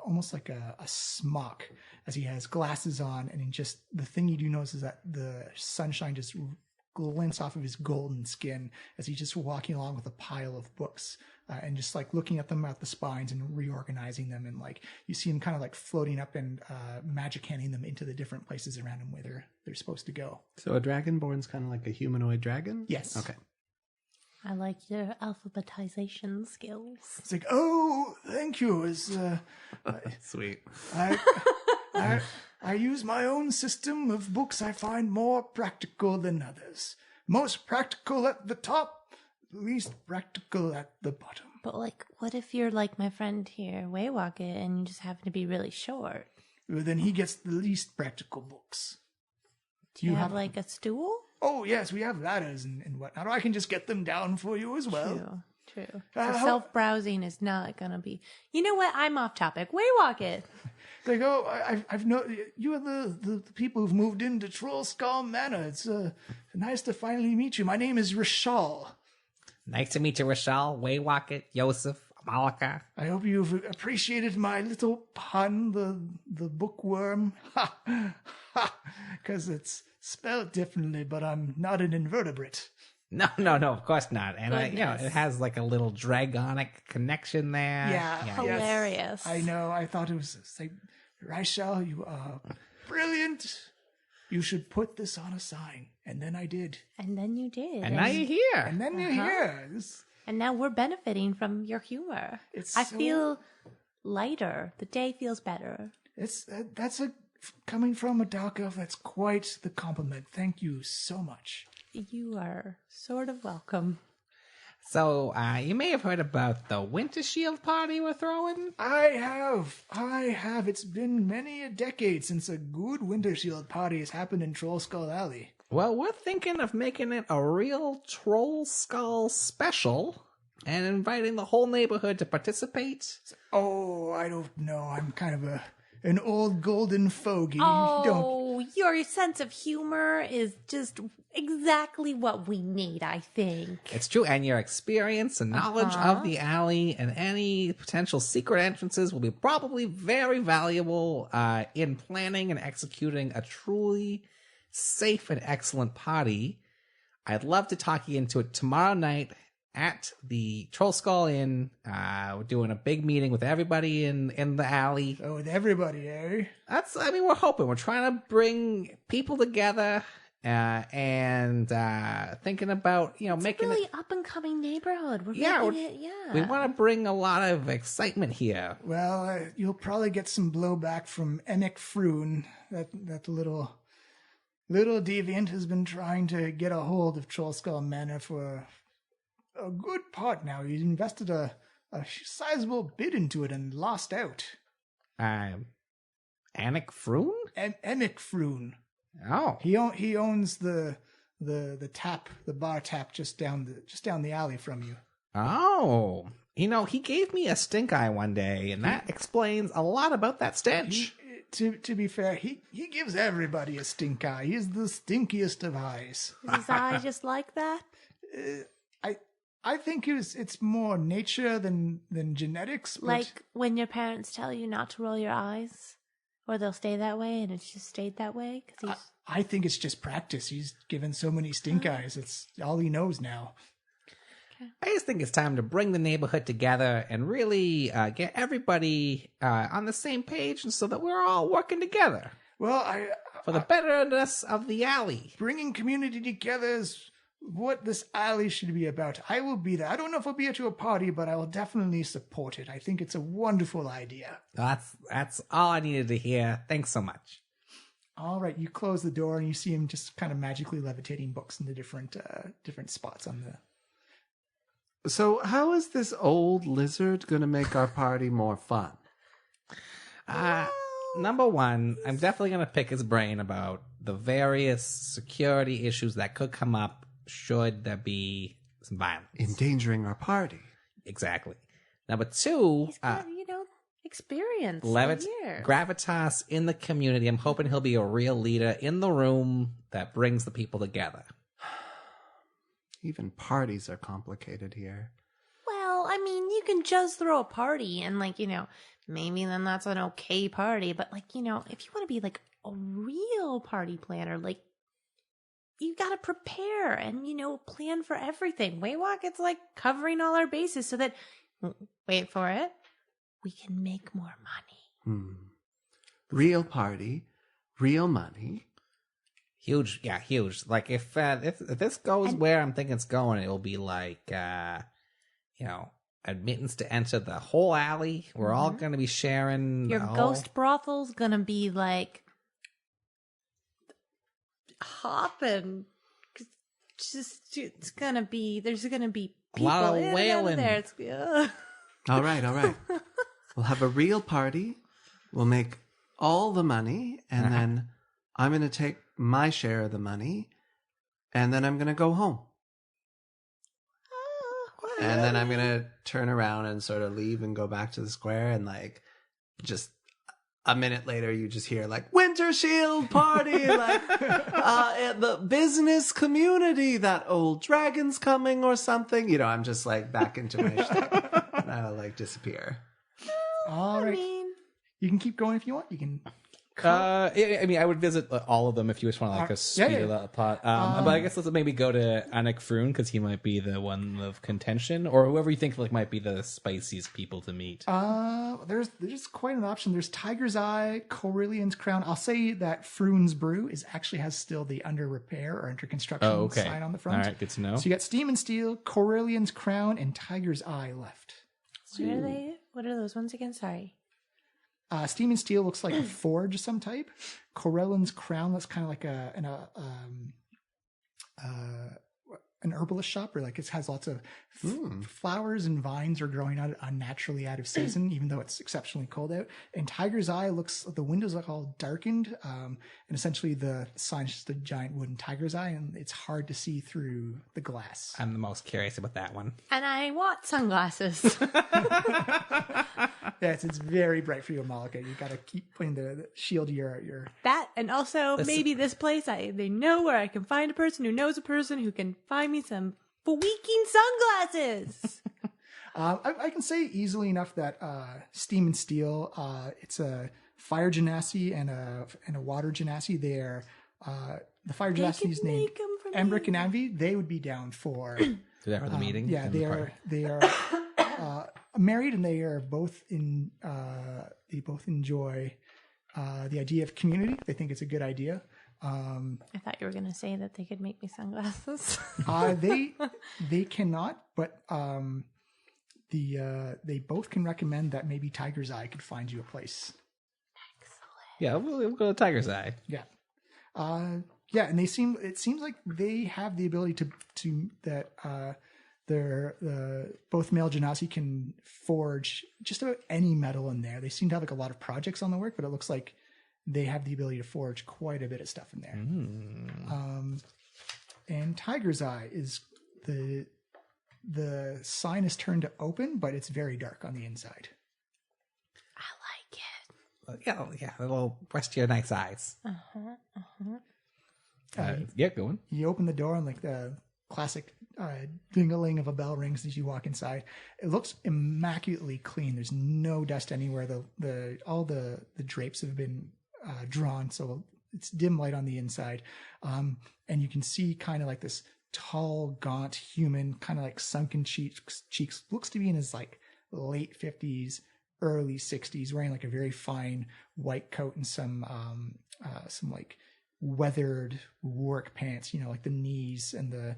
almost like a smock as he has glasses on. And the thing you do notice is that the sunshine just glints off of his golden skin as he's just walking along with a pile of books and just like looking at them at the spines and reorganizing them, and like you see him kind of like floating up and magic handing them into the different places around him where they're supposed to go. So a dragonborn's kind of like a humanoid dragon? Yes. Okay. I like your alphabetization skills. It's like, oh, thank you. Sweet. I use my own system of books I find more practical than others. Most practical at the top, least practical at the bottom. But like, what if you're like my friend here, Waywocket, and you just happen to be really short? then he gets the least practical books. Do you have like a stool? Oh, yes, we have ladders and whatnot. Or I can just get them down for you as well. True. So self-browsing is not going to be... You know what? I'm off topic. Waywalk it. They go, I've you are the people who've moved into Trollskull Manor. It's nice to finally meet you. My name is Rishal. Nice to meet you, Rishal, Waywalk, Yosef, Malaka. I hope you've appreciated my little pun, the bookworm. Ha! Because it's spelled differently, but I'm not an invertebrate. No, of course not. And it has like a little dragonic connection there. Yeah. Hilarious. Yes. I know. I thought it was like, Rishal, you are brilliant. You should put this on a sign. And then I did. And then you did. And now you're here. And then you're here. And now we're benefiting from your humor. I feel lighter. The day feels better. Coming from a dark elf, that's quite the compliment. Thank you so much. You are sort of welcome. So, you may have heard about the Winter Shield party we're throwing? I have. It's been many a decade since a good Winter Shield party has happened in Trollskull Alley. Well, we're thinking of making it a real Trollskull special and inviting the whole neighborhood to participate. Oh, I don't know. I'm kind of an old golden fogey. Oh, your sense of humor is just exactly what we need, I think. It's true, and your experience and knowledge of the alley and any potential secret entrances will be probably very valuable in planning and executing a truly safe and excellent party. I'd love to talk you into it tomorrow night at the Trollskull Inn. We're doing a big meeting with everybody in the alley. Oh, with everybody, eh? We're hoping. We're trying to bring people together and thinking about, making really it up and coming neighborhood. We want to bring a lot of excitement here. Well, you'll probably get some blowback from Emic Froon, that little deviant has been trying to get a hold of Trollskull Manor for a good part now. He invested a sizable bid into it and lost out. Emic Froon? Emic Froon. Oh, he owns the bar tap just down the alley from you. Oh, he gave me a stink eye one day, and that explains a lot about that stench. To be fair, he gives everybody a stink eye. He's the stinkiest of eyes. Is his eye just like that? I think it's more nature than genetics. But like when your parents tell you not to roll your eyes, or they'll stay that way, and it's just stayed that way. I think it's just practice. He's given so many stink eyes. It's all he knows now. Okay. I just think it's time to bring the neighborhood together and really get everybody on the same page, and so that we're all working together. Well, for the betterness of the alley. Bringing community together is what this alley should be about. I will be there. I don't know if I'll be at your party, but I will definitely support it. I think it's a wonderful idea. That's all I needed to hear. Thanks so much. All right, you close the door and you see him just kind of magically levitating books into different spots on the... So how is this old lizard going to make our party more fun? Number one, I'm definitely going to pick his brain about the various security issues that could come up should there be some violence. Endangering our party. Exactly. Number two... He's got, experience. Gravitas in the community. I'm hoping he'll be a real leader in the room that brings the people together. Even parties are complicated here. Well, you can just throw a party and maybe then that's an okay party. But if you want to be a real party planner, you got to prepare and, plan for everything. Waywalk, it's covering all our bases so that, wait for it, we can make more money. Real party, real money. Huge. Yeah, huge. If this goes where I'm thinking it's going, it'll be admittance to enter the whole alley. We're all going to be sharing. Your ghost brothel's going to be hopping. It's going to be, there's going to be people a lot of wailing there. All right. We'll have a real party. We'll make all the money, and then I'm going to take my share of the money, and then I'm going to go home. And then I'm going to turn around and sort of leave and go back to the square, and like just a minute later you just hear like Winter Shield party, like at the business community, that old dragon's coming or something. You know, I'm just like back into my shtick, and I'll like disappear. All right. You can keep going if you want. You can. I mean, I would visit all of them if you just want to like a speed of that plot. But I guess let's maybe go to Anik Froon because he might be the one of contention, or whoever you think like might be the spiciest people to meet. There's quite an option. There's Tiger's Eye, Corellian's Crown. I'll say that Froon's Brew actually has still the under repair or under construction sign on the front. All right, good to know. So you got Steam and Steel, Corellian's Crown, and Tiger's Eye left. Where are they? What are those ones again? Sorry. Steam and Steel looks like a forge of some type. Corellian's Crown looks kind of like an herbalist shop, where like it has lots of flowers and vines are growing out unnaturally out of season, even though it's exceptionally cold out. And Tiger's Eye the windows look all darkened, and essentially the sign is just a giant wooden tiger's eye, and it's hard to see through the glass. I'm the most curious about that one. And I want sunglasses. Yeah, it's very bright for you, Malika. You got to keep putting the shield to your. That, and also maybe this place, they know where I can find a person who knows a person who can find me some freaking sunglasses. I can say easily enough that Steam and Steel, it's a fire genasi and a water genasi. They're the fire genasi's named Embrick and Envy. They would be down for For the meeting. Yeah, they are married, and they are both they both enjoy the idea of community. They think it's a good idea. I thought you were going to say that they could make me sunglasses. They cannot, but they both can recommend that maybe Tiger's Eye could find you a place. Excellent. Yeah, we'll go to Tiger's Eye. Yeah. Yeah, and it seems like they have the ability to they're both male genasi can forge just about any metal in there. They seem to have like a lot of projects on the work, but it looks like they have the ability to forge quite a bit of stuff in there. And Tiger's Eye is the sign is turned to open, but it's very dark on the inside. I like it. Yeah, it'll rest your nice eyes. Yeah, go on. You open the door and like the classic ding-a-ling of a bell rings as you walk inside. It looks immaculately clean. There's no dust anywhere. All the drapes have been drawn, so it's dim light on the inside. And you can see kind of like this tall, gaunt human, kind of like sunken cheeks. Looks to be in his like late 50s, early 60s, wearing like a very fine white coat and some like weathered work pants, like the knees and the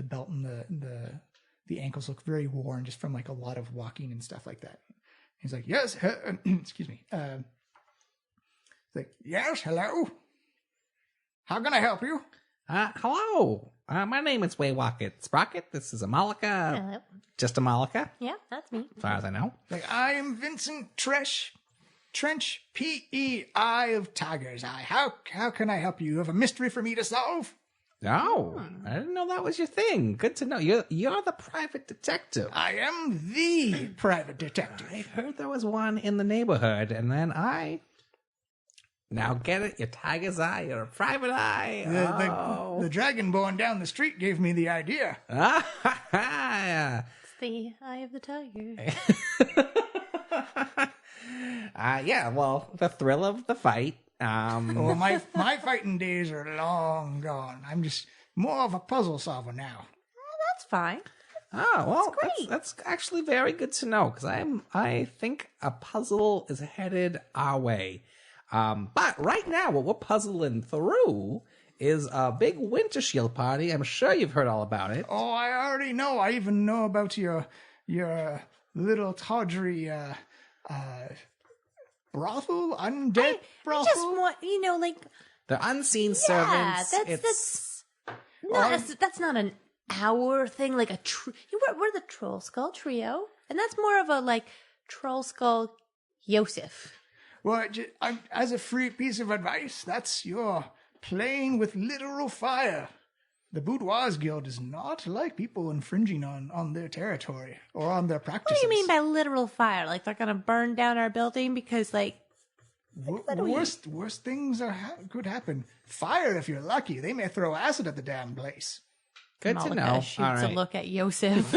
belt and the ankles look very worn just from like a lot of walking and stuff like that. He's like, yes, excuse me. He's like, yes, hello. How can I help you? Hello. My name is Waywocket Sprocket. This is a Malika. Hello. Just a Malika, Yeah, that's me. as far as I know. Like, I am Vincent Trench, P-E-I of Tiger's Eye. How can I help you? You have a mystery for me to solve? Oh, I didn't know that was your thing. Good to know. You're the private detective. I am the private detective. I heard there was one in the neighborhood, and then now get it? Your Tiger's Eye, you're a private eye. The dragonborn down the street gave me the idea. Yeah. It's the eye of the tiger. Yeah, well, the thrill of the fight. Oh, my fighting days are long gone. I'm just more of a puzzle solver now. That's fine. Oh, well, great. that's actually very good to know, because I think a puzzle is headed our way. But right now, what we're puzzling through is a big Winter Shield party. I'm sure you've heard all about it. Oh, I already know. I even know about your little tawdry brothel, undead brothel. I just want, like... The unseen Yeah, servants. that's not an our thing, like we're the Trollskull Trio, and that's more of a like Trollskull Yosef. Well, as a free piece of advice, that's your playing with literal fire. The Boudoirs Guild does not like people infringing on their territory or on their practices. What do you mean by literal fire? Like they're going to burn down our building because, like... Worst things could happen. Fire, if you're lucky. They may throw acid at the damn place. Good to Malika know. shoots All right. a look at Yosef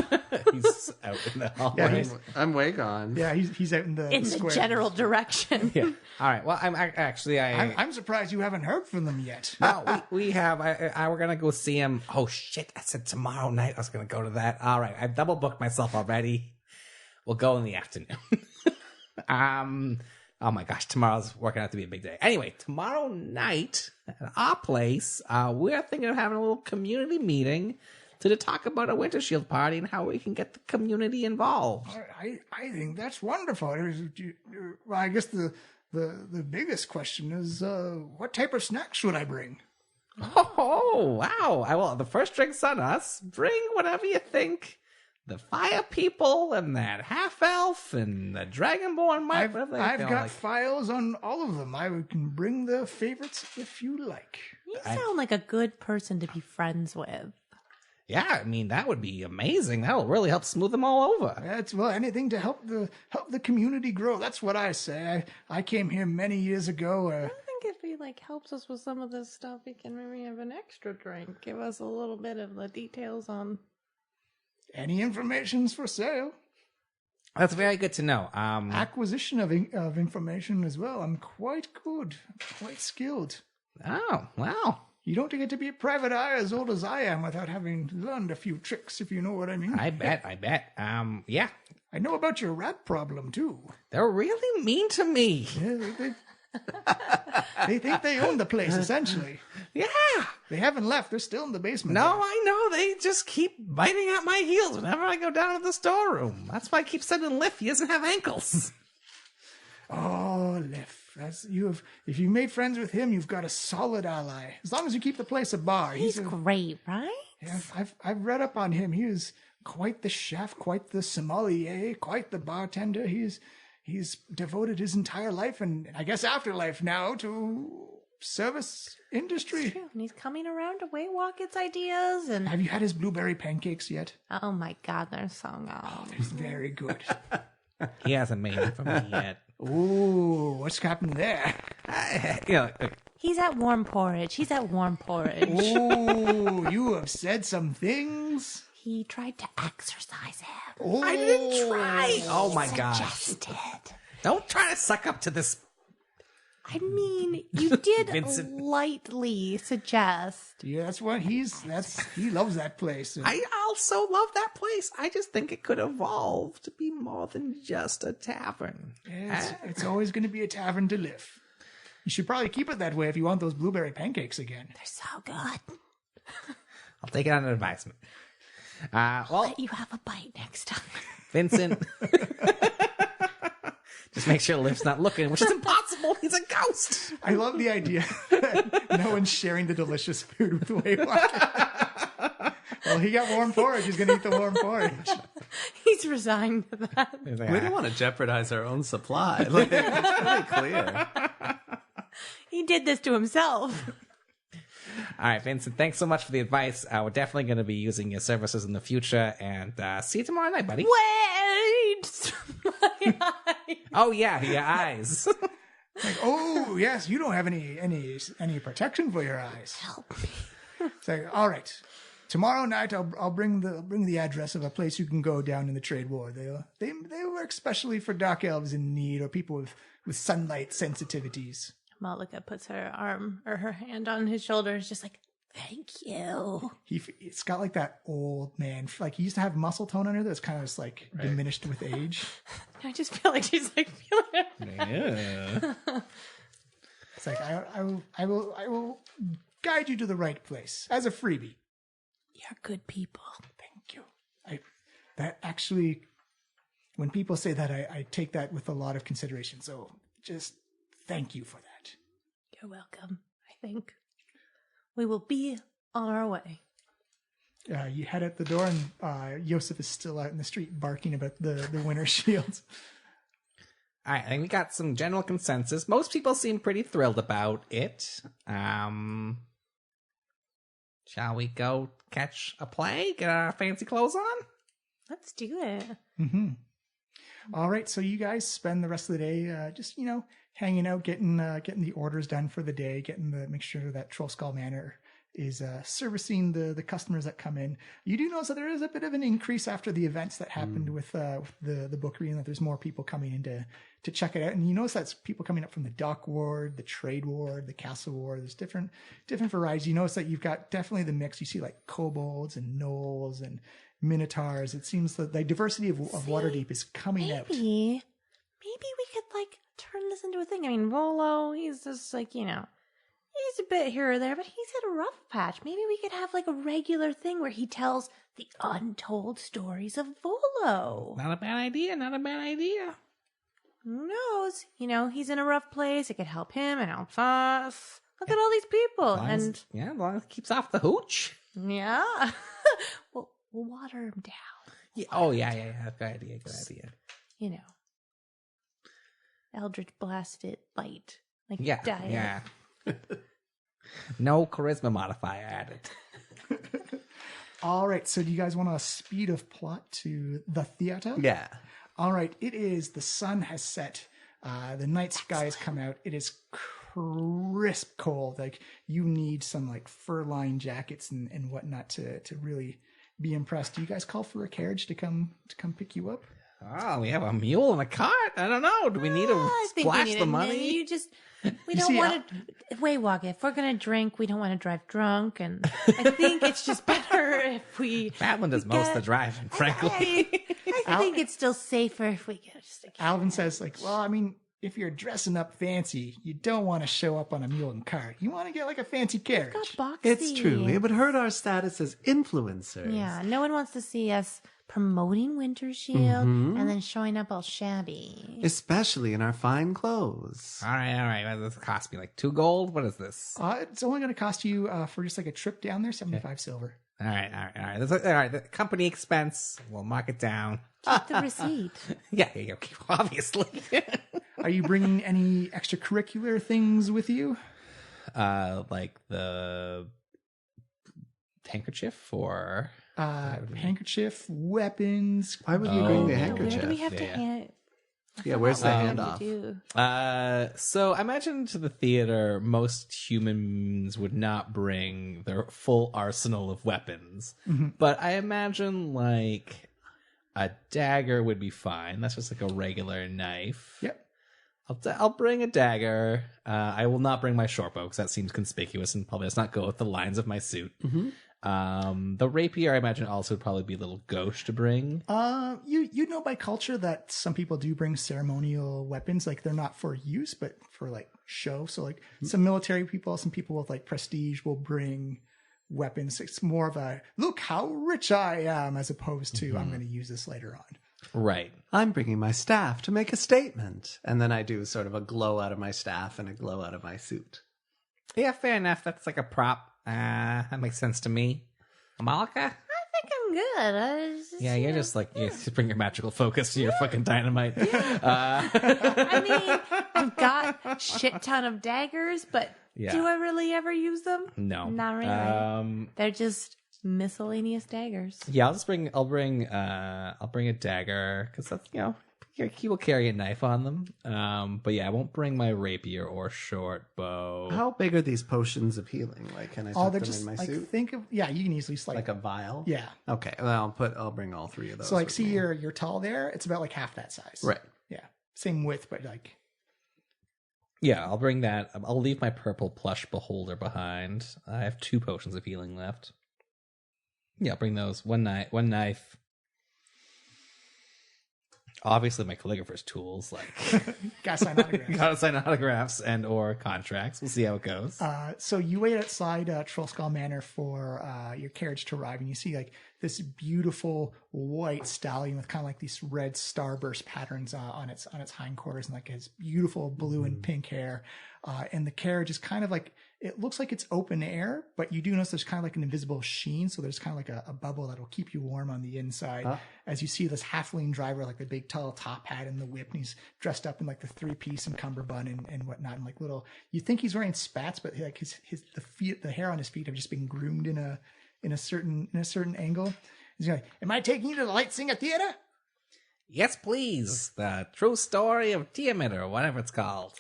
He's out in the hallway. Yeah, I'm way gone. Yeah, he's out in the the general direction. Yeah. All right. Well, I'm surprised you haven't heard from them yet. No, we have. We're gonna go see him. Oh shit! I said tomorrow night. I was gonna go to that. All right. I've double booked myself already. We'll go in the afternoon. Oh my gosh, tomorrow's working out to be a big day. Anyway, tomorrow night at our place, we're thinking of having a little community meeting to talk about a Winter Shield party and how we can get the community involved. I think that's wonderful. Well, I guess the biggest question is, what type of snacks should I bring? Oh, wow. Well, the first drink's on us. Bring whatever you think. The fire people and that half elf and the dragonborn might. I've got files on all of them. I can bring the favorites if you like. You sound like a good person to be friends with. Yeah, I mean that would be amazing. That'll really help smooth them all over. Anything to help the community grow. That's what I say. I came here many years ago. I think if he helps us with some of this stuff, he can maybe have an extra drink. Give us a little bit of the details on. Any information's for sale. That's very good to know. Acquisition of information as well. I'm quite good, quite skilled. Oh, wow. You don't get to be a private eye as old as I am without having learned a few tricks, if you know what I mean. I bet. Yeah. I know about your rat problem, too. They're really mean to me. Yeah, they think they own the place, essentially. Yeah. They haven't left. They're still in the basement. No, there. I know. They just keep biting at my heels whenever I go down to the storeroom. That's why I keep sending Liff. He doesn't have ankles. Oh, Liff. If you made friends with him, you've got a solid ally. As long as you keep the place a bar. He's great, right? Yeah, I've read up on him. He is quite the chef, quite the sommelier, quite the bartender. He's devoted his entire life and I guess afterlife now to service industry. True. And he's coming around to walk its ideas. And have you had his blueberry pancakes yet? oh my God, they're so good. Oh, they're very good. He hasn't made it for me yet. Ooh, what's happened there? He's at warm porridge. Ooh, you have said some things. He tried to exercise him. Oh. I didn't try. Oh my gosh. Suggested. Don't try to suck up to this. I mean, you did Vincent. lightly suggest. Yeah, that's what he loves that place. I also love that place. I just think it could evolve to be more than just a tavern. It's always going to be a tavern to live. You should probably keep it that way if you want those blueberry pancakes again. They're so good. I'll take it on advisement. Let you have a bite next time. Vincent. Just make sure Liv's not looking, which is impossible. He's a ghost. I love the idea that no one's sharing the delicious food with Waywalker. Well, he got warm porridge. He's going to eat the warm porridge. He's resigned to that. We don't want to jeopardize our own supply. It's really clear. He did this to himself. All right, Vincent, thanks so much for the advice. We're definitely going to be using your services in the future, and see you tomorrow night, buddy. Wait! My eye. Oh, yeah, your eyes. Oh, yes, you don't have any protection for your eyes. Help me. It's like, all right, tomorrow night I'll bring the address of a place you can go down in the trade war. They work specially for dark elves in need or people with sunlight sensitivities. Malika puts her arm or her hand on his shoulder. Is just like, thank you. It's got like that old man, like he used to have muscle tone under there. That's kind of just like diminished with age. I just feel like she's like feeling it. Yeah. It's like I will guide you to the right place as a freebie. You're good people. Thank you. That actually, when people say that, I take that with a lot of consideration. So just thank you for that. You're welcome. I think we will be on our way. You head out the door, and Yosef is still out in the street barking about the winter shields. All right, I think we got some general consensus. Most people seem pretty thrilled about it. Shall we go catch a play? Get our fancy clothes on? Let's do it. Mm-hmm. All right, so you guys spend the rest of the day just, hanging out, getting the orders done for the day, make sure that Trollskull Manor is servicing the customers that come in. You do notice that there is a bit of an increase after the events that happened with the bookery, and that there's more people coming in to check it out. And you notice that's people coming up from the dock ward, the trade ward, the castle ward. There's different varieties. You notice that you've got definitely the mix. You see like kobolds and gnolls and minotaurs. It seems that the diversity of Waterdeep is coming out. Maybe we could like turn this into a thing. I mean, Volo, he's just like, he's a bit here or there, but he's had a rough patch. Maybe we could have like a regular thing where he tells the untold stories of Volo. Not a bad idea. Who knows? He's in a rough place. It could help him and help us. Look at all these people. As long as it keeps off the hooch. Yeah. We'll water him down. Yeah. Oh, yeah. Good idea. Eldritch blast it light. Like Yeah. diet. Yeah. No charisma modifier added. All right, so do you guys want a speed of plot to the theater? Yeah. All right, it is, the sun has set. The night sky has come out. It is crisp cold. Like, you need some like fur-lined jackets and whatnot to really be impressed. Do you guys call for a carriage to come pick you up? Oh, we have a mule and a cart. I don't know. Do we need to splash the money? We don't want to waywalk. If we're going to drink, we don't want to drive drunk. And I think it's just better if we... Badland does most of the driving, frankly. I think it's still safer if we get just a carriage. Alvin says, if you're dressing up fancy, you don't want to show up on a mule and cart. You want to get like a fancy carriage. Got boxy. It's true. It would hurt our status as influencers. Yeah, no one wants to see us promoting Winter Shield and then showing up all shabby. Especially in our fine clothes. All right. What does this cost me? Like 2 gold? What is this? It's only going to cost you for just like a trip down there, 75 silver. All right. All right. The company expense, we'll mark it down. Keep the receipt. Yeah, obviously. Are you bringing any extracurricular things with you? Like the handkerchief or... handkerchief, weapons. Why would you bring the Where handkerchief? do we have to hand? Yeah, where's the handoff? So I imagine to the theater, most humans would not bring their full arsenal of weapons. But I imagine like a dagger would be fine. That's just like a regular knife. Yep. I'll bring a dagger. I will not bring my short bow because that seems conspicuous and probably does not go with the lines of my suit. The rapier, I imagine, also would probably be a little gauche to bring. You know by culture that some people do bring ceremonial weapons, like they're not for use, but for like show. So like some military people, some people with like prestige will bring weapons. It's more of a look how rich I am, as opposed to I'm going to use this later on. Right. I'm bringing my staff to make a statement. And then I do sort of a glow out of my staff and a glow out of my suit. Yeah, fair enough. That's like a prop. That makes sense to me. Amalika? I think I'm good. You're just like, you just bring your magical focus to your fucking dynamite. I mean, I've got a shit ton of daggers, but do I really ever use them? No. Not really. They're just miscellaneous daggers. Yeah, I'll bring a dagger because that's, he will carry a knife on them. But yeah, I won't bring my rapier or short bow. How big are these potions of healing? Like, can I tuck They're them just in my like suit? think of you can easily Like a vial? yeah. Okay, well, I'll bring all 3 of those. So like, with see me. you're tall there. It's about like half that size. Right. Yeah. Same width, but like. Yeah, I'll bring that. I'll leave my purple plush beholder behind. I have 2 potions of healing left. Yeah, I'll bring those. One knife. Obviously, my calligrapher's tools, like Gotta sign autographs. gotta sign autographs and or contracts. We'll see how it goes. So you wait outside Trollskull Manor for your carriage to arrive, and you see like this beautiful white stallion with kind of like these red starburst patterns on its hindquarters, and like his beautiful blue and pink hair. And the carriage is kind of like It looks like it's open air, but you do notice there's kind of like an invisible sheen. So there's kind of like a bubble that'll keep you warm on the inside. As you see this halfling driver, like the big tall top hat and the whip, and he's dressed up in like the 3-piece and cummerbund and whatnot, and like little. You think he's wearing spats, but like the hair on his feet have just been groomed in a certain angle. He's like, "Am I taking you to the Light Singer Theater?" Yes, please. The true story of Tiamat, or whatever it's called.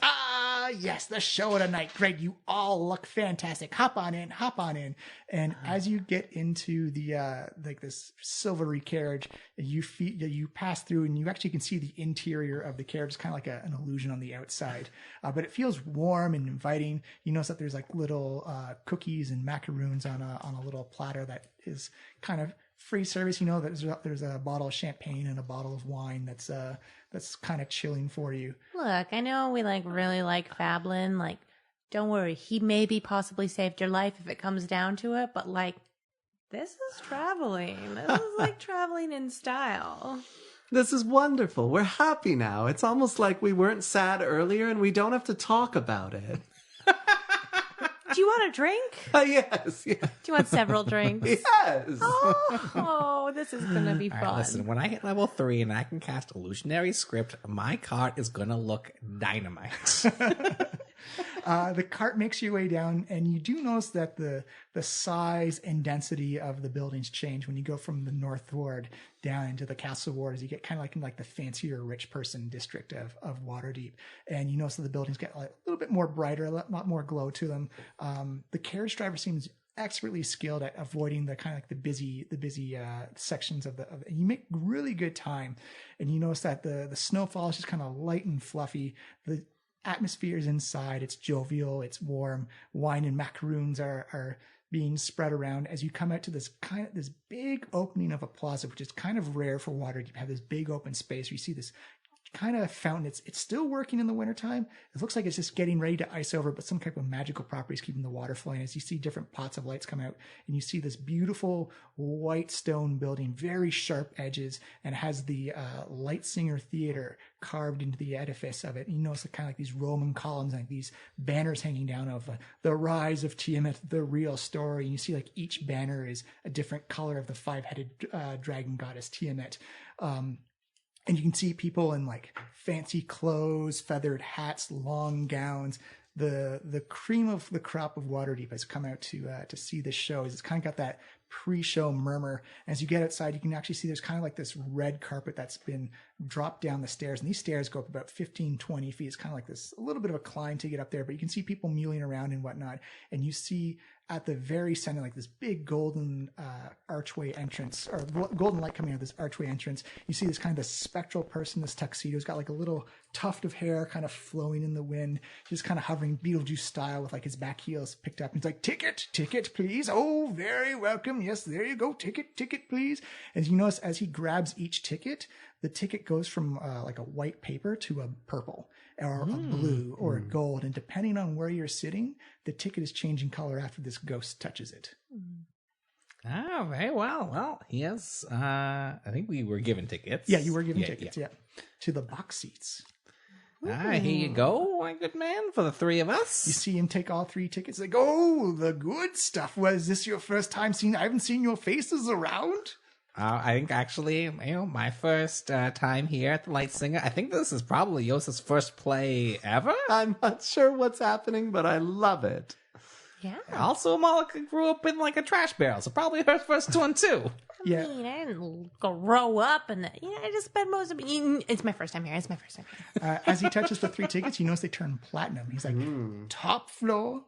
Yes, the show of the night. Great, you all look fantastic. Hop on in. And as you get into the like this silvery carriage, you pass through, and you actually can see the interior of the carriage. It's kind of like an illusion on the outside, but it feels warm and inviting. You notice that there's like little cookies and macaroons on a little platter that is kind of free service. You know, there's a bottle of champagne and a bottle of wine that's kind of chilling for you. Look, I know we really like Fablin. Like, don't worry, he maybe possibly saved your life if it comes down to it. But this is traveling. This is like traveling in style. This is wonderful. We're happy now. It's almost like we weren't sad earlier and we don't have to talk about it. Do you want a drink? Yes. Yeah. Do you want several drinks? Yes. Oh, this is going to be fun. All right, listen, when I hit level 3 and I can cast Illusionary Script, my cart is going to look dynamite. The cart makes your way down, and you do notice that the size and density of the buildings change when you go from the North Ward down into the Castle Ward, as you get kind of like in the fancier rich person district of Waterdeep. And you notice that the buildings get a little bit more brighter, a lot more glow to them. The carriage driver seems expertly skilled at avoiding the kind of like the busy sections of and you make really good time. And you notice that the snowfall is just kind of light and fluffy. The atmosphere is inside. It's jovial. It's warm. Wine and macaroons are being spread around as you come out to this big opening of a plaza, which is kind of rare for Waterdeep. You have this big open space where you see this kind of fountain. It's still working in the wintertime. It looks like it's just getting ready to ice over, but some type of magical properties keeping the water flowing as you see different pots of lights come out, and you see this beautiful white stone building, very sharp edges, and has the Light Singer Theater carved into the edifice of it. And you notice kind of like these Roman columns, like these banners hanging down of the rise of Tiamat, the real story. And you see each banner is a different color of the 5-headed dragon goddess Tiamat. And you can see people in fancy clothes, feathered hats, long gowns. The cream of the crop of Waterdeep has come out to see this show. It's kind of got that pre-show murmur. As you get outside, you can actually see there's kind of like this red carpet that's been dropped down the stairs. And these stairs go up about 15, 20 feet. It's kind of like this, a little bit of a climb to get up there, but you can see people mulling around and whatnot. And you see at the very center, this big golden archway entrance, or golden light coming out of this archway entrance. You see this kind of this spectral person, this tuxedo. He's got a little tuft of hair kind of flowing in the wind, just kind of hovering Beetlejuice style with his back heels picked up. And he's like, ticket, please. Oh, very welcome. Yes, there you go. Ticket, please. As you notice, as he grabs each ticket, the ticket goes from a white paper to a purple or a blue or a gold. And depending on where you're sitting, the ticket is changing color after this ghost touches it. Oh, very well. Well, yes. I think we were given tickets. Yeah, you were given tickets, yeah. To the box seats. Here you go, my good man, for the 3 of us. You see him take all 3 tickets. Oh, the good stuff. Was this your first time seeing? I haven't seen your faces around. I think actually, my first time here at the Light Singer. I think this is probably Yosa's first play ever. I'm not sure what's happening, but I love it. Yeah. Also, Malika grew up in a trash barrel, so probably her first one too. Yeah. I mean, I didn't grow up, and I just spent most of it. It's my first time here. As he touches the 3 tickets, you notice they turn platinum. He's like, top floor,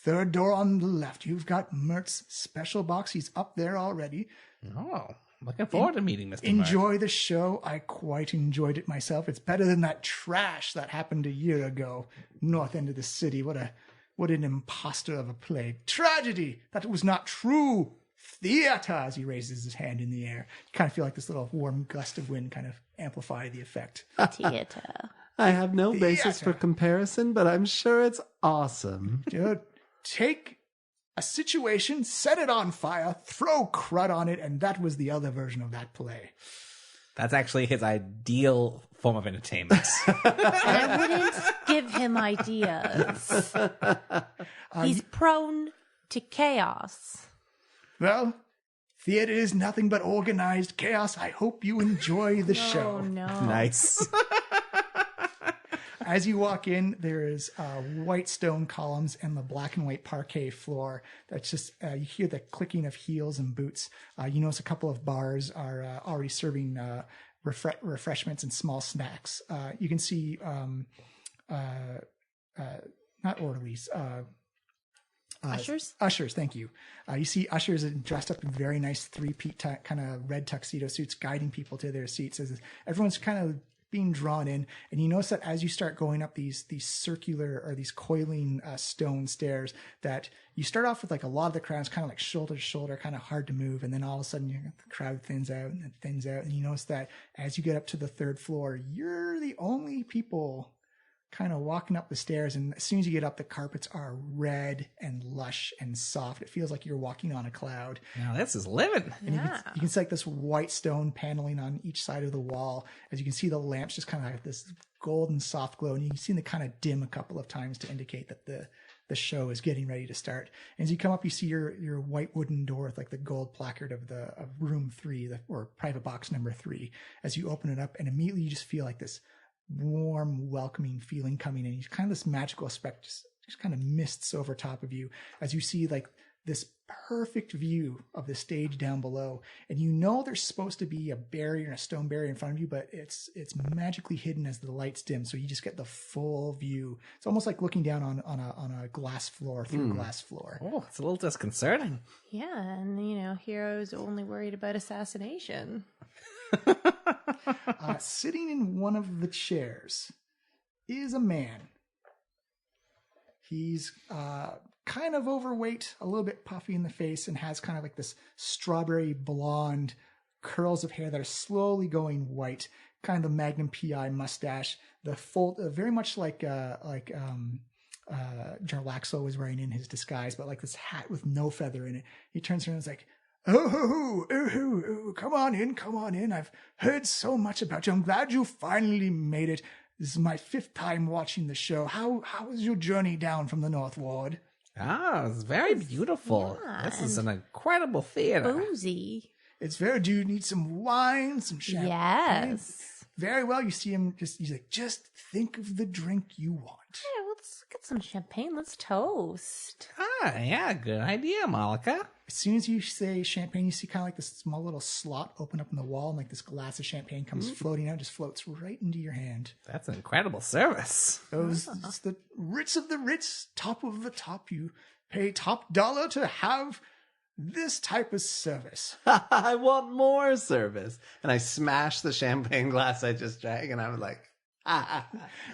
3rd door on the left. You've got Mert's special box. He's up there already. Oh, looking forward to meeting Mr. Enjoy Mert. the show. I quite enjoyed it myself. It's better than that trash that happened a year ago. North end of the city. What an imposter of a play. Tragedy. That was not true. Theater, as he raises his hand in the air. You kind of feel like this little warm gust of wind kind of amplify the effect. Theater. I have no basis for comparison, but I'm sure it's awesome. Dude, take a situation, set it on fire, throw crud on it, and that was the other version of that play. That's actually his ideal form of entertainment. And I wouldn't give him ideas. He's prone to chaos. Well, theater is nothing but organized chaos. I hope you enjoy the show. Oh, no. Nice. As you walk in, there is white stone columns and the black and white parquet floor. That's just, you hear the clicking of heels and boots. You notice a couple of bars are already serving refreshments and small snacks. You can see, not orderlies, Ushers? Ushers, thank you. You see ushers dressed up in very nice three-piece kind of red tuxedo suits guiding people to their seats as everyone's kind of being drawn in, and you notice that as you start going up these circular or these coiling stone stairs, that you start off with like a lot of the crowd's kind of like shoulder to shoulder, kind of hard to move, and then all of a sudden the crowd thins out, and you notice that as you get up to the third floor, you're the only people kind of walking up the stairs, and as soon as you get up, the carpets are red and lush and soft. It feels like you're walking on a cloud. Now this is living. And you can see like this white stone paneling on each side of the wall. As you can see, the lamps just kind of have this golden soft glow, and you can see them kind of dim a couple of times to indicate that the show is getting ready to start. And as you come up, you see your white wooden door with like the gold placard of room 3, or private box number 3. As you open it up, and immediately you just feel like this warm, welcoming feeling coming in. Kind of this magical aspect just kind of mists over top of you as you see like this perfect view of the stage down below. And you know there's supposed to be a barrier and a stone barrier in front of you, but it's magically hidden as the lights dim, so you just get the full view. It's almost like looking down on a glass floor through a glass floor. Oh, it's a little disconcerting. Yeah, and Hero's only worried about assassination. Sitting in one of the chairs is a man. He's kind of overweight, a little bit puffy in the face, and has kind of like this strawberry blonde curls of hair that are slowly going white, kind of the Magnum PI mustache, the fold, very much like Jarlaxle was wearing in his disguise, but like this hat with no feather in it. He turns around and is like, Oh, come on in. I've heard so much about you. I'm glad you finally made it. This is my 5th time watching the show. How was your journey down from the North Ward? It's very beautiful. Yeah, this is an incredible theater. Boozy. It's very, do you need some wine, some champagne? Yes. Very well. You see him he's like, just think of the drink you want. Yeah, let's get some champagne. Let's toast. Yeah, good idea, Malika. As soon as you say champagne, you see kind of like this small little slot open up in the wall, and like this glass of champagne comes floating out, just floats right into your hand. That's an incredible service. It's the Ritz of the Ritz, top of the top. You pay top dollar to have this type of service. I want more service. And I smash the champagne glass I just drank, and I was like,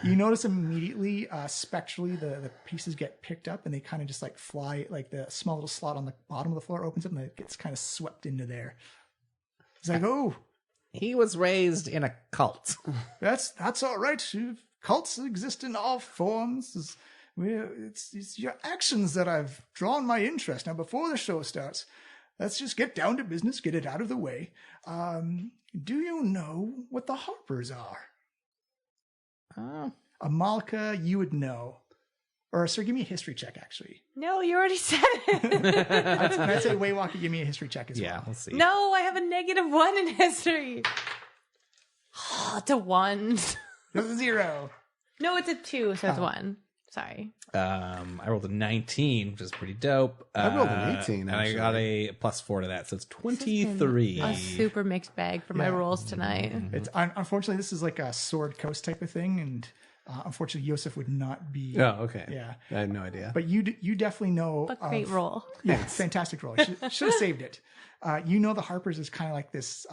You notice immediately, spectrally, the pieces get picked up and they kind of just like fly, like the small little slot on the bottom of the floor opens up and it gets kind of swept into there. It's like, oh, he was raised in a cult. that's all right. Cults exist in all forms. It's your actions that I've drawn my interest. Now, before the show starts, let's just get down to business, get it out of the way. Do you know what the Harpers are? Amalka, you would know. Or, sir, give me a history check, actually. No, you already said it. I'd say Waywalker, give me a history check as well. Yeah, let's see. No, I have a -1 in history. It's a 1. It's a 0. No, it's a 2, so it's 1. Sorry. I rolled a 19, which is pretty dope. I rolled an 18, and I got a +4 to that, so it's 23. A super mixed bag for my rolls tonight. It's unfortunately, this is like a Sword Coast type of thing, and unfortunately, Yosef would not be. Oh, okay. Yeah, I had no idea. but you definitely know. But great roll. Yeah, fantastic roll. Should have saved it. You know, the Harpers is kind of like this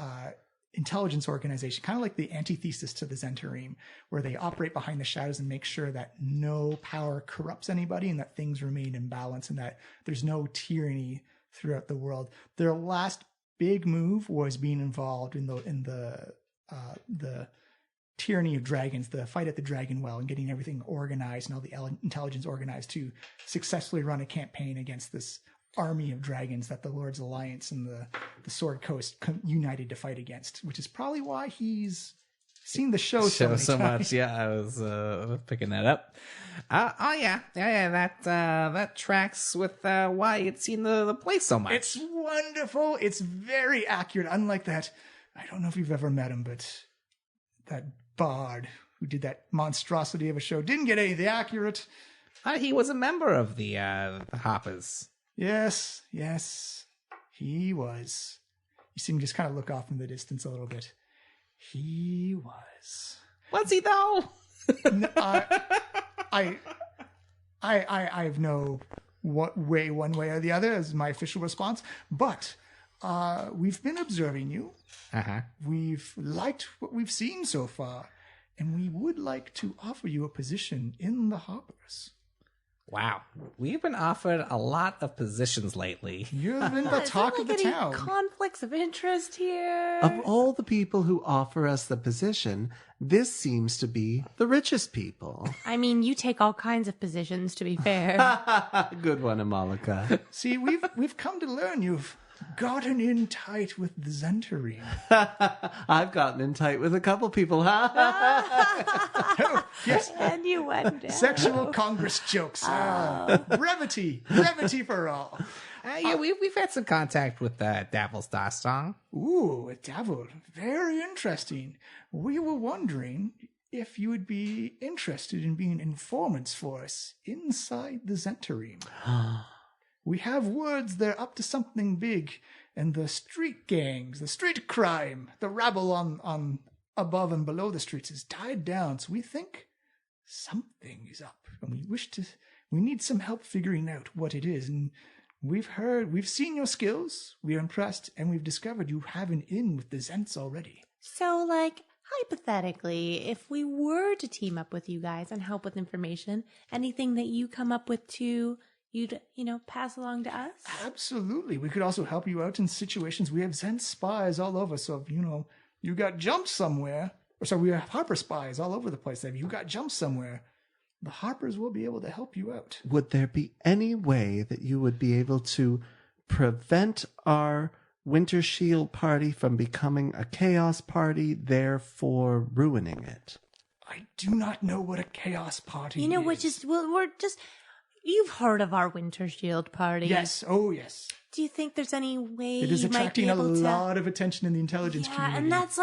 intelligence organization, kind of like the antithesis to the Zentarim, where they operate behind the shadows and make sure that no power corrupts anybody and that things remain in balance and that there's no tyranny throughout the world. Their last big move was being involved in the tyranny of dragons, the fight at the Dragon Well, and getting everything organized and all the intelligence organized to successfully run a campaign against this army of dragons that the Lord's Alliance and the Sword Coast united to fight against, which is probably why he's seen the show so many times. Much. Yeah, I was picking that up. That tracks with why you'd seen the place so much. It's wonderful. It's very accurate. Unlike that, I don't know if you've ever met him, but that bard who did that monstrosity of a show didn't get anything accurate. He was a member of the Harpers. Yes, he was. You see him just kind of look off in the distance a little bit. He was. Was he though? No, I have no one way or the other as my official response, but we've been observing you. Uh-huh. We've liked what we've seen so far, and we would like to offer you a position in the Harpers. Wow. We've been offered a lot of positions lately. You've been the talk of the town. Conflicts of interest here. Of all the people who offer us the position, this seems to be the richest people. I mean, you take all kinds of positions, to be fair. Good one, Amalika. See, we've come to learn you've gotten in tight with the Zentarim. I've gotten in tight with a couple people. Oh, yes. And you went down. Sexual Congress jokes. Brevity for all. We've had some contact with Davil Starstong. Ooh, a Davil. Very interesting. We were wondering if you would be interested in being informants for us inside the Zentarim. We have words they're up to something big, and the street gangs, the street crime, the rabble on above and below the streets has died down, so we think something is up, and we need some help figuring out what it is. And we've seen your skills, we are impressed, and we've discovered you have an in with the Zents already. So, hypothetically, if we were to team up with you guys and help with information, anything that you come up with too, you'd, pass along to us? Absolutely. We could also help you out in situations. We have Zent spies all over, so if, you got jumped somewhere, we have Harper spies all over the place. If you got jumped somewhere, the Harpers will be able to help you out. Would there be any way that you would be able to prevent our Winter Shield party from becoming a chaos party, therefore ruining it? I do not know what a chaos party is. You've heard of our Winter Shield party. Yes. Oh, yes. Do you think there's any way it is you might be attracting a able lot of attention in the intelligence community? Yeah, and that's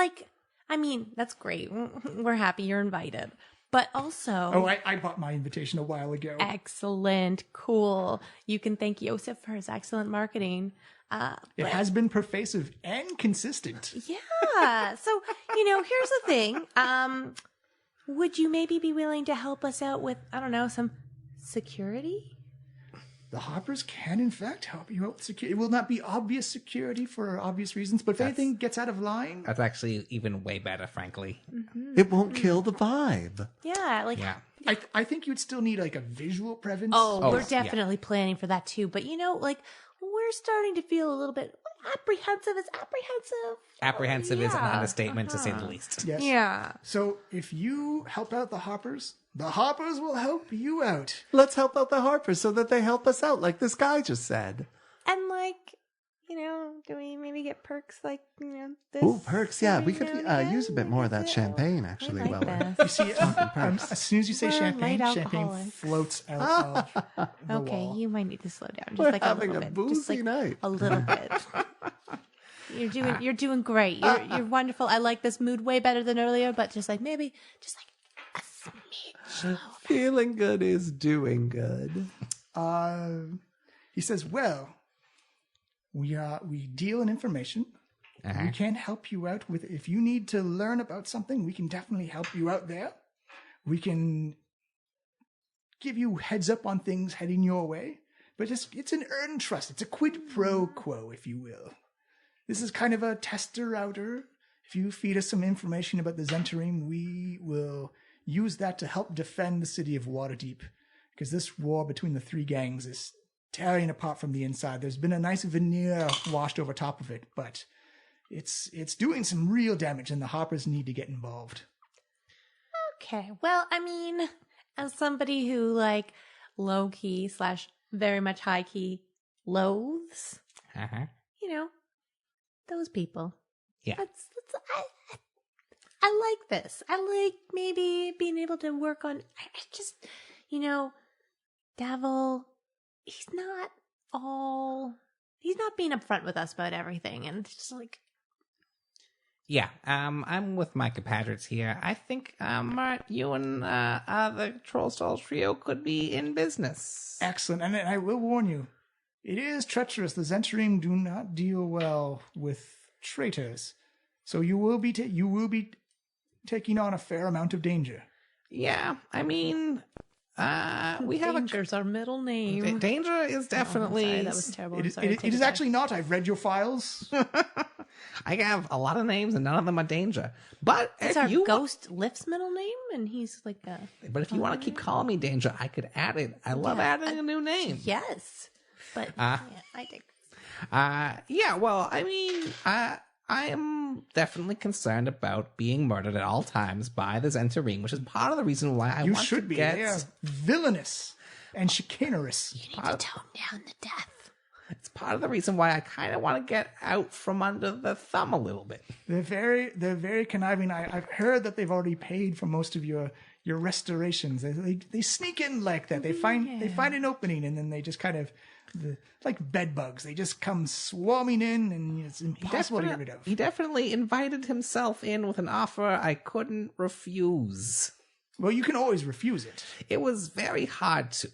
that's great. We're happy you're invited. But also... Oh, I bought my invitation a while ago. Excellent. Cool. You can thank Yosef for his excellent marketing. It has been pervasive and consistent. Yeah. So, here's the thing. Would you maybe be willing to help us out with, some security? The Harpers can, in fact, help you out with security. It will not be obvious security for obvious reasons, but if anything gets out of line... That's actually even way better, frankly. Mm-hmm. It won't kill the vibe. Yeah, I think you'd still need, a visual presence. Oh, we're definitely planning for that, too. But, we're starting to feel a little bit apprehensive. It's apprehensive. Apprehensive is an understatement, to say the least. Yes. Yeah. So if you help out the Harpers will help you out. Let's help out the Harpers so that they help us out, like this guy just said. And do we maybe get perks like, this? Oh, perks, yeah. We could use a bit more of that champagne, actually. You see, as soon as you say champagne floats out of the wall. You might need to slow down. Just We're having a a little bit. boozy Just night. A little bit. You're doing great. You're wonderful. I like this mood way better than earlier, but maybe a smidge. Feeling good is doing good. He says, well, we deal in information. Uh-huh. We can help you out with, if you need to learn about something, we can definitely help you out there. We can give you heads up on things heading your way, but it's an earned trust. It's a quid pro quo, if you will. This is kind of a tester-outer. If you feed us some information about the Zentarim, we will use that to help defend the city of Waterdeep, because this war between the three gangs is tearing apart from the inside. There's been a nice veneer washed over top of it, but it's doing some real damage, and the Harpers need to get involved. Okay, well, as somebody who low-key / very much high-key loathes. Uh-huh. You know, those people. Yeah. I like this. I like maybe being able to work on. I just, Devil. He's not being upfront with us about everything, and it's just like. Yeah, I'm with my compatriots here. I think, Mart, you and the Trollskull Trio could be in business. Excellent. And I will warn you, it is treacherous. The Zentarim do not deal well with traitors. So you will be taking on a fair amount of danger. Yeah, I mean, we have Danger's our middle name. Danger is definitely... Sorry, that was terrible. It is actually not. I've read your files. I have a lot of names and none of them are Danger. But It's our ghost Lift's middle name, and he's like a... But if you want to keep calling me Danger, I could add it. I love adding a new name. Yes. But, I think... Yeah, well, I mean, I am definitely concerned about being murdered at all times by the Zentarim, which is part of the reason why I want to get... They are villainous and chicanerous. You need to tone down the death. It's part of the reason why I kind of want to get out from under the thumb a little bit. They're very conniving. I've heard that they've already paid for most of your restorations. They sneak in like that. They find an opening and then they just kind of like bed bugs. They just come swarming in and it's impossible to get rid of. He definitely invited himself in with an offer I couldn't refuse. Well, you can always refuse it. It was very hard to.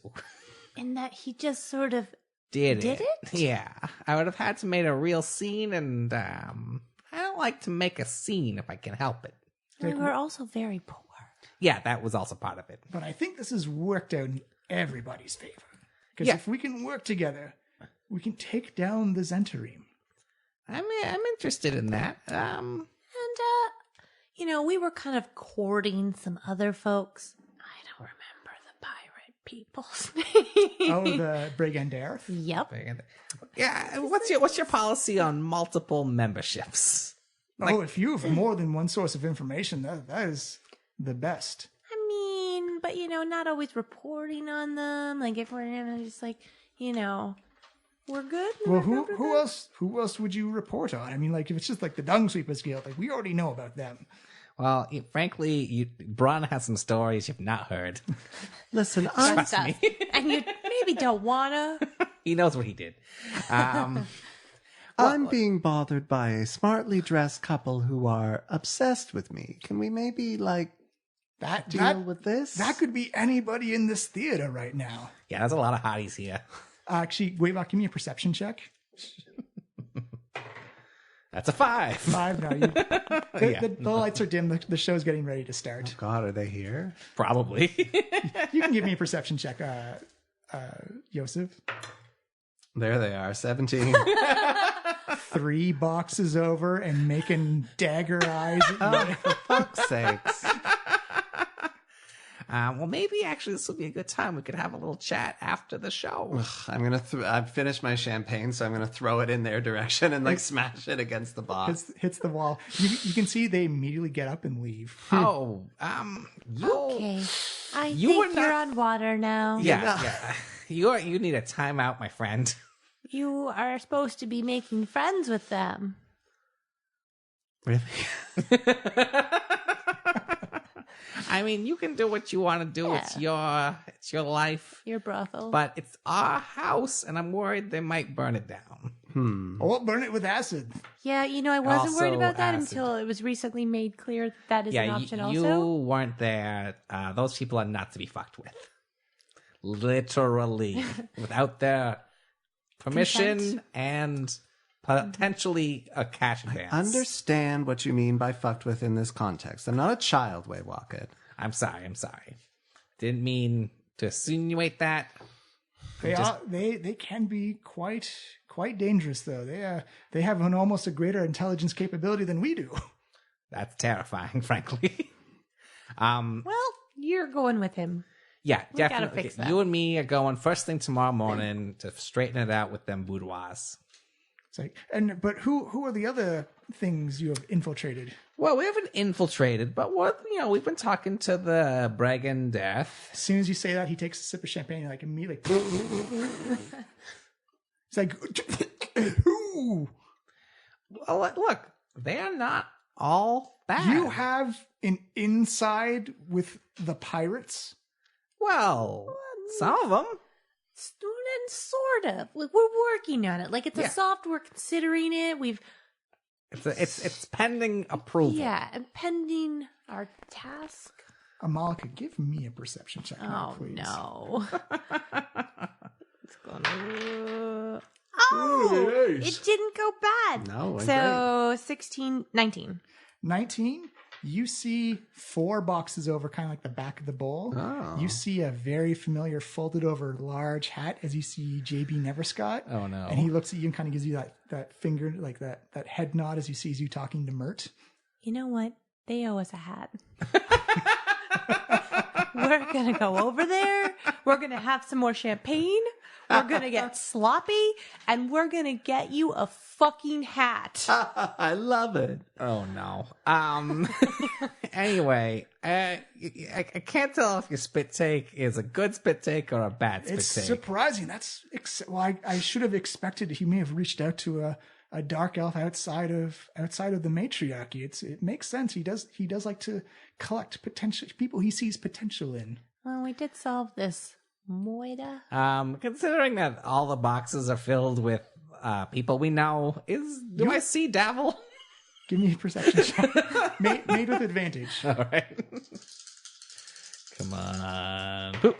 In that he just sort of Did it? Yeah. I would have had to make a real scene, and I don't like to make a scene if I can help it. we were also very poor. Yeah, that was also part of it. But I think this has worked out in everybody's favor. Because if we can work together, we can take down the Zentarim. I'm interested in that. And, we were kind of courting some other folks. I don't remember the pirate people's name. Oh, the Brigandarth? Yep. Yeah, what's your policy on multiple memberships? If you have more than one source of information, that is the best. I mean, but not always reporting on them. Like if we're just like, we're good. Well, who else would you report on? I mean, like if it's just like the Dung Sweepers Guild, like we already know about them. Well, frankly, Bron has some stories you've not heard. Listen, Trust me. And you maybe don't wanna. He knows what he did. I'm being bothered by a smartly dressed couple who are obsessed with me. Can we maybe deal with this? That could be anybody in this theater right now. Yeah, there's a lot of hotties here. Actually, wait, give me a perception check. That's a 5. 5 now. The lights are dim. The show's getting ready to start. Oh God, are they here? Probably. You can give me a perception check, Yosef. There they are, 17. 3 boxes over and making dagger eyes at you. For fuck's sakes. Well, maybe actually this will be a good time. We could have a little chat after the show. I've finished my champagne, so I'm gonna throw it in their direction and smash it against the box. Hits the wall. You can see they immediately get up and leave. Okay. I think you're on water now. Yeah. You need a timeout, my friend. You are supposed to be making friends with them. Really? I mean, you can do what you want to do. Yeah. It's your life. Your brothel. But it's our house, and I'm worried they might burn it down. Or burn it with acid. Yeah, I wasn't worried Also about that acid. until it was recently made clear that is an option you also. weren't there. Those people are not to be fucked with. Literally. Without their permission Consent. and potentially a cash advance. I understand what you mean by fucked with in this context. I'm not a child, Waywalker. I'm sorry. Didn't mean to insinuate that. They can be quite dangerous though. They have almost a greater intelligence capability than we do. That's terrifying, frankly. Well, you're going with him. Yeah, We gotta definitely. fix that. You and me are going first thing tomorrow morning to straighten it out with them boudoirs. It's like, but who are the other things you have infiltrated? Well, we haven't infiltrated, but we've been talking to the Bragan Death. As soon as you say that, he takes a sip of champagne and immediately. It's like, ooh. Well, look, they're not all bad. You have an inside with the pirates? Well, some of them. And sort of. Like, we're working on it. Like, it's a soft. We're considering it. It's pending approval. Yeah, and pending our task. Amalika, give me a perception check, now, please. No. It's gonna... Hey, it didn't go bad. No, so 16, 19. 19, you see 4 boxes over, kind of like the back of the bowl. Oh. You see a very familiar folded over large hat as you see JB Neverscott. Oh, no. And he looks at you and kind of gives you that finger, like that head nod as he sees you talking to Mert. You know what? They owe us a hat. We're going to go over there. We're going to have some more champagne. We're going to get sloppy. And we're going to get you a fucking hat. I love it. Oh no. Anyway, I can't tell if your spit take is a good spit take or a bad spit It's take. surprising. I should have expected he may have reached out to a dark elf outside of the matriarchy. It makes sense. He does like to collect potential people he sees potential in. Well, we did solve this. Moida. Considering that all the boxes are filled with people we know, do I see Davil? Give me a perception check. made with advantage. All right. Come on. Poop.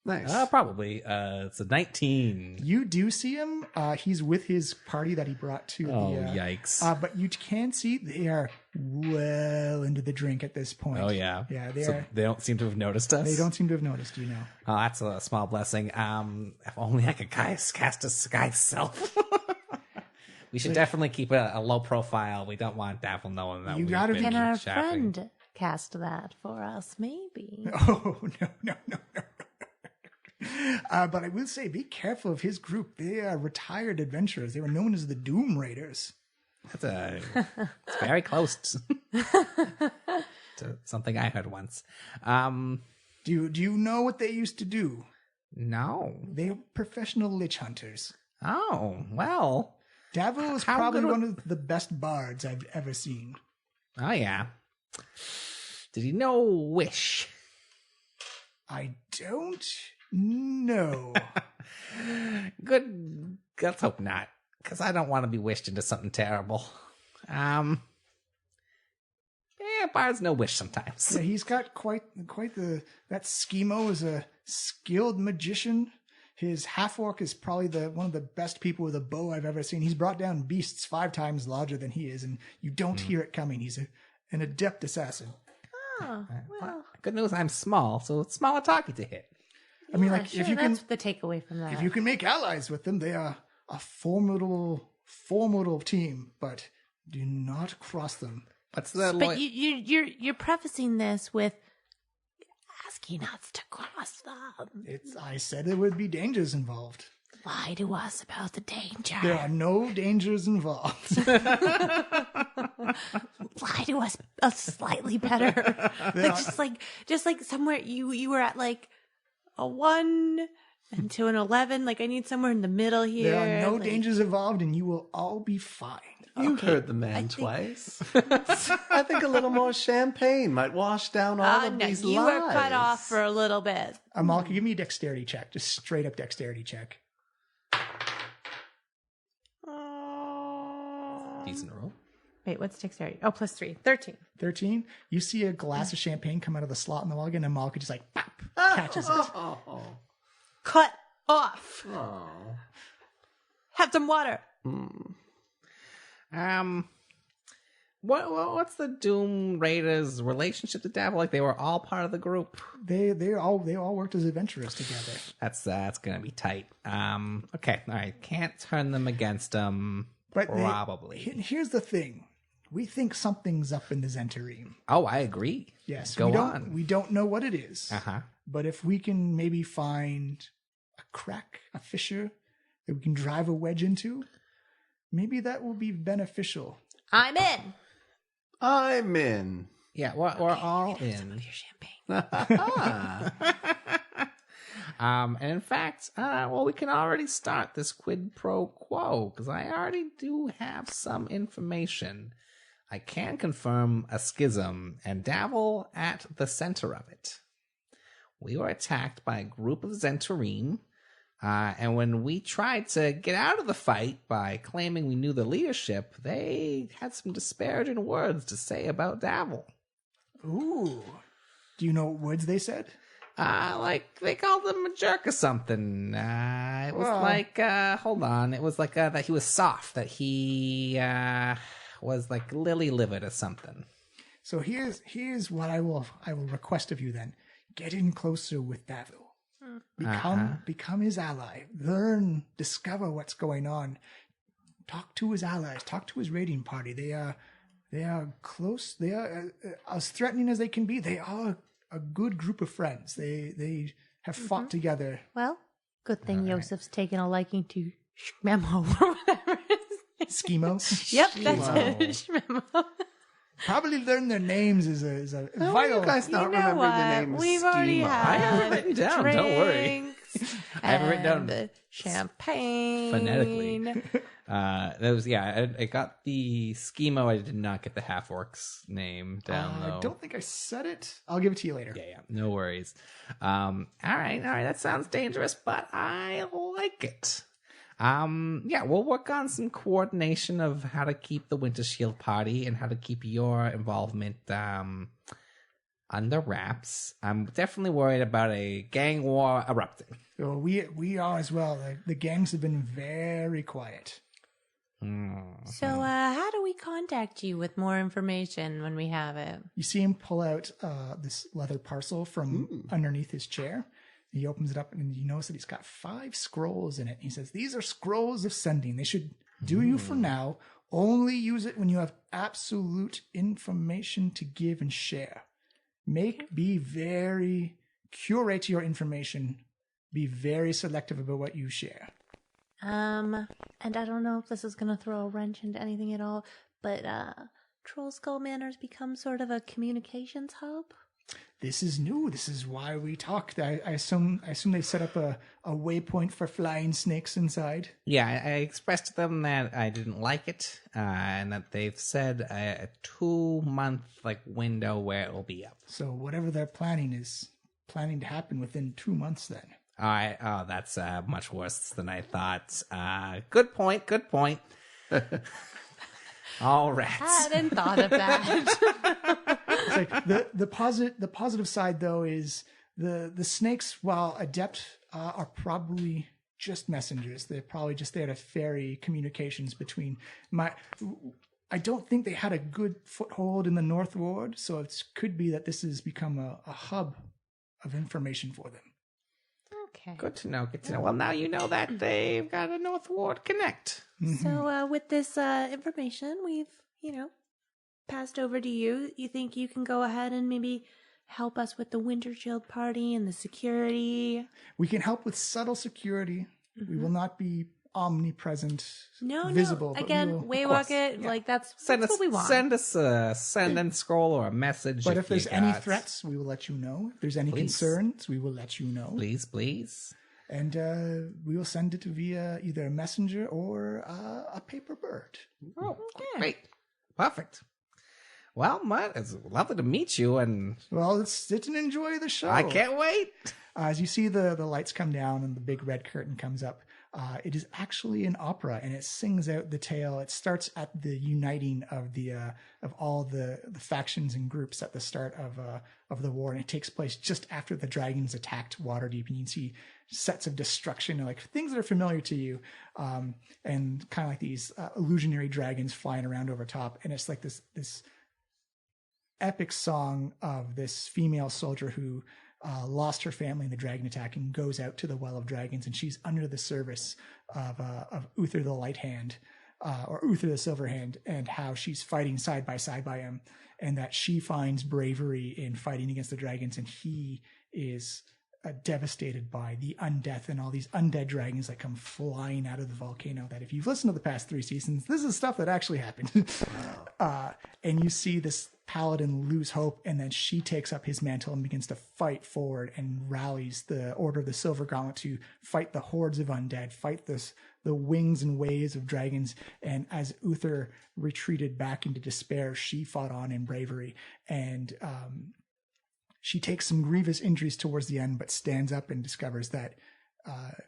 Nice. Probably. It's a 19. You do see him. He's with his party that he brought to yikes. But you can see they are well into the drink at this point. Oh, yeah. Yeah, They don't seem to have noticed us? They don't seem to have noticed you now. Oh, that's a small blessing. If only I could cast a sky self. We should definitely keep a low profile. We don't want Davil knowing that we've been Can our shopping. friend cast that for us, maybe? Oh, no. But I will say, be careful of his group. They are retired adventurers. They were known as the Doom Raiders. It's very close to something I heard once. Do you know what they used to do? No. They were professional lich hunters. Oh, well. Davil is How probably good one of the best bards I've ever seen. Oh, yeah. Did he know Wish? I don't know. Good. Let's hope not, because I don't want to be wished into something terrible. Yeah, bards know Wish sometimes. Yeah, he's got quite that Schemo is a skilled magician. His half-orc is probably one of the best people with a bow I've ever seen. He's brought down beasts 5 times larger than he is, and you don't hear it coming. He's an adept assassin. Oh, well. Good news, I'm small, so it's smaller target to hit. I mean, Yeah, like, sure, if you can that's the takeaway from that. if you can make allies with them, they are a formidable team, but do not cross them. What's the But you're prefacing this with asking us to cross them. I said there would be dangers involved. Lie to us about the danger. There are no dangers involved. Lie to us slightly better. just like somewhere you were at like a 1 and to an 11. Like I need somewhere in the middle here. There are no like, dangers involved, and you will all be fine. You heard the man twice. I think a little more champagne might wash down all of these you lies. were cut off for a little bit. Amalka, give me a dexterity check. Just straight up dexterity check. Decent roll. Wait, what's dexterity? Oh, plus 3. 13. 13. You see a glass of champagne come out of the slot in the log, and Amalka just like pop, catches it. Cut off. Oh. Have some water. What's the Doom Raiders' relationship to Davil? Like they were all part of the group. They all worked as adventurers together. That's gonna be tight. Okay, all right. Can't turn them against them. But Probably. Here's the thing. We think something's up in the Zentarim. Oh, I agree. Yes. Go on. We don't know what it is. Uh-huh. But if we can maybe find a crack, a fissure that we can drive a wedge into, maybe that will be beneficial. I'm in. I'm in. Yeah, we're all in. Your champagne. And in fact, well, we can already start this quid pro quo, because I already do have some information. I can confirm a schism and dabble at the center of it. We were attacked by a group of Zentorine, and when we tried to get out of the fight by claiming we knew the leadership, they had some disparaging words to say about Dabble. Ooh. Do you know what words they said? Like they called him a jerk or something. It was hold on. It was like that he was soft, that he was like lily-livered or something. So here's what I will request of you then. Get in closer with Davil. Become his ally. Learn, discover what's going on. Talk to his allies. Talk to his raiding party. They are close. They are as threatening as they can be. They are a good group of friends. They have fought together. Well, good thing Yosef's taken a liking to Shmemo or whatever. Schemo. Yep, that's it. Shmemo. Probably learn their names is a vital. You guys not remember the name We've already Schema. had I have it written down. Don't worry. drinks I have it written down and champagne. phonetically. That was I got the schemo. I did not get the half orc's name down though. I don't think I said it. I'll give it to you later. Yeah, no worries. All right. That sounds dangerous, but I like it. We'll work on some coordination of how to keep the Winter Shield party and how to keep your involvement under wraps. I'm definitely worried about a gang war erupting. So we are as well. The gangs have been very quiet. So, how do we contact you with more information when we have it? You see him pull out this leather parcel from underneath his chair. He opens it up and you notice that he's got 5 scrolls in it. He says, these are scrolls of sending. They should do you for now. Only use it when you have absolute information to give and share. Curate your information. Be very selective about what you share. And I don't know if this is going to throw a wrench into anything at all, but Trollskull Manor's become sort of a communications hub. This is new. This is why we talked. I assume they set up a waypoint for flying snakes inside. Yeah, I expressed to them that I didn't like it, and that they've said a 2-month window where it will be up. So whatever they're planning is planning to happen within 2 months then. All right. Oh, that's much worse than I thought. Good point. All rats. I hadn't thought of that. It's like the positive side though is the snakes, while adept, are probably just messengers. They're probably just there to ferry communications between I don't think they had a good foothold in the North Ward, so it could be that this has become a hub of information for them. Okay. Good to know. Well, now you know that they've got a North Ward Connect. So with this information we've, passed over to you, you think you can go ahead and maybe help us with the Winter Shield party and the security? We can help with subtle security. We will not be omnipresent, No, visible. no. Again, waywalk it. Yeah. That's what we want. Send us a send-in scroll or a message. But if there's any threats, we will let you know. If there's any concerns, we will let you know. Please. And we will send it via either a messenger or a paper bird. Oh, great. Perfect. Well, Mutt, it's lovely to meet you, and well, let's sit and enjoy the show. I can't wait. As you see the lights come down and the big red curtain comes up, it is actually an opera, and it sings out the tale. It starts at the uniting of of all the factions and groups at the start of the war, and it takes place just after the dragons attacked Waterdeep, and you can see sets of destruction, like things that are familiar to you, and kind of like these illusionary dragons flying around over top, and it's like this epic song of this female soldier who lost her family in the dragon attack and goes out to the Well of Dragons, and she's under the service of Uther the Light Hand, or Uther the Silver Hand, and how she's fighting side by side by him, and that she finds bravery in fighting against the dragons, and he is devastated by the undeath and all these undead dragons that come flying out of the volcano. That if you've listened to the past 3 seasons, this is stuff that actually happened. And you see this paladin lose hope, and then she takes up his mantle and begins to fight forward and rallies the Order of the Silver Gauntlet to fight the hordes of undead, fight the wings and waves of dragons. And as Uther retreated back into despair, she fought on in bravery. And she takes some grievous injuries towards the end, but stands up and discovers that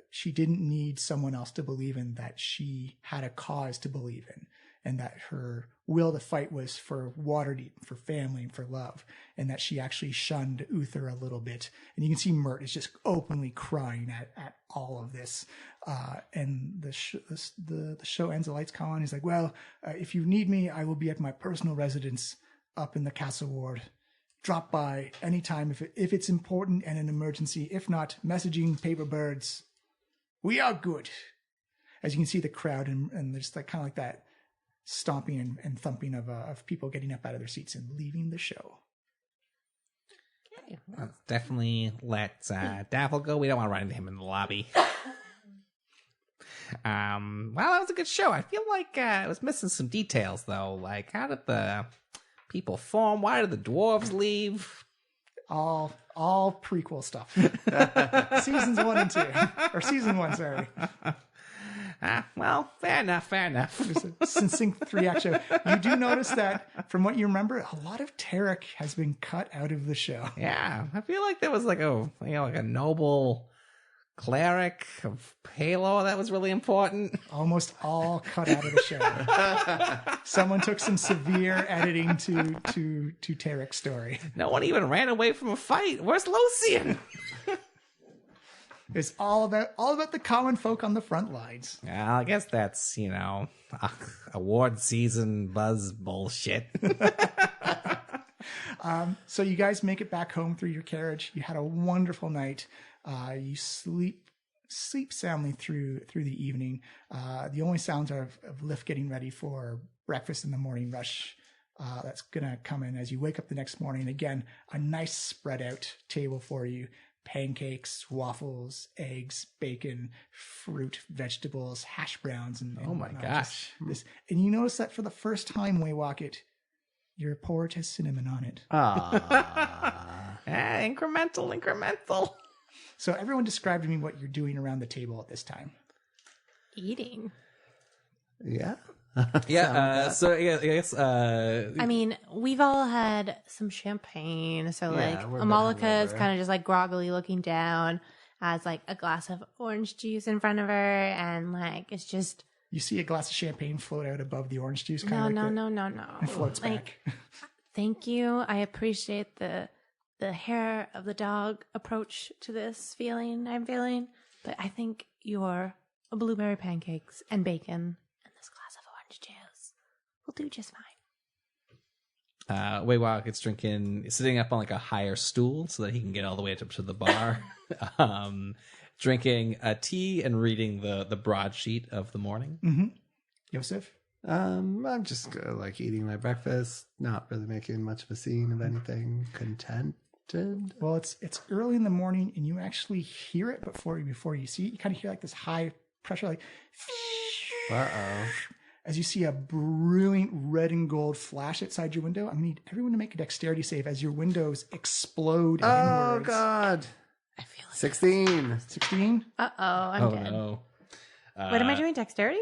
she didn't need someone else to believe in, that she had a cause to believe in, and that her will to fight was for Waterdeep, for family, and for love, and that she actually shunned Uther a little bit. And you can see Mert is just openly crying at all of this. And the show ends, the lights come on. He's like, well, if you need me, I will be at my personal residence up in the Castle Ward. Drop by anytime if it's important and an emergency. If not, messaging paper birds. We are good. As you can see the crowd and there's like kind of like that stomping and thumping of people getting up out of their seats and leaving the show. Okay. Let's definitely let Daffel go. We don't want to run into him in the lobby. Well, that was a good show. I feel like it was missing some details though. Like, how did the people form? Why did the dwarves leave? All prequel stuff. Seasons 1 and 2. Or season 1, sorry. Well, fair enough. Just a succinct 3-act show. You do notice that, from what you remember, a lot of Tarek has been cut out of the show. Yeah, I feel like there was like a noble cleric of Halo that was really important. Almost all cut out of the show. Someone took some severe editing to Tarek's story. No one even ran away from a fight. Where's Lucian? It's all about the common folk on the front lines. Yeah, I guess that's, award season buzz bullshit. So you guys make it back home through your carriage. You had a wonderful night. You sleep soundly through the evening. The only sounds are of Lift getting ready for breakfast in the morning rush. That's gonna come in as you wake up the next morning. Again, a nice spread out table for you. Pancakes, waffles, eggs, bacon, fruit, vegetables, hash browns, and oh my gosh. And you notice that for the first time, Waywocket, your porridge has cinnamon on it. Incremental. So everyone describe to me what you're doing around the table at this time. Eating. Yeah. Yeah. So I guess. I mean, we've all had some champagne, so Yeah, we're Amalika is hungover. kind of just like groggily looking down, has like a glass of orange juice in front of her, and like it's just You see a glass of champagne float out above the orange juice. no. It floats Like, back. thank you. I appreciate the hair of the dog approach to this feeling I'm feeling, but I think your blueberry pancakes and bacon and this glass of orange juice will do just fine. Waywocket's sitting up on like a higher stool so that he can get all the way up to the bar. Drinking a tea and reading the broadsheet of the morning. Mm-hmm. Yosef? I'm just eating my breakfast, not really making much of a scene of anything. Contented. Well, it's early in the morning, and you actually hear it before you see it. You kind of hear like this high pressure, like as you see a brilliant red and gold flash outside your window. I'm gonna need everyone to make a dexterity save as your windows explode Oh inwards. God! I feel like 16. 16? I'm dead. No. What am I doing? Dexterity?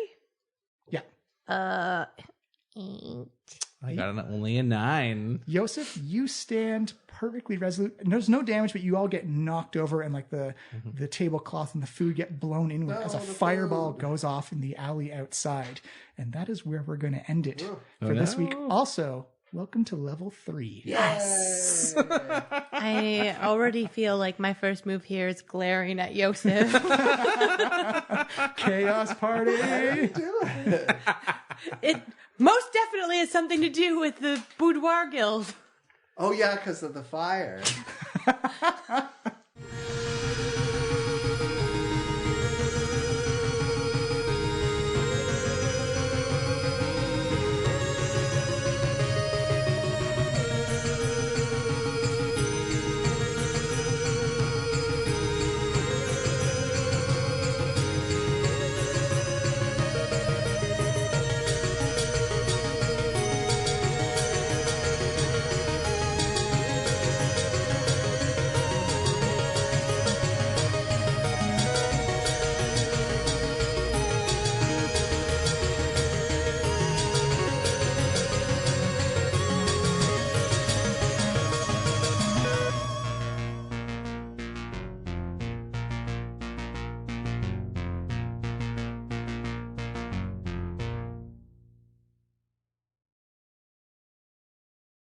Yeah. 8. I got only a 9. Yosef, you stand perfectly resolute. There's no damage, but you all get knocked over, and like the tablecloth and the food get blown inward as a fireball goes off in the alley outside. And that is where we're going to end it for this week. Also, welcome to level 3. Yes. I already feel like my first move here is glaring at Yosef. Chaos party. It most definitely has something to do with the Boudoir Guild. Oh yeah, because of the fire.